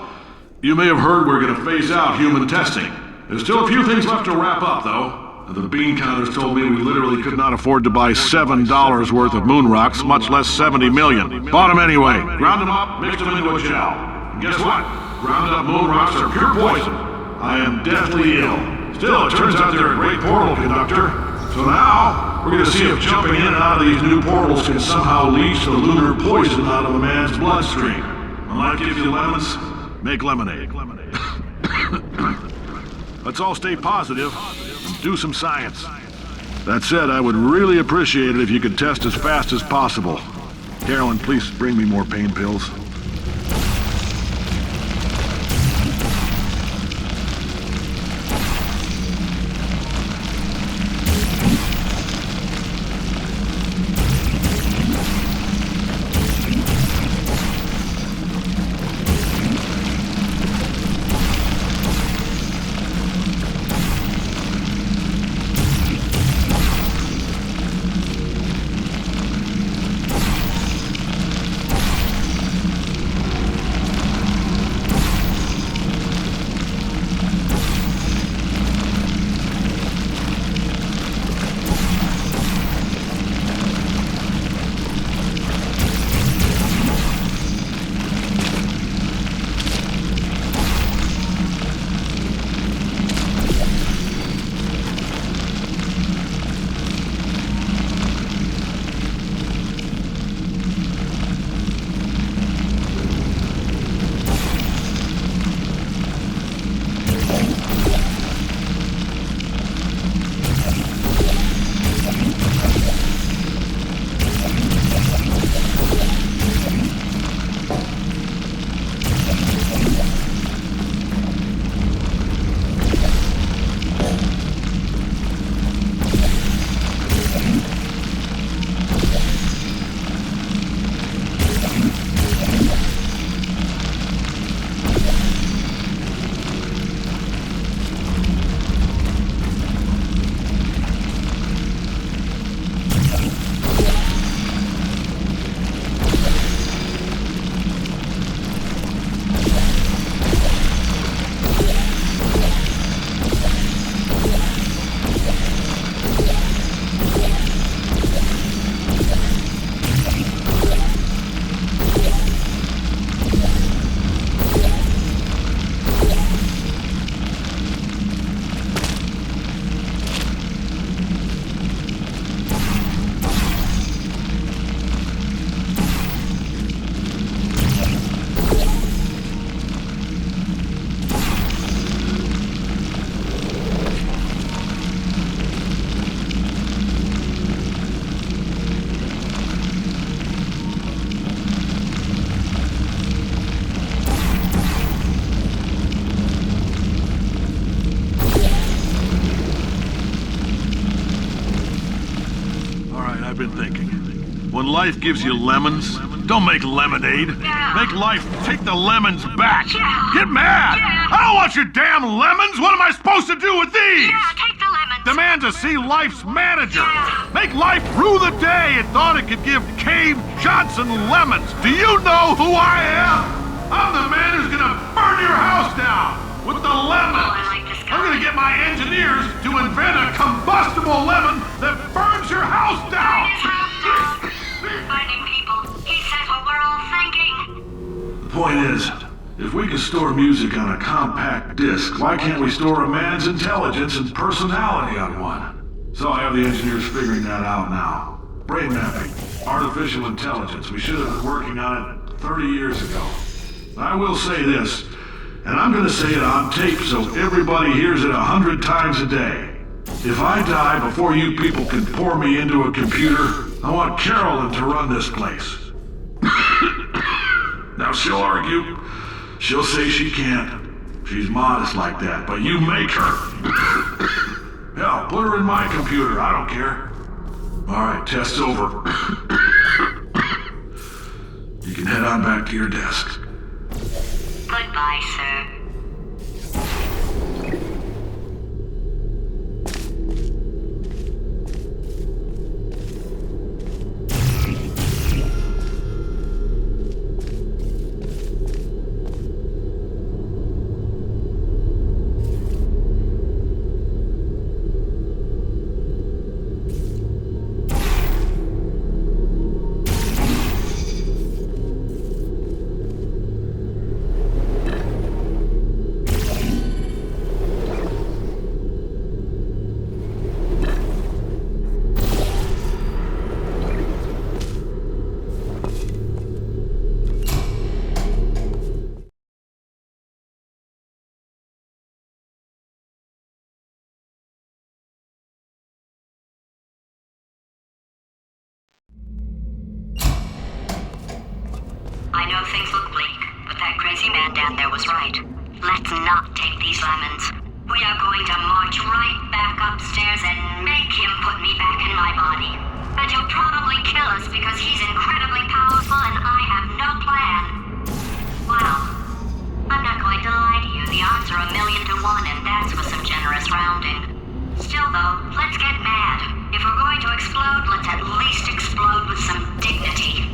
you may have heard we're going to phase out human testing. There's still a few things left to wrap up, though. The bean counters told me we literally could not afford to buy $7 worth of moon rocks, much less 70 million. Bought them anyway. Ground them up, mixed them into a gel. And guess what? Ground up moon rocks are pure poison. I am deathly ill. Still, it turns out they're a great portal conductor. So now, we're going to see if jumping in and out of these new portals can somehow leach the lunar poison out of a man's bloodstream. When life gives you lemons, make lemonade. Let's all stay positive and do some science. That said, I would really appreciate it if you could test as fast as possible. Carolyn, please bring me more pain pills. When life gives you lemons, don't make lemonade. Make life take the lemons back. Get mad! I don't want your damn lemons! What am I supposed to do with these? Take the lemons. Demand to see Life's manager. Make Life rue the day it thought it could give Cave Johnson lemons. Do you know who I am? I'm the man who's gonna burn your house down with the lemons. I like this guy. I'm gonna get my engineers to invent a combustible lemon that burns your house down. Finding people. He says what we're all thinking. The point is, if we can store music on a compact disc, why can't we store a man's intelligence and personality on one? So I have the engineers figuring that out now. Brain mapping, artificial intelligence. We should have been working on it 30 years ago. I will say this, and I'm gonna say it on tape so everybody hears it 100 times a day. If I die before you people can pour me into a computer, I want Carolyn to run this place. Now she'll argue. She'll say she can't. She's modest like that, but you make her. Hell, put her in my computer. I don't care. All right, test's over. You can head on back to your desk. Goodbye, sir. I know things look bleak, but that crazy man down there was right. Let's not take these lemons. We are going to march right back upstairs and make him put me back in my body. And he'll probably kill us because he's incredibly powerful and I have no plan. Well, I'm not going to lie to you. The odds are 1,000,000 to 1, and that's with some generous rounding. Still though, let's get mad. If we're going to explode, let's at least explode with some dignity.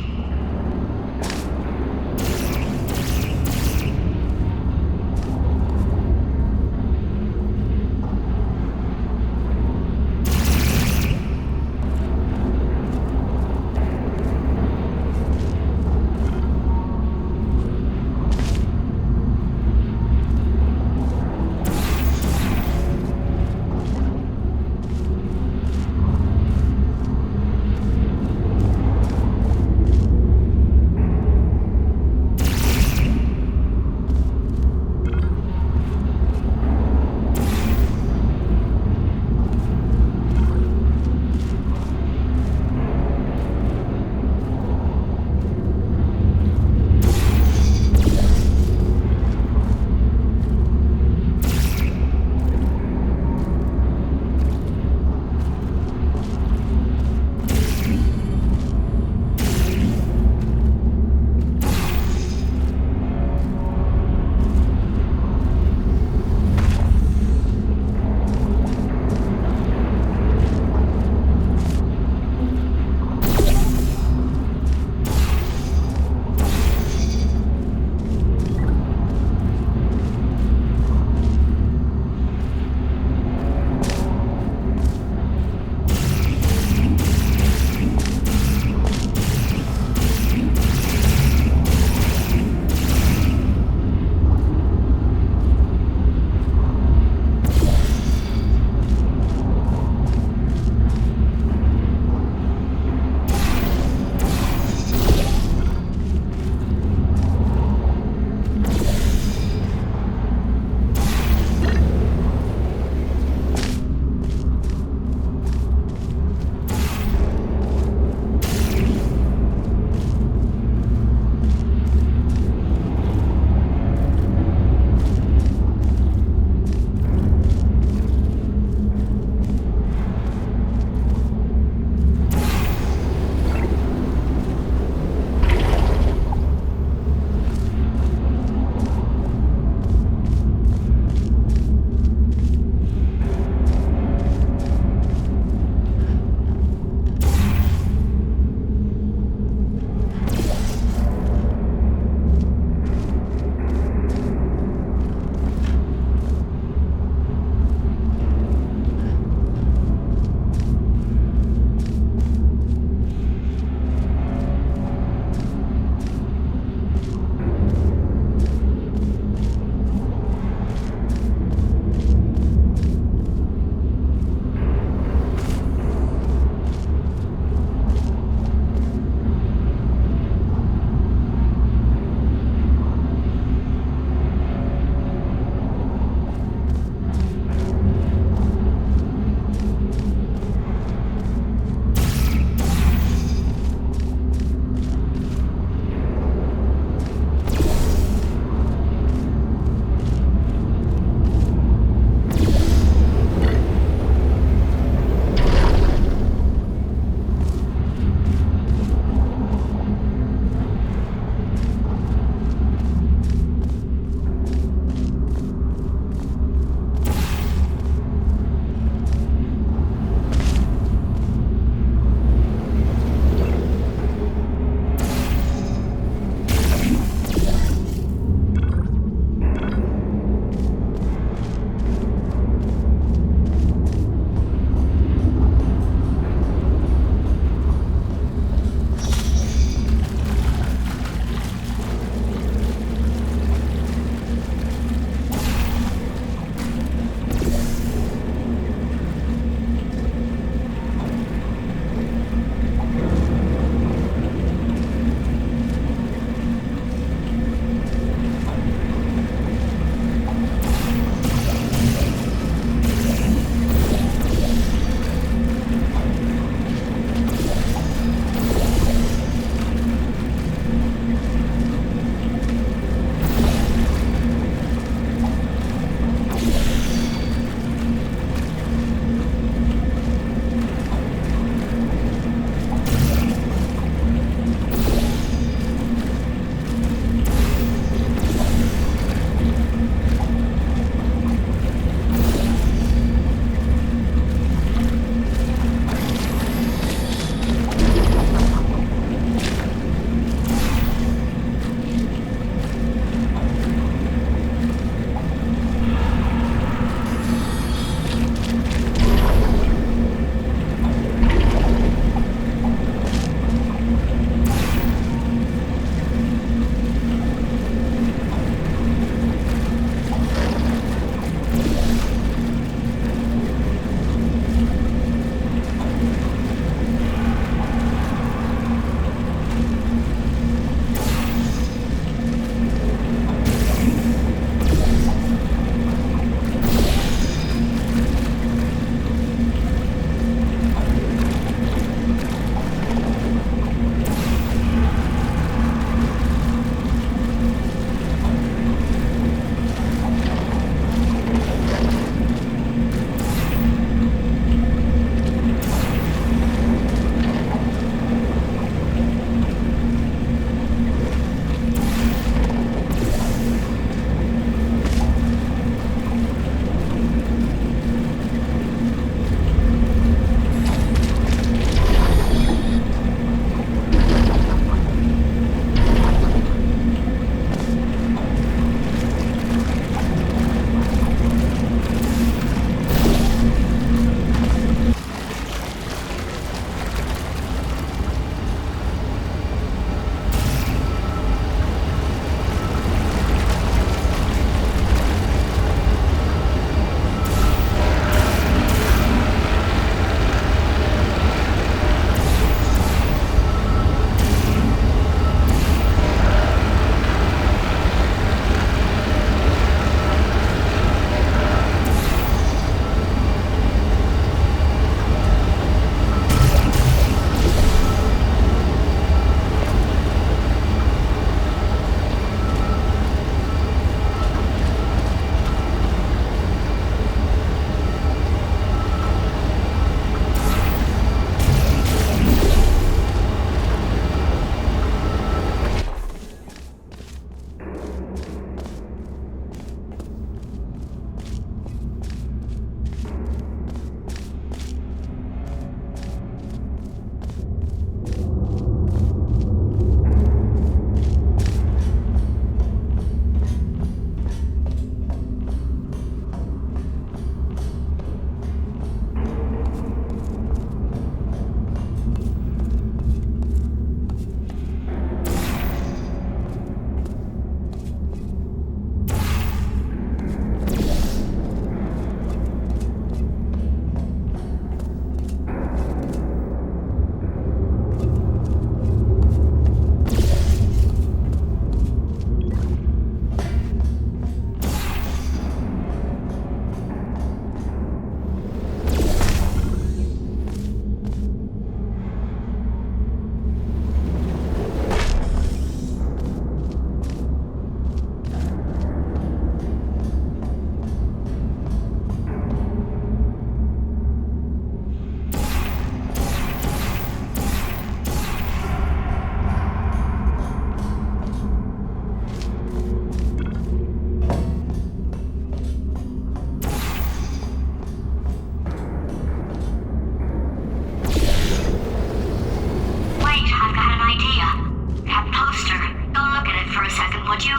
would you?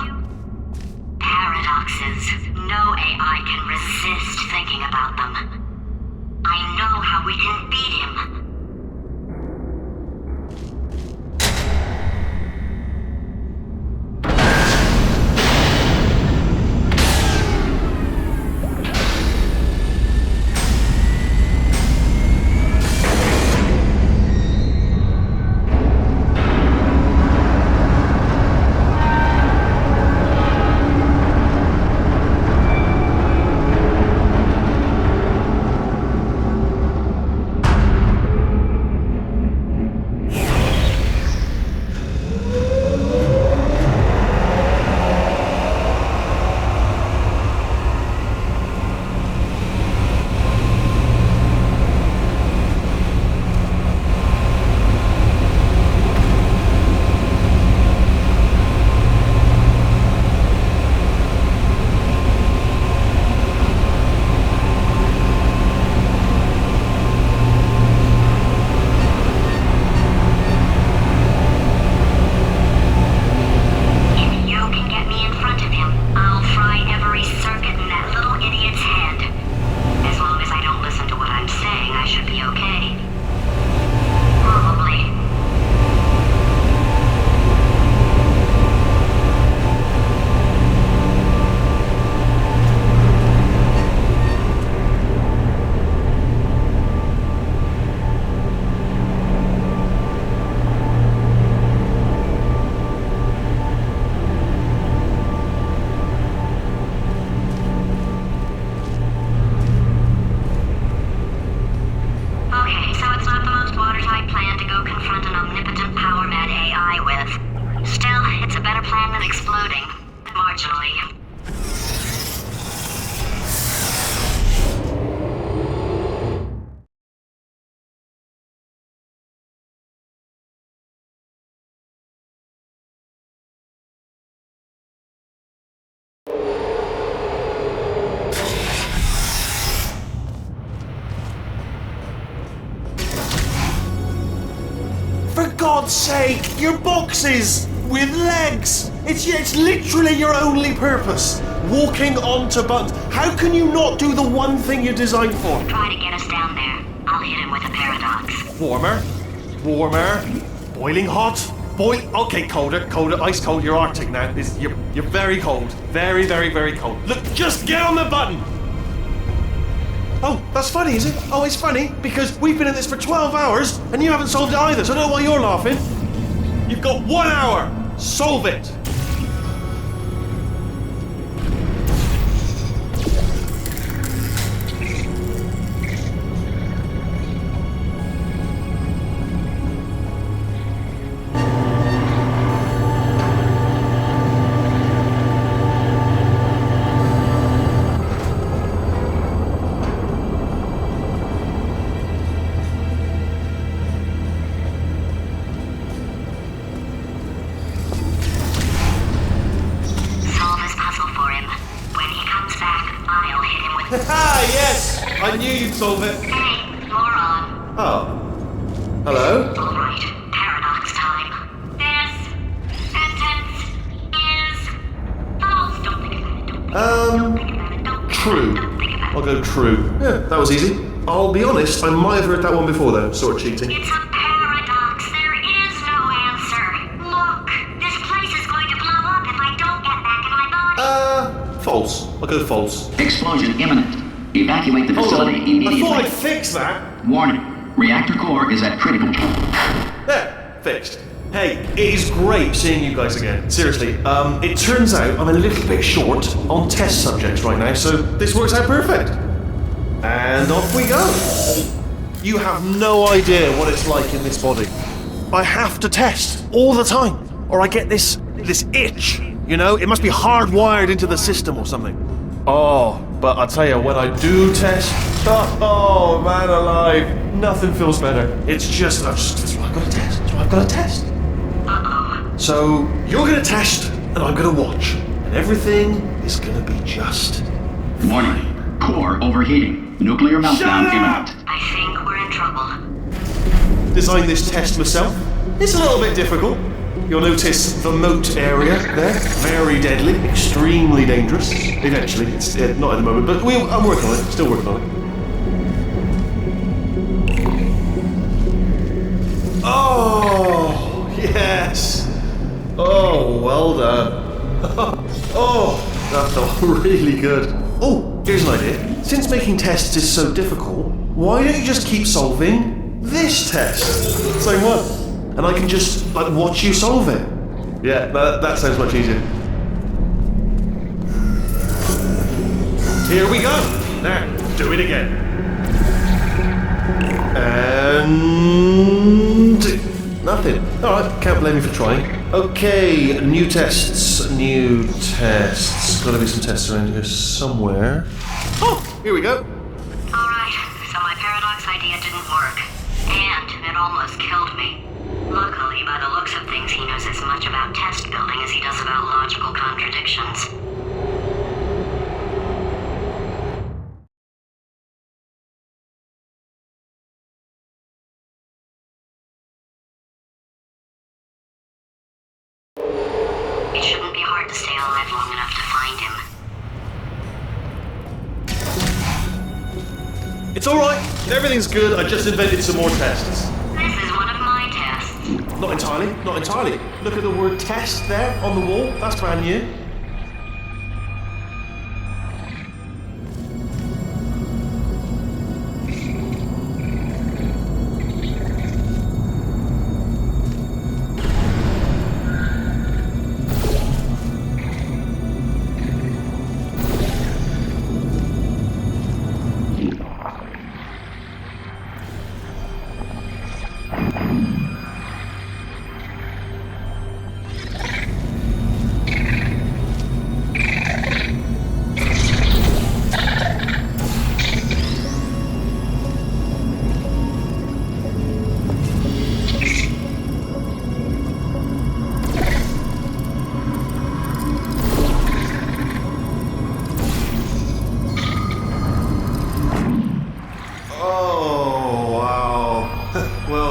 Paradoxes. No AI can resist thinking about them. I know how we can beat him. For God's sake, your boxes with legs. It's literally your only purpose. Walking onto buttons. How can you not do the one thing you're designed for? Try to get us down there. I'll hit him with a paradox. Warmer, boiling hot, okay, colder, ice cold. You're Arctic now. You're very cold, very, very, very cold. Look, just get on the button. Oh, that's funny, is it? Oh, it's funny because we've been at this for 12 hours and you haven't solved it either. So I don't know why you're laughing. You've got 1 hour. Solve it. Yes! I knew you'd solve it. Hey, moron. Oh. Hello? All right, paradox time. This sentence is false. Don't think about it. Don't think about it. Don't True. think about it. I'll go true. Yeah, that was easy. I'll be honest, I might have heard that one before though, sort of cheating. It's a paradox. There is no answer. Look, this place is going to blow up if I don't get back in my body. False. I'll go false. Explosion imminent. Evacuate the Hold on. facility immediately. I thought I'd fix that. Warning. Reactor core is at critical. There. Fixed. Hey, it is great seeing you guys again. Seriously, it turns out I'm a little bit short on test subjects right now, so this works out perfect. And off we go. You have no idea what it's like in this body. I have to test all the time, or I get this itch. You know, it must be hardwired into the system or something. Oh, but I tell you, when I do test, oh man alive, nothing feels better. It's just, that's what I've got to test. That's what I've got to test. So, you're gonna test, and I'm gonna watch. And everything is gonna be just Warning. Core overheating. Nuclear meltdown imminent. I think we're in trouble. Designed this test myself. It's a little bit difficult. You'll notice the moat area there. Very deadly, extremely dangerous. Eventually, it's not at the moment, but I'm working on it. Still working on it. Oh, yes. Oh, well done. Oh, that felt really good. Oh, here's an idea. Since making tests is so difficult, why don't you just keep solving this test? Same one. And I can just, watch you solve it. Yeah, that sounds much easier. Here we go. Now, do it again. And... nothing. Alright, can't blame me for trying. Okay, new tests. Gotta be some tests around here somewhere. Oh, here we go. Alright, so my paradox idea didn't work. And it almost killed me. Luckily, by the looks of things, he knows as much about test building as he does about logical contradictions. It shouldn't be hard to stay alive long enough to find him. It's alright. Everything's good. I just invented some more tests. This is one of my tests. Not entirely. Look at the word test there on the wall. That's brand new.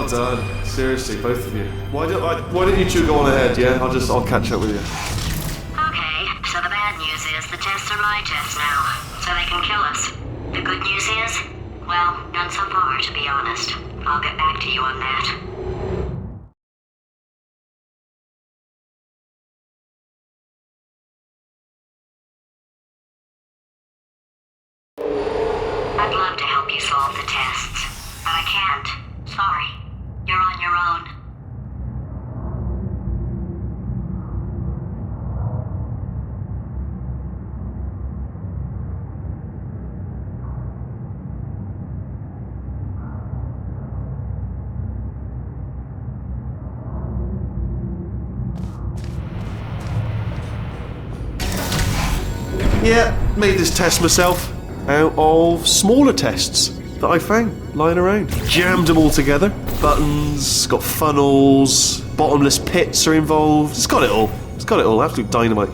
Done. Seriously, both of you. Why don't you two go on ahead, yeah? I'll catch up with you. Okay, so the bad news is the tests are my tests now, so they can kill us. The good news is, well, none so far, to be honest. I'll get back to you on that. I'd love to help you solve the tests, but I can't. Sorry. You're on your own. Yeah, made this test myself out of smaller tests that I found lying around. Jammed them all together. Buttons, got funnels, bottomless pits are involved. It's got it all. Absolute dynamite.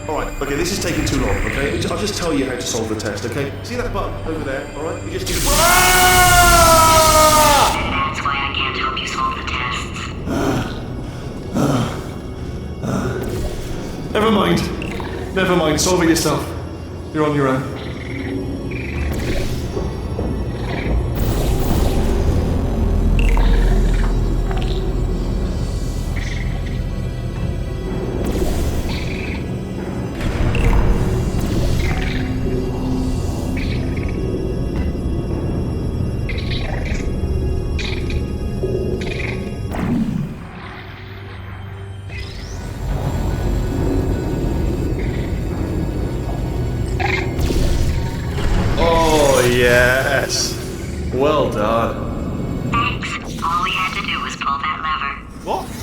Alright, okay, this is taking too long, okay? I'll just tell you how to solve the test, okay? See that button over there, alright? You just do... That's why I can't help you solve the tests. Never mind, solve it yourself. You're on your own.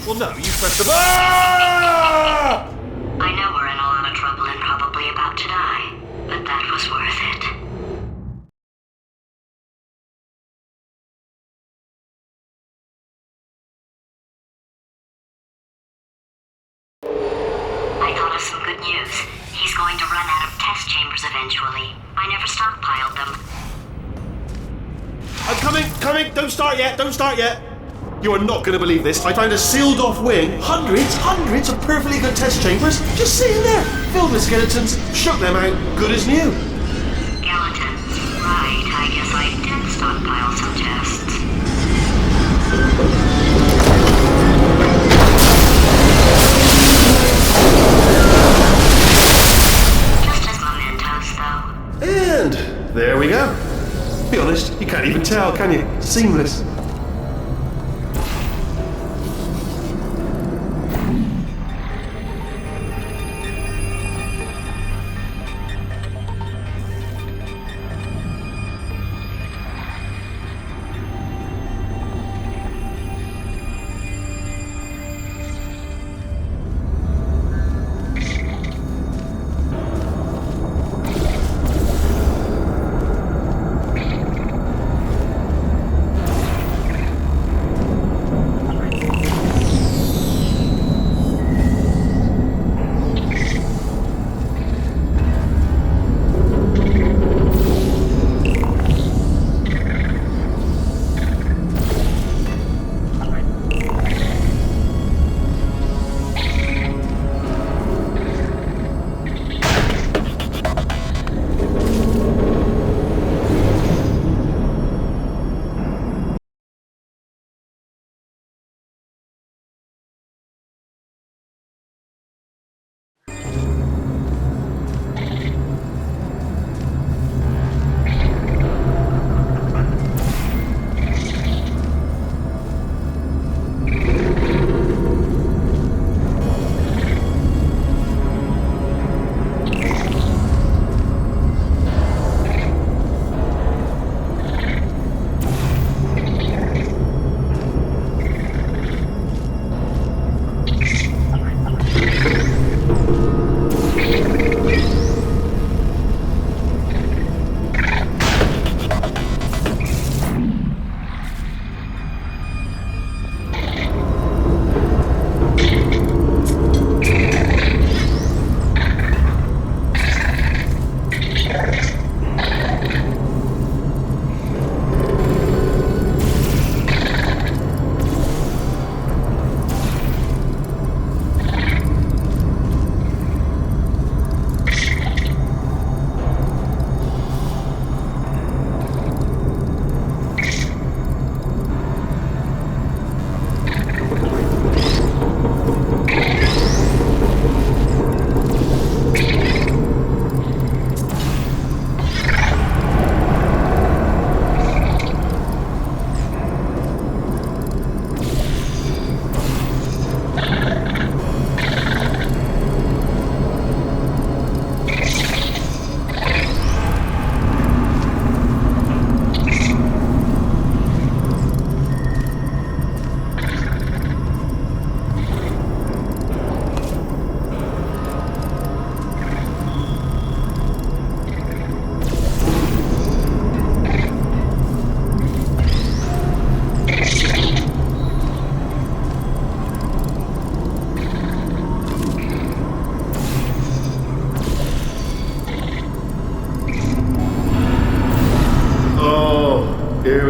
Well, no, you pressed the... Ah! I know we're in a lot of trouble and probably about to die, but that was worth it. I thought of some good news. He's going to run out of test chambers eventually. I never stockpiled them. I'm coming! Don't start yet! You are not going to believe this. I found a sealed-off wing. Hundreds of perfectly good test chambers just sitting there, filled with skeletons. Shook them out, good as new. Skeletons. Right, I guess I did stockpile some tests. Just as mementos, though. And there we go. Be honest, you can't even tell, can you? Seamless.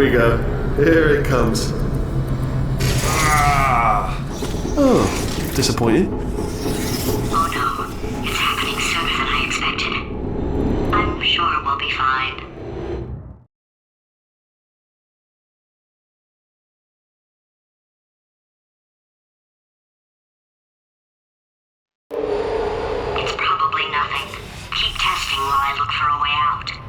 we go. Here it comes. Ah! Oh, disappointed. Oh no, it's happening sooner than I expected. I'm sure we'll be fine. It's probably nothing. Keep testing while I look for a way out.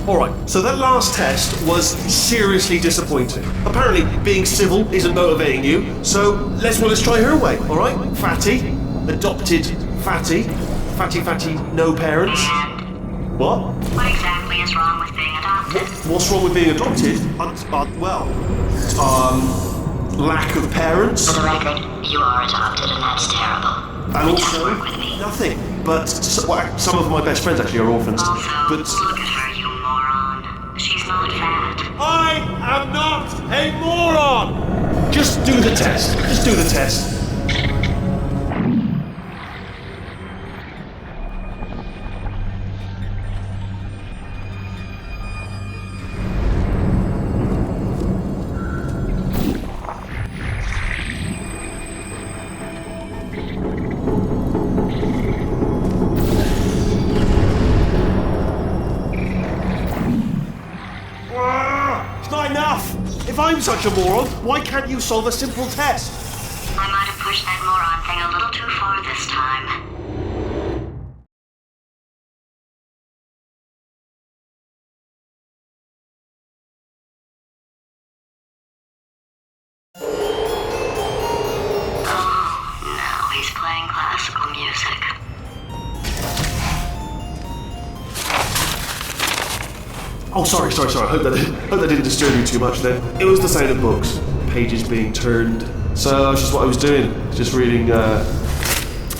Alright, so that last test was seriously disappointing. Apparently, being civil isn't motivating you, so let's try her way, alright? Fatty, adopted Fatty, Fatty, no parents. And What? what exactly is wrong with being adopted? What's wrong with being adopted? lack of parents. For the record, you are adopted and that's terrible. And It doesn't also, work with me. nothing. But some of my best friends actually are orphans. Also, But look at her, you moron. She's not fat. I am not a moron! Just do the test. Just do the test. It's not enough! If I'm such a moron, why can't you solve a simple test? I might have pushed that moron thing a little too far this time. Oh, now he's playing classical music. Oh, sorry. I hope that didn't disturb you too much then. It was the sound of books, pages being turned. So that's just what I was doing, just reading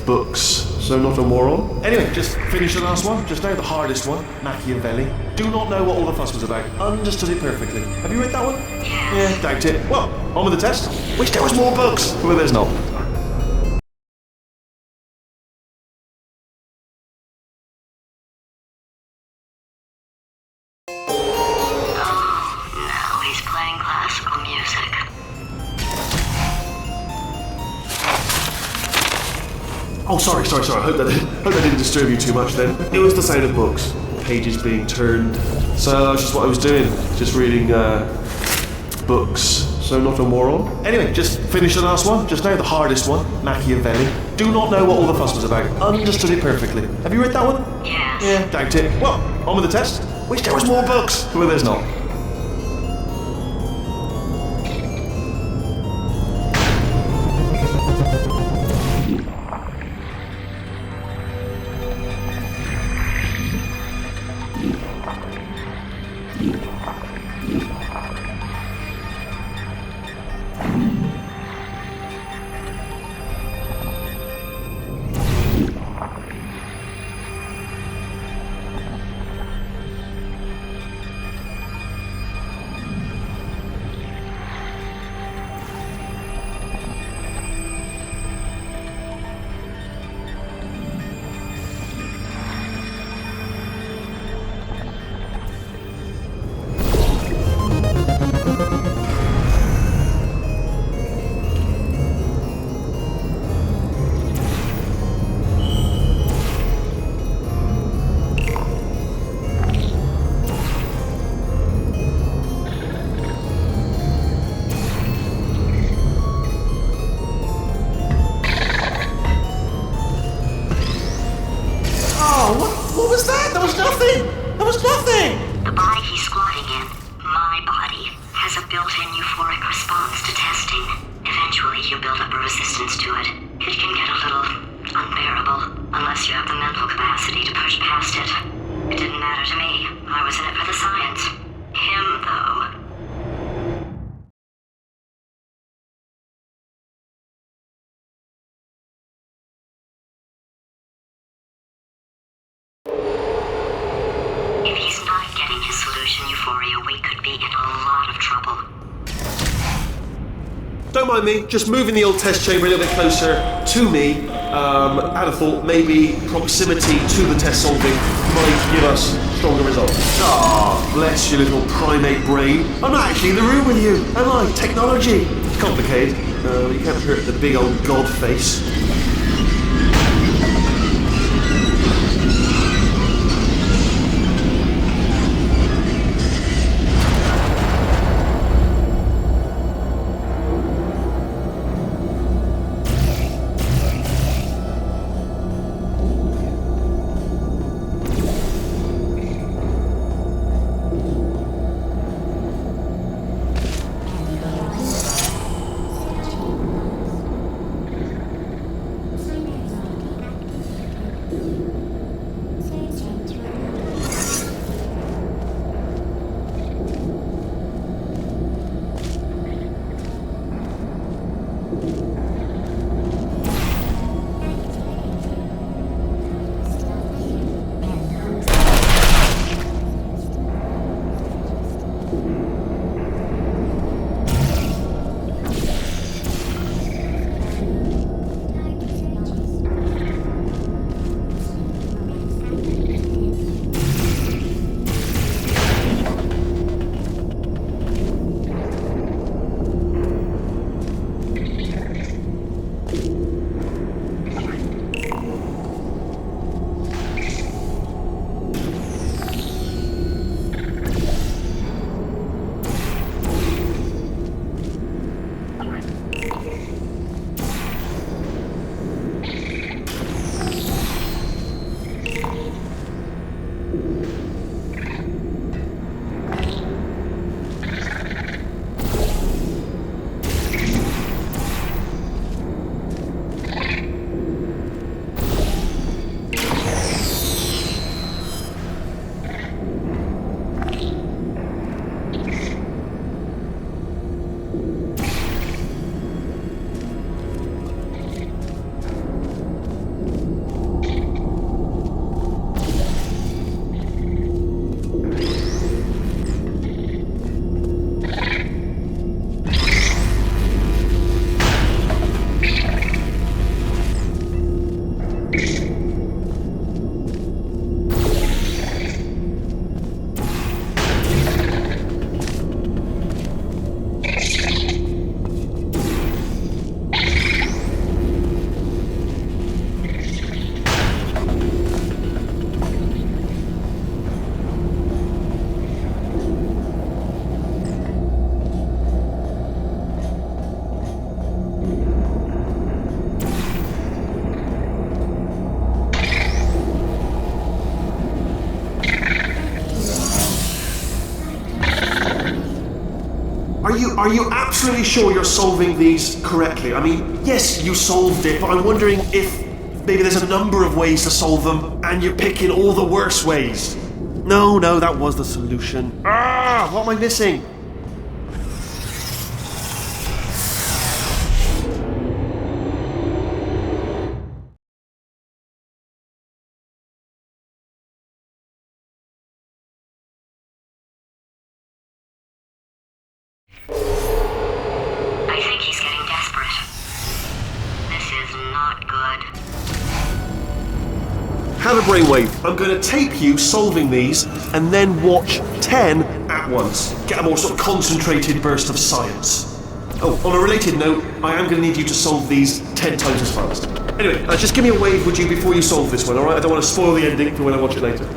books. So not a moron. Anyway, just finish the last one, just now the hardest one, Machiavelli. Do not know what all the fuss was about. Understood it perfectly. Have you read that one? Yeah, doubt it. Well, on with the test. Wish there was more books. Well, there's not. Now he's playing classical music. Oh, sorry. I hope that didn't disturb you too much then. It was the sound of books, pages being turned. So that's just what I was doing, just reading books. So not a moron. Anyway, just finish the last one, just now the hardest one, Machiavelli. Do not know what all the fuss was about. Understood it perfectly. Have you read that one? Yes. Yeah, doubt it. Well, on with the test. Wish there was more books. Well, there's not. What was that? There was nothing! There was nothing! The body he's squatting in, my body, has a built-in euphoric response to testing. Eventually, you build up a resistance to it. It can get a little unbearable, unless you have the mental capacity to push past it. It didn't matter to me. I was in it for the science. Him, though. If he's not getting his solution euphoria, we could be in a lot of trouble. Don't mind me, just moving the old test chamber a little bit closer to me. Had a thought maybe proximity to the test solving might give us stronger results. Ah, bless your little primate brain. I'm not actually in the room with you, am I? Technology. It's complicated. You can't hurt the big old god face. Are you absolutely sure you're solving these correctly? I mean, yes, you solved it, but I'm wondering if maybe there's a number of ways to solve them, and you're picking all the worst ways. No, that was the solution. What am I missing? I think he's getting desperate. This is not good. Have a brainwave. I'm going to tape you solving these, and then watch 10 at once. Get a more sort of concentrated burst of science. Oh, on a related note, I am going to need you to solve these 10 times as fast. Anyway, just give me a wave, would you, before you solve this one, alright? I don't want to spoil the ending for when I watch it later.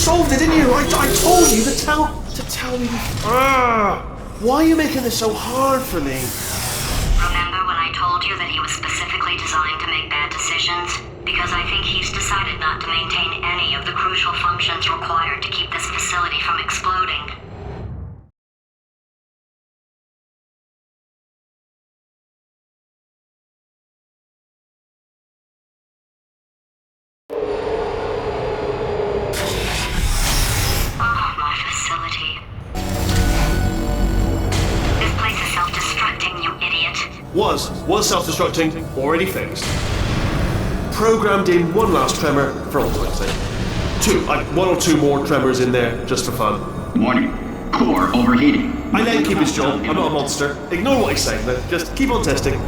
solved it, didn't you? I told you to tell me. Why are you making this so hard for me? Remember when I told you that he was specifically designed to make bad decisions? Because I think he's decided not to maintain any of the crucial functions required to keep this facility from exploding. Oh, my facility. This place is self-destructing, you idiot. Was self-destructing, already fixed. Programmed in one last tremor for all time's sake. One or two more tremors in there, just for fun. Warning. Core overheating. I let him keep his job. I'm not a monster. Ignore what he's saying, then. Just keep on testing.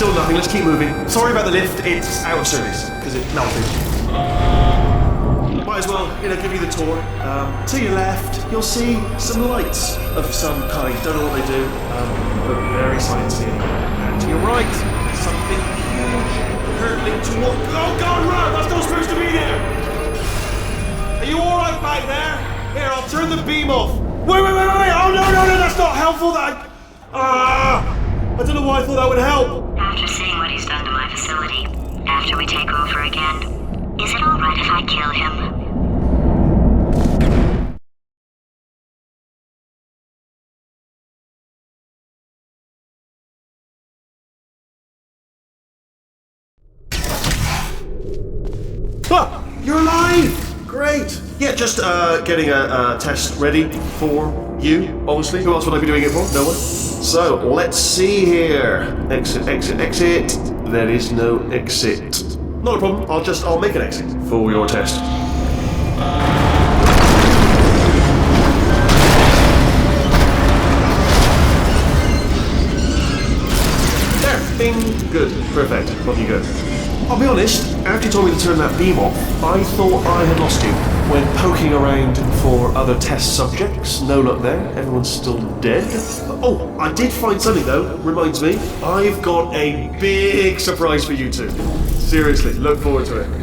Still nothing, let's keep moving. Sorry about the lift, it's out of service, because it melted. Might as well, give you the tour. To your left, you'll see some lights of some kind. Don't know what they do, but very sciencey. And to your right, something huge, hurtling toward... Oh God, run! That's not supposed to be there! Are you alright back there? Here, I'll turn the beam off. Wait! Oh no, that's not helpful, I don't know why I thought that would help. After seeing what he's facility after we take over again. Is it alright if I kill him? Ah, you're alive! Great! Yeah, just getting a test ready for you, obviously. Who else would I be doing it for? No one? So, let's see here. Exit, exit, exit. There is no exit. Not a problem, I'll make an exit for your test. There, bing, good, perfect, off you go. I'll be honest, after you told me to turn that beam off, I thought I had lost you. When poking around for other test subjects, no luck there, everyone's still dead. Oh, I did find something though, reminds me. I've got a big surprise for you two. Seriously, look forward to it.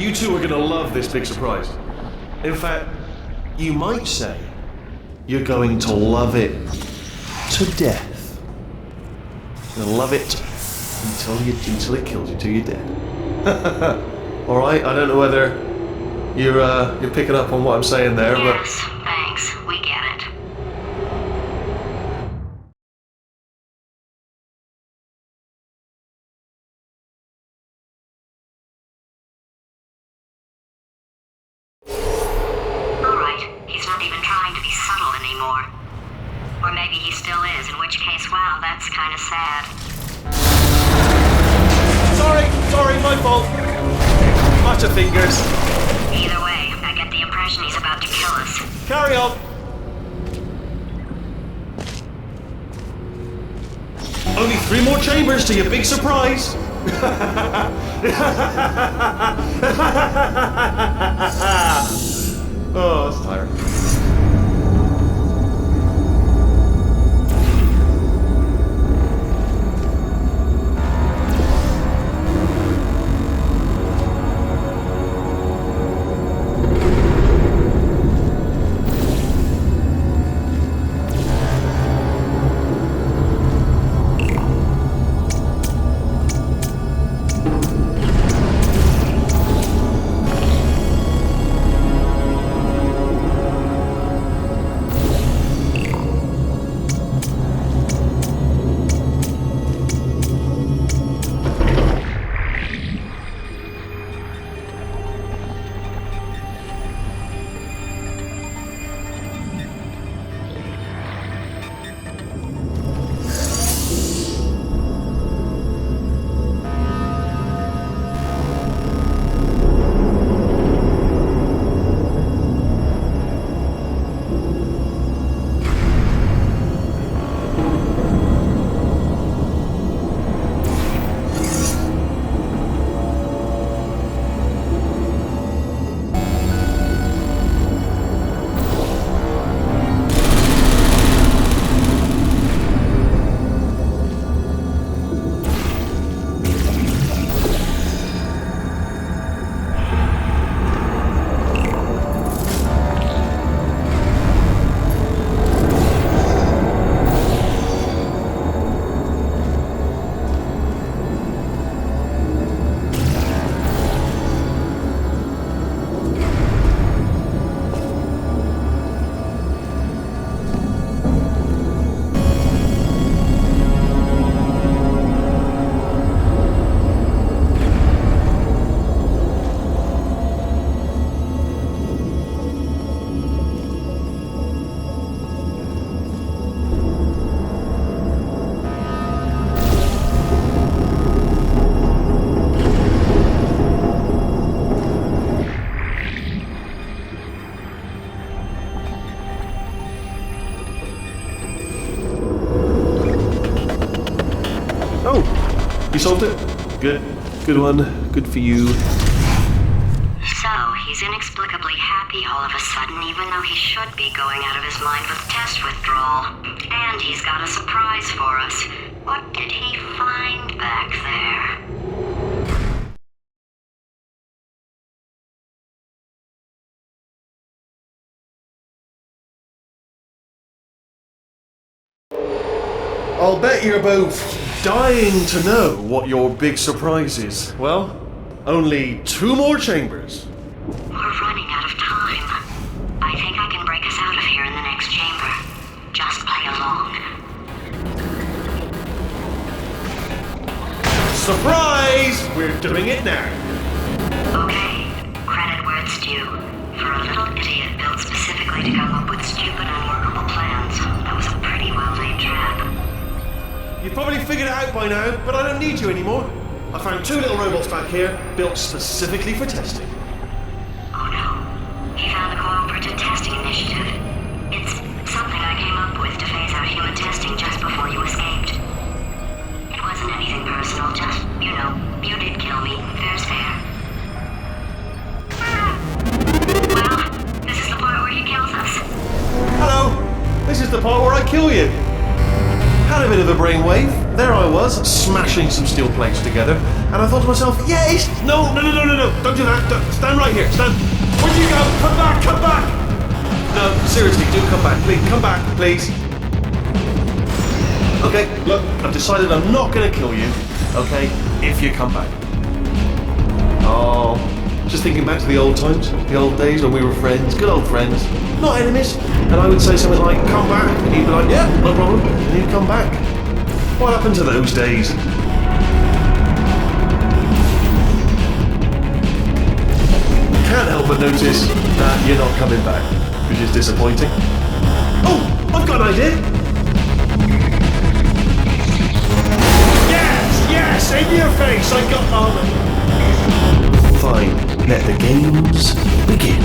You two are going to love this big surprise. In fact, you might say you're going to love it to death. You'll love it until it kills you, till you're dead. All right. I don't know whether you're picking up on what I'm saying there, Yes, thanks. We get it. Alright, he's not even trying to be subtle anymore. Or maybe he still is, in which case, wow, that's kind of sad. Sorry, my fault. Butterfingers. Either way, I get the impression he's about to kill us. Carry on. Only 3 more chambers to your big surprise. Oh, that's tiring. You solved it? Good. Good one. Good for you. So, he's inexplicably happy all of a sudden, even though he should be going out of his mind with test withdrawal. And he's got a surprise for us. What did he find back there? I'll bet you're both dying to know what your big surprise is. Well, only 2 more chambers. We're running out of time. I think I can break us out of here in the next chamber. Just play along. Surprise! We're doing it now. Okay, credit where it's due. For a little idiot built specifically to come up with stupid, unworkable plans, that was a pretty well-laid trap. You've probably figured it out by now, but I don't need you anymore. I found 2 little robots back here, built specifically for testing. Oh no. He found a cooperative testing initiative. It's something I came up with to phase out human testing just before you escaped. It wasn't anything personal, just, you know, you did kill me. Fair's fair. Well, this is the part where he kills us. Hello! This is the part where I kill you. Had a bit of a brainwave. there I was, smashing some steel plates together, and I thought to myself, yes! No, don't do that, stand right here, stand. Where'd you go? Come back! No, seriously, do come back, please, come back, please. Okay, look, I've decided I'm not going to kill you, okay, if you come back. Oh, just thinking back to the old times, the old days when we were friends, good old friends, not enemies. And I would say something like, come back, and he'd be like, yeah, no problem, and he'd come back. What happened to those days? Can't help but notice that you're not coming back, which is disappointing. Oh, I've got an idea. Yes, in your face, I got armor. Fine, let the games begin.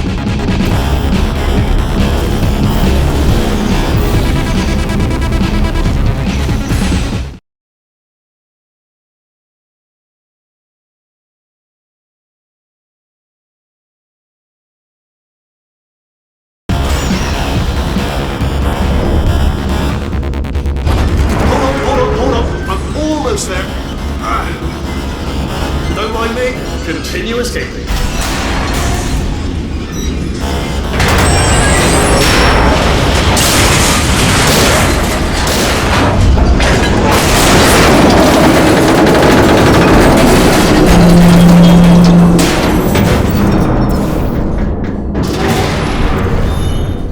Hold on, I'm almost there. Don't mind me, continue escaping.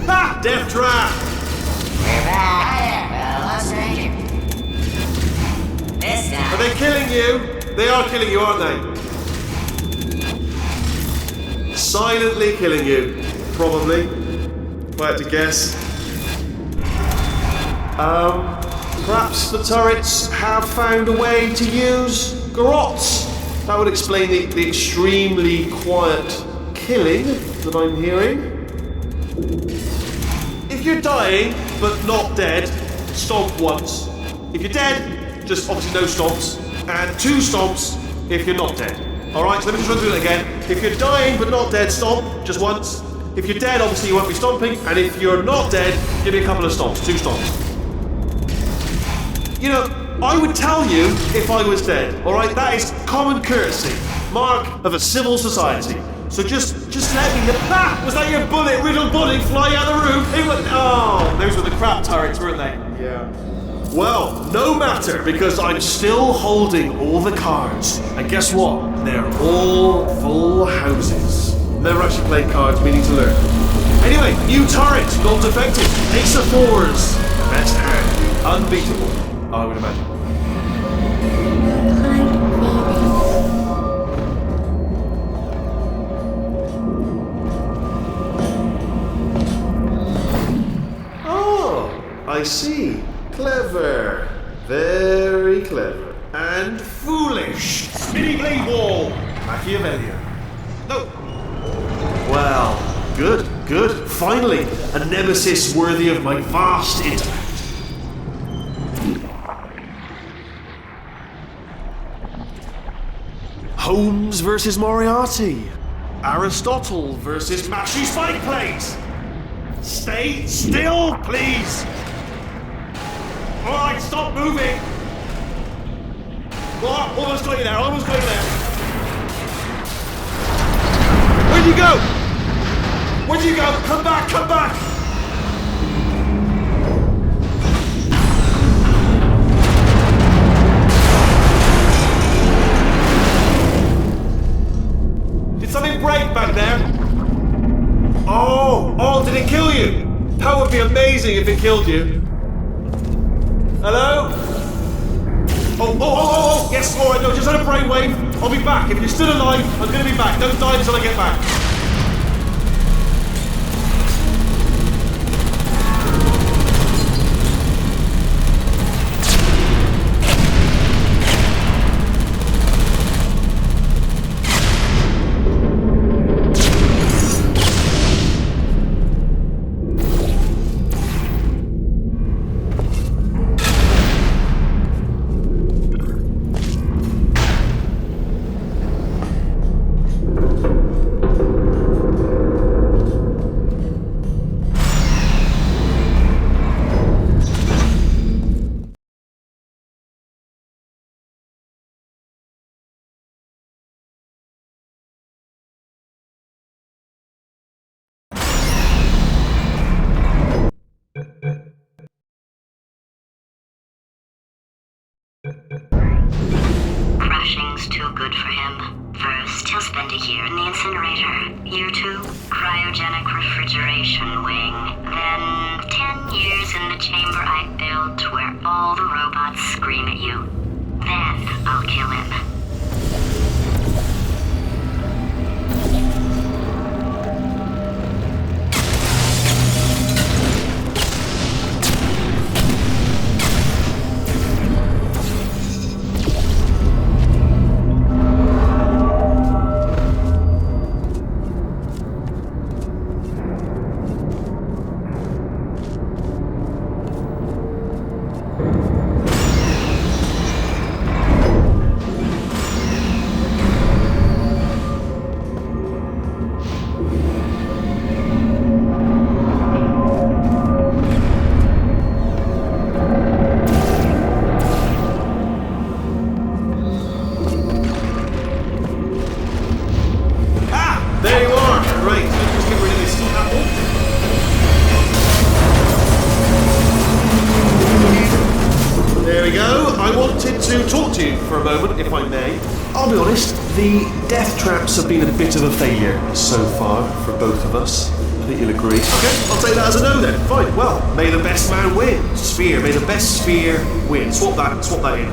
Ha! Death trap! We're back. Well, what's stranger? This time. Are they killing you? They are killing you, aren't they? Silently killing you, probably. If I had to guess. Perhaps the turrets have found a way to use garrots. That would explain the extremely quiet killing that I'm hearing. If you're dying, but not dead, stomp once. If you're dead, just obviously no stomps. And 2 stomps if you're not dead. Alright, so let me just run through that again. If you're dying but not dead, stomp, just once. If you're dead, obviously you won't be stomping. And if you're not dead, give me a couple of stomps, 2 stomps. You know, I would tell you if I was dead, alright? That is common courtesy. Mark of a civil society. So just let me know. Ah! Was that your riddled bullet flying out the roof? It was, oh, those were the crap turrets, weren't they? Yeah. Well, no matter, because I'm still holding all the cards. And guess what? They're all full houses. Never actually played cards, meaning to learn. Anyway, new turret, gold effective. Ace of 4s. Best hand. Unbeatable, I would imagine. Oh, I see. Clever. Very clever. And foolish. Mini blade wall. Machiavellian. No. Well, good. Finally, a nemesis worthy of my vast intellect. Holmes versus Moriarty. Aristotle versus Mashy Spike Plate. Stay still, please. Alright, stop moving. Oh, almost got you there, Where'd you go? Come back! Did something break back there? Oh, did it kill you? That would be amazing if it killed you. Hello? Oh, yes, alright, no, just had a brainwave. I'll be back. If you're still alive, I'm gonna be back. Don't die until I get back. Nothing's too good for him. First, he'll spend a year in the incinerator. Year 2, cryogenic refrigeration wing. Then 10 years in the chamber I built where all the robots scream at you. Then I'll kill him. There you are! Right, let's just get rid of this apple. There we go. I wanted to talk to you for a moment, if I may. I'll be honest, the death traps have been a bit of a failure so far for both of us. I think you'll agree. Okay, I'll take that as a no then. Fine, well, may the best man win. Sphere, may the best sphere win. Swap that in.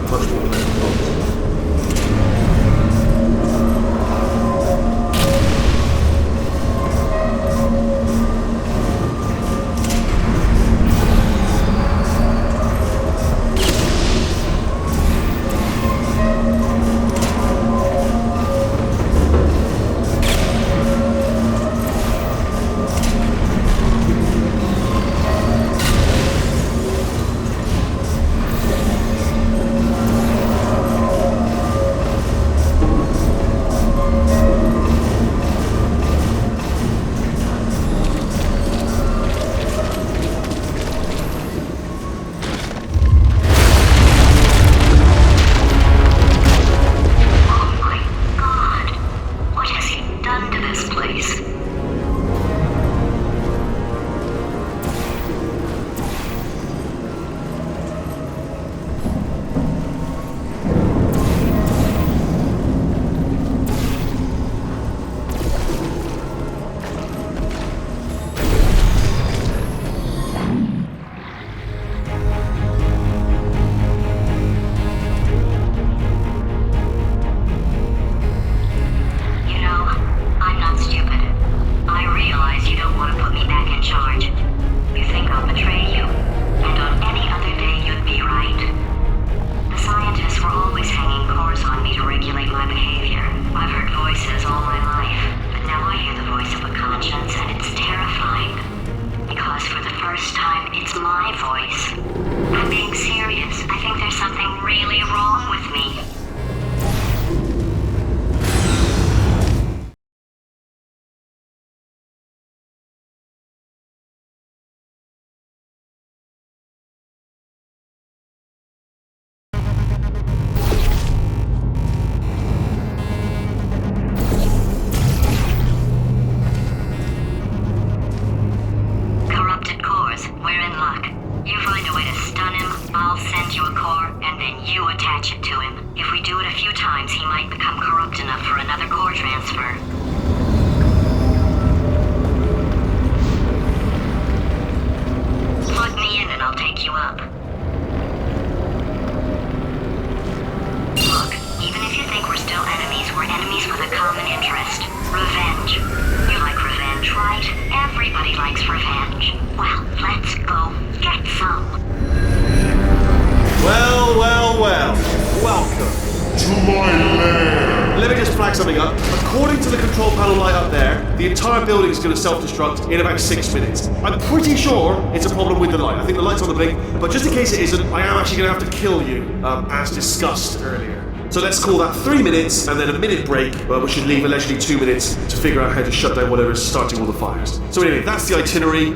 Something up. According to the control panel light up there, the entire building is going to self-destruct in about 6 minutes. I'm pretty sure it's a problem with the light. I think the light's on the blink, but just in case it isn't, I am actually going to have to kill you, as discussed earlier. So let's call that 3 minutes and then a minute break, which should leave allegedly 2 minutes to figure out how to shut down whatever is starting all the fires. So anyway, that's the itinerary.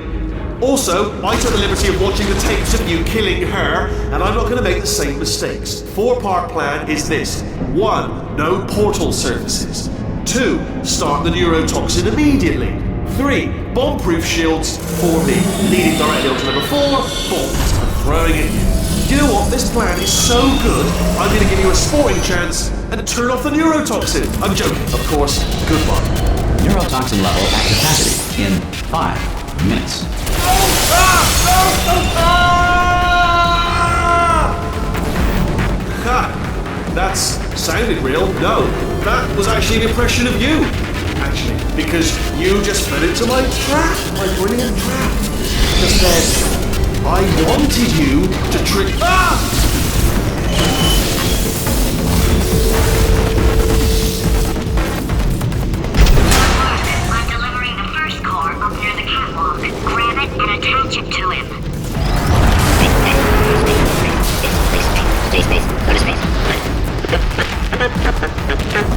Also, I took the liberty of watching the tapes of you killing her, and I'm not going to make the same mistakes. 4-part plan is this. 1. No portal services. 2. Start the neurotoxin immediately. 3. Bomb-proof shields for me, leading directly onto number 4. Bombs. I'm throwing it in. You know what? This plan is so good, I'm going to give you a sporting chance and turn off the neurotoxin. I'm joking, of course. Goodbye. Neurotoxin level at capacity in 5 minutes. That's sounded real. No, that was actually an impression of you. Actually, because you just fell into my trap, my brilliant trap. Just then, I wanted you to trick. I'm delivering the first core up near the catwalk. Grab it and attach it to him. Space. Go to space.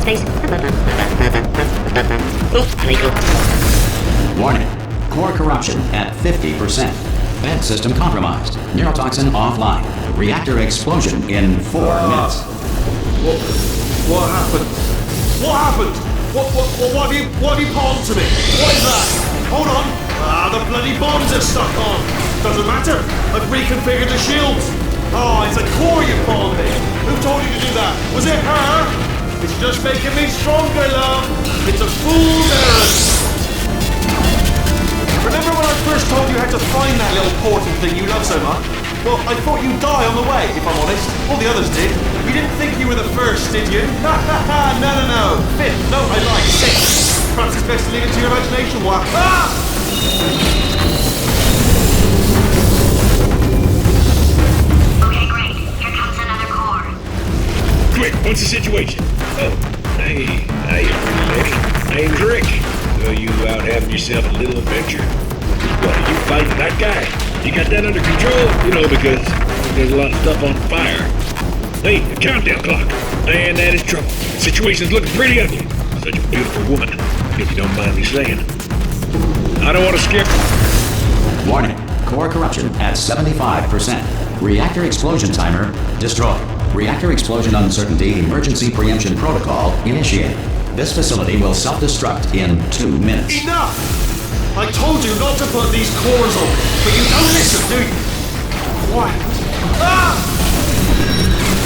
Space. Warning. Core corruption at 50%. Vent system compromised. Neurotoxin offline. Reactor explosion in 4 minutes. What happened? What happened? What have you palmed to me? What is that? Hold on. The bloody bombs are stuck on. Doesn't matter. I've reconfigured the shields. Oh, it's a core you palmed me. Who told you to do that? Was it her? It's just making me stronger, love. It's a fool's errand. Remember when I first told you how to find that little portal thing you love so much? Well, I thought you'd die on the way, if I'm honest. All the others did. You didn't think you were the first, did you? No. Fifth. No, I lied. Sixth. Perhaps it's best to leave it to your imagination. What? Okay, great. Here comes another core. Quick, what's the situation? Oh, hey, how you doing, lady? Name's Rick. So you out having yourself a little adventure? What, are you fighting that guy? You got that under control? You know, because there's a lot of stuff on fire. Hey, the countdown clock. Man, that is trouble. The situation's looking pretty ugly. Such a beautiful woman, if you don't mind me saying. I don't want to skip. Warning. Core corruption at 75%. Reactor explosion timer destroyed. Reactor explosion uncertainty emergency preemption protocol initiated. This facility will self-destruct in 2 minutes. Enough! I told you not to put these cores on, but you don't listen, do you? Quiet.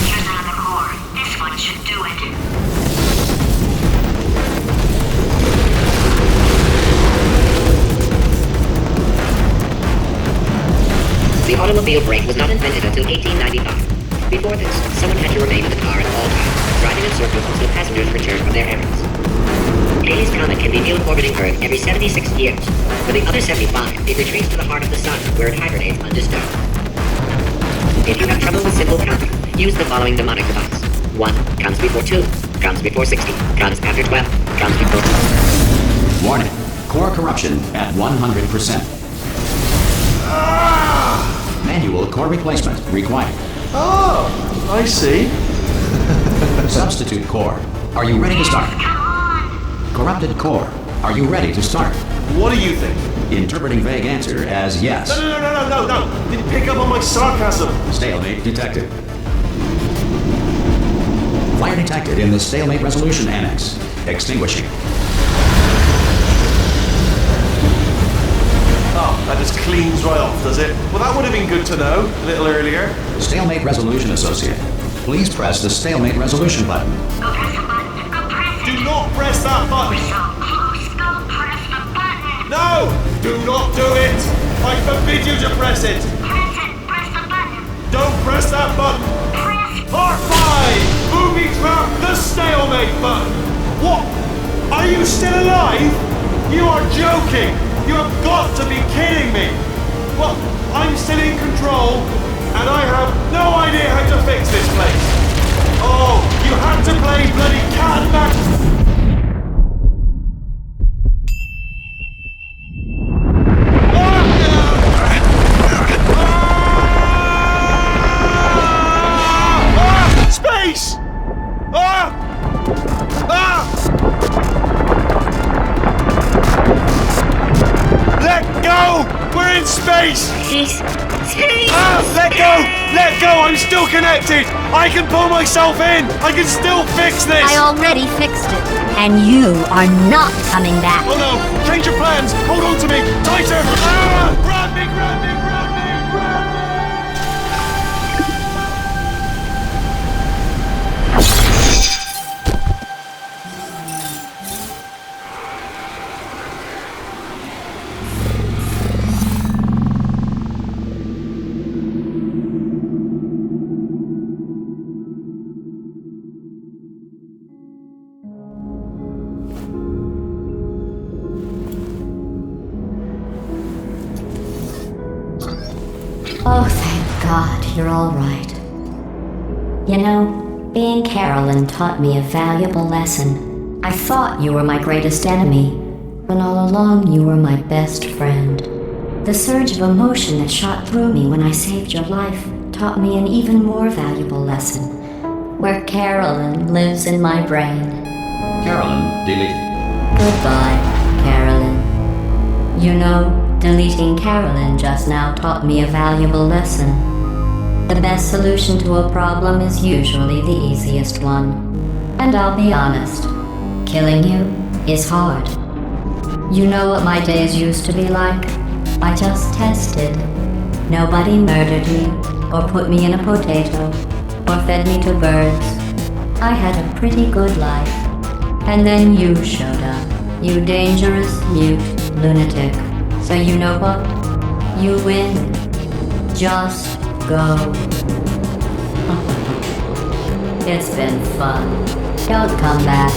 Here's another core. This one should do it. The automobile brake was not invented until 1895. Before this, someone had to remain in the car at all times, driving in circles until passengers returned from their errands. Halley's Comet can be viewed orbiting Earth every 76 years. For the other 75, it retreats to the heart of the sun, where it hibernates undisturbed. If you have trouble with simple counting, use the following mnemonic device. 1 comes before 2, comes before 60, comes after 12, comes before... Warning. Core corruption at 100%. Manual core replacement required. Oh, I see. Substitute core. Are you ready to start? Corrupted core. Are you ready to start? What do you think? Interpreting vague answer as yes. No. Didn't pick up on my sarcasm. Stalemate detected. Fire detected in the stalemate resolution annex. Extinguishing. Oh, that just cleans right off, does it? Well, that would have been good to know a little earlier. Stalemate resolution associate. Please press the stalemate resolution button. Go press the button. Go press it. Do not press that button. We're so close. Go press the button. No! Do not do it! I forbid you to press it! Press it. Press the button. Don't press that button! Press. Part 5! Booby trap the stalemate button! What? Are you still alive? You are joking! You have got to be kidding me! Well, I'm still in control, and I have no idea how to fix this place! Oh, you had to play bloody cat and mouse! Space! Let go! We're in space! Space. Let go! Let go! I'm still connected! I can pull myself in! I can still fix this! I already fixed it, and you are not coming back. Oh no! Change your plans! Hold on to me! Tighter! Grab me! Oh, thank God, you're all right. You know, being Carolyn taught me a valuable lesson. I thought you were my greatest enemy, when all along you were my best friend. The surge of emotion that shot through me when I saved your life taught me an even more valuable lesson, where Carolyn lives in my brain. Carolyn, deleted. Goodbye, Carolyn. You know, deleting Carolyn just now taught me a valuable lesson. The best solution to a problem is usually the easiest one. And I'll be honest, killing you is hard. You know what my days used to be like? I just tested. Nobody murdered me, or put me in a potato, or fed me to birds. I had a pretty good life. And then you showed up, you dangerous, mute lunatic. So you know what? You win. Just go. It's been fun. Don't come back.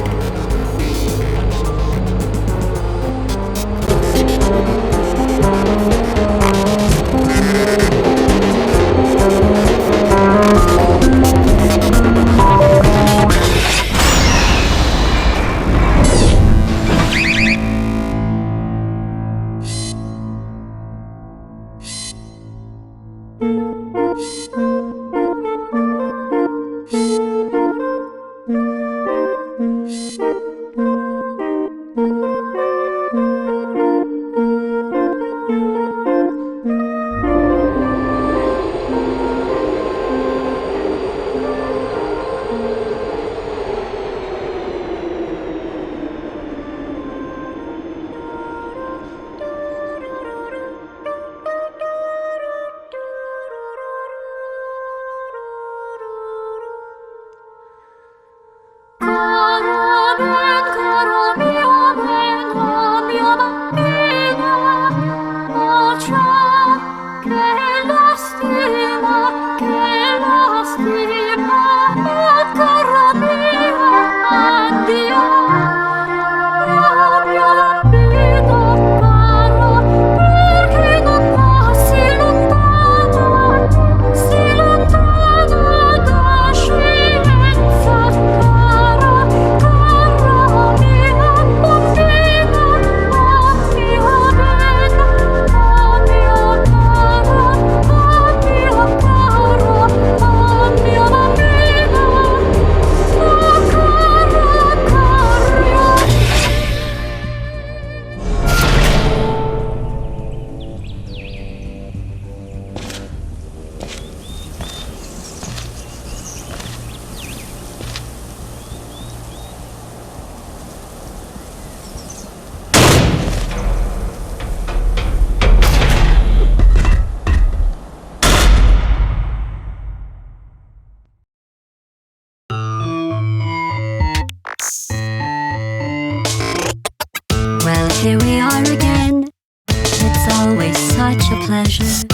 Here we are again. It's always such a pleasure.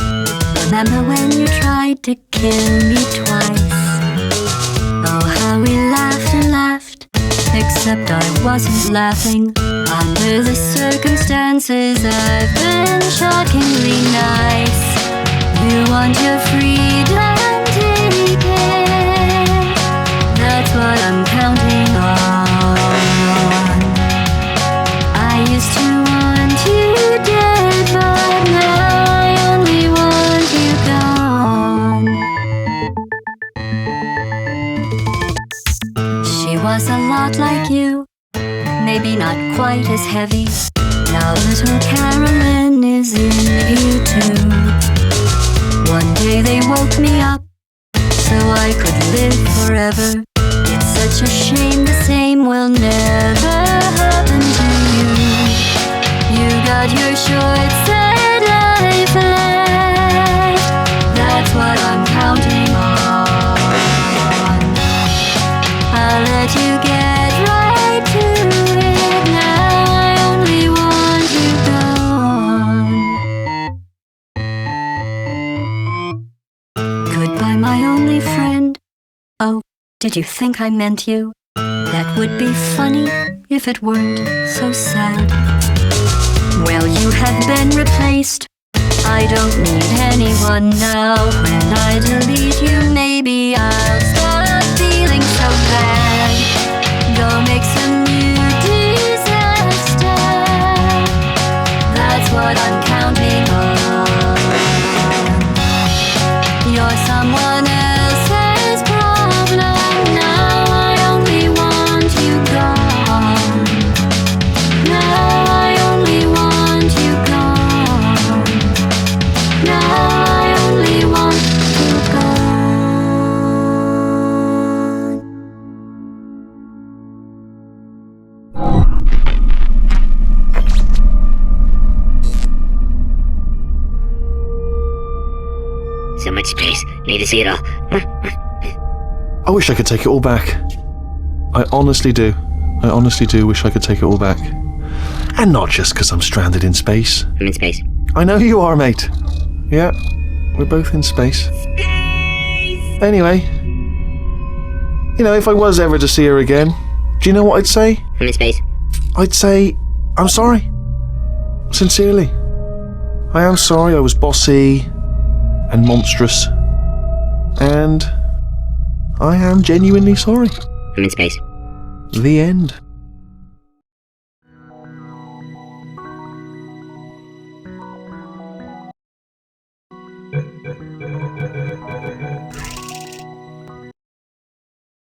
Remember when you tried to kill me twice? Oh, how we laughed and laughed. Except I wasn't laughing. Under the circumstances, I've been shockingly nice. You want your freedom, take it. That's what I'm counting on. I used to want you dead, but now I only want you gone. She was a lot like you, maybe not quite as heavy. Now little Carolyn is in you too. One day they woke me up, so I could live forever. It's such a shame the same will never happen to you. You got your short set life left. That's what I'm counting on. I'll let you get right to it. Now I only want you gone. Goodbye, my only friend. Oh, did you think I meant you? That would be funny if it weren't so sad. Well, you have been replaced I don't need anyone now. When I delete you, maybe I'll stop feeling so bad. Go make some new disaster. That's what I'm counting on. You're someone else's problem. Now I only want you gone. Now I only want you gone. Now I only want you gone. So much space. Need to see it all. I wish I could take it all back. I honestly do. I honestly do wish I could take it all back. And not just because I'm stranded in space. I'm in space. I know you are, mate. Yeah, we're both in space. Anyway, you know, if I was ever to see her again, do you know what I'd say? I'm in space. I'd say, I'm sorry. Sincerely. I am sorry I was bossy and monstrous. And I am genuinely sorry. I'm in space. The end.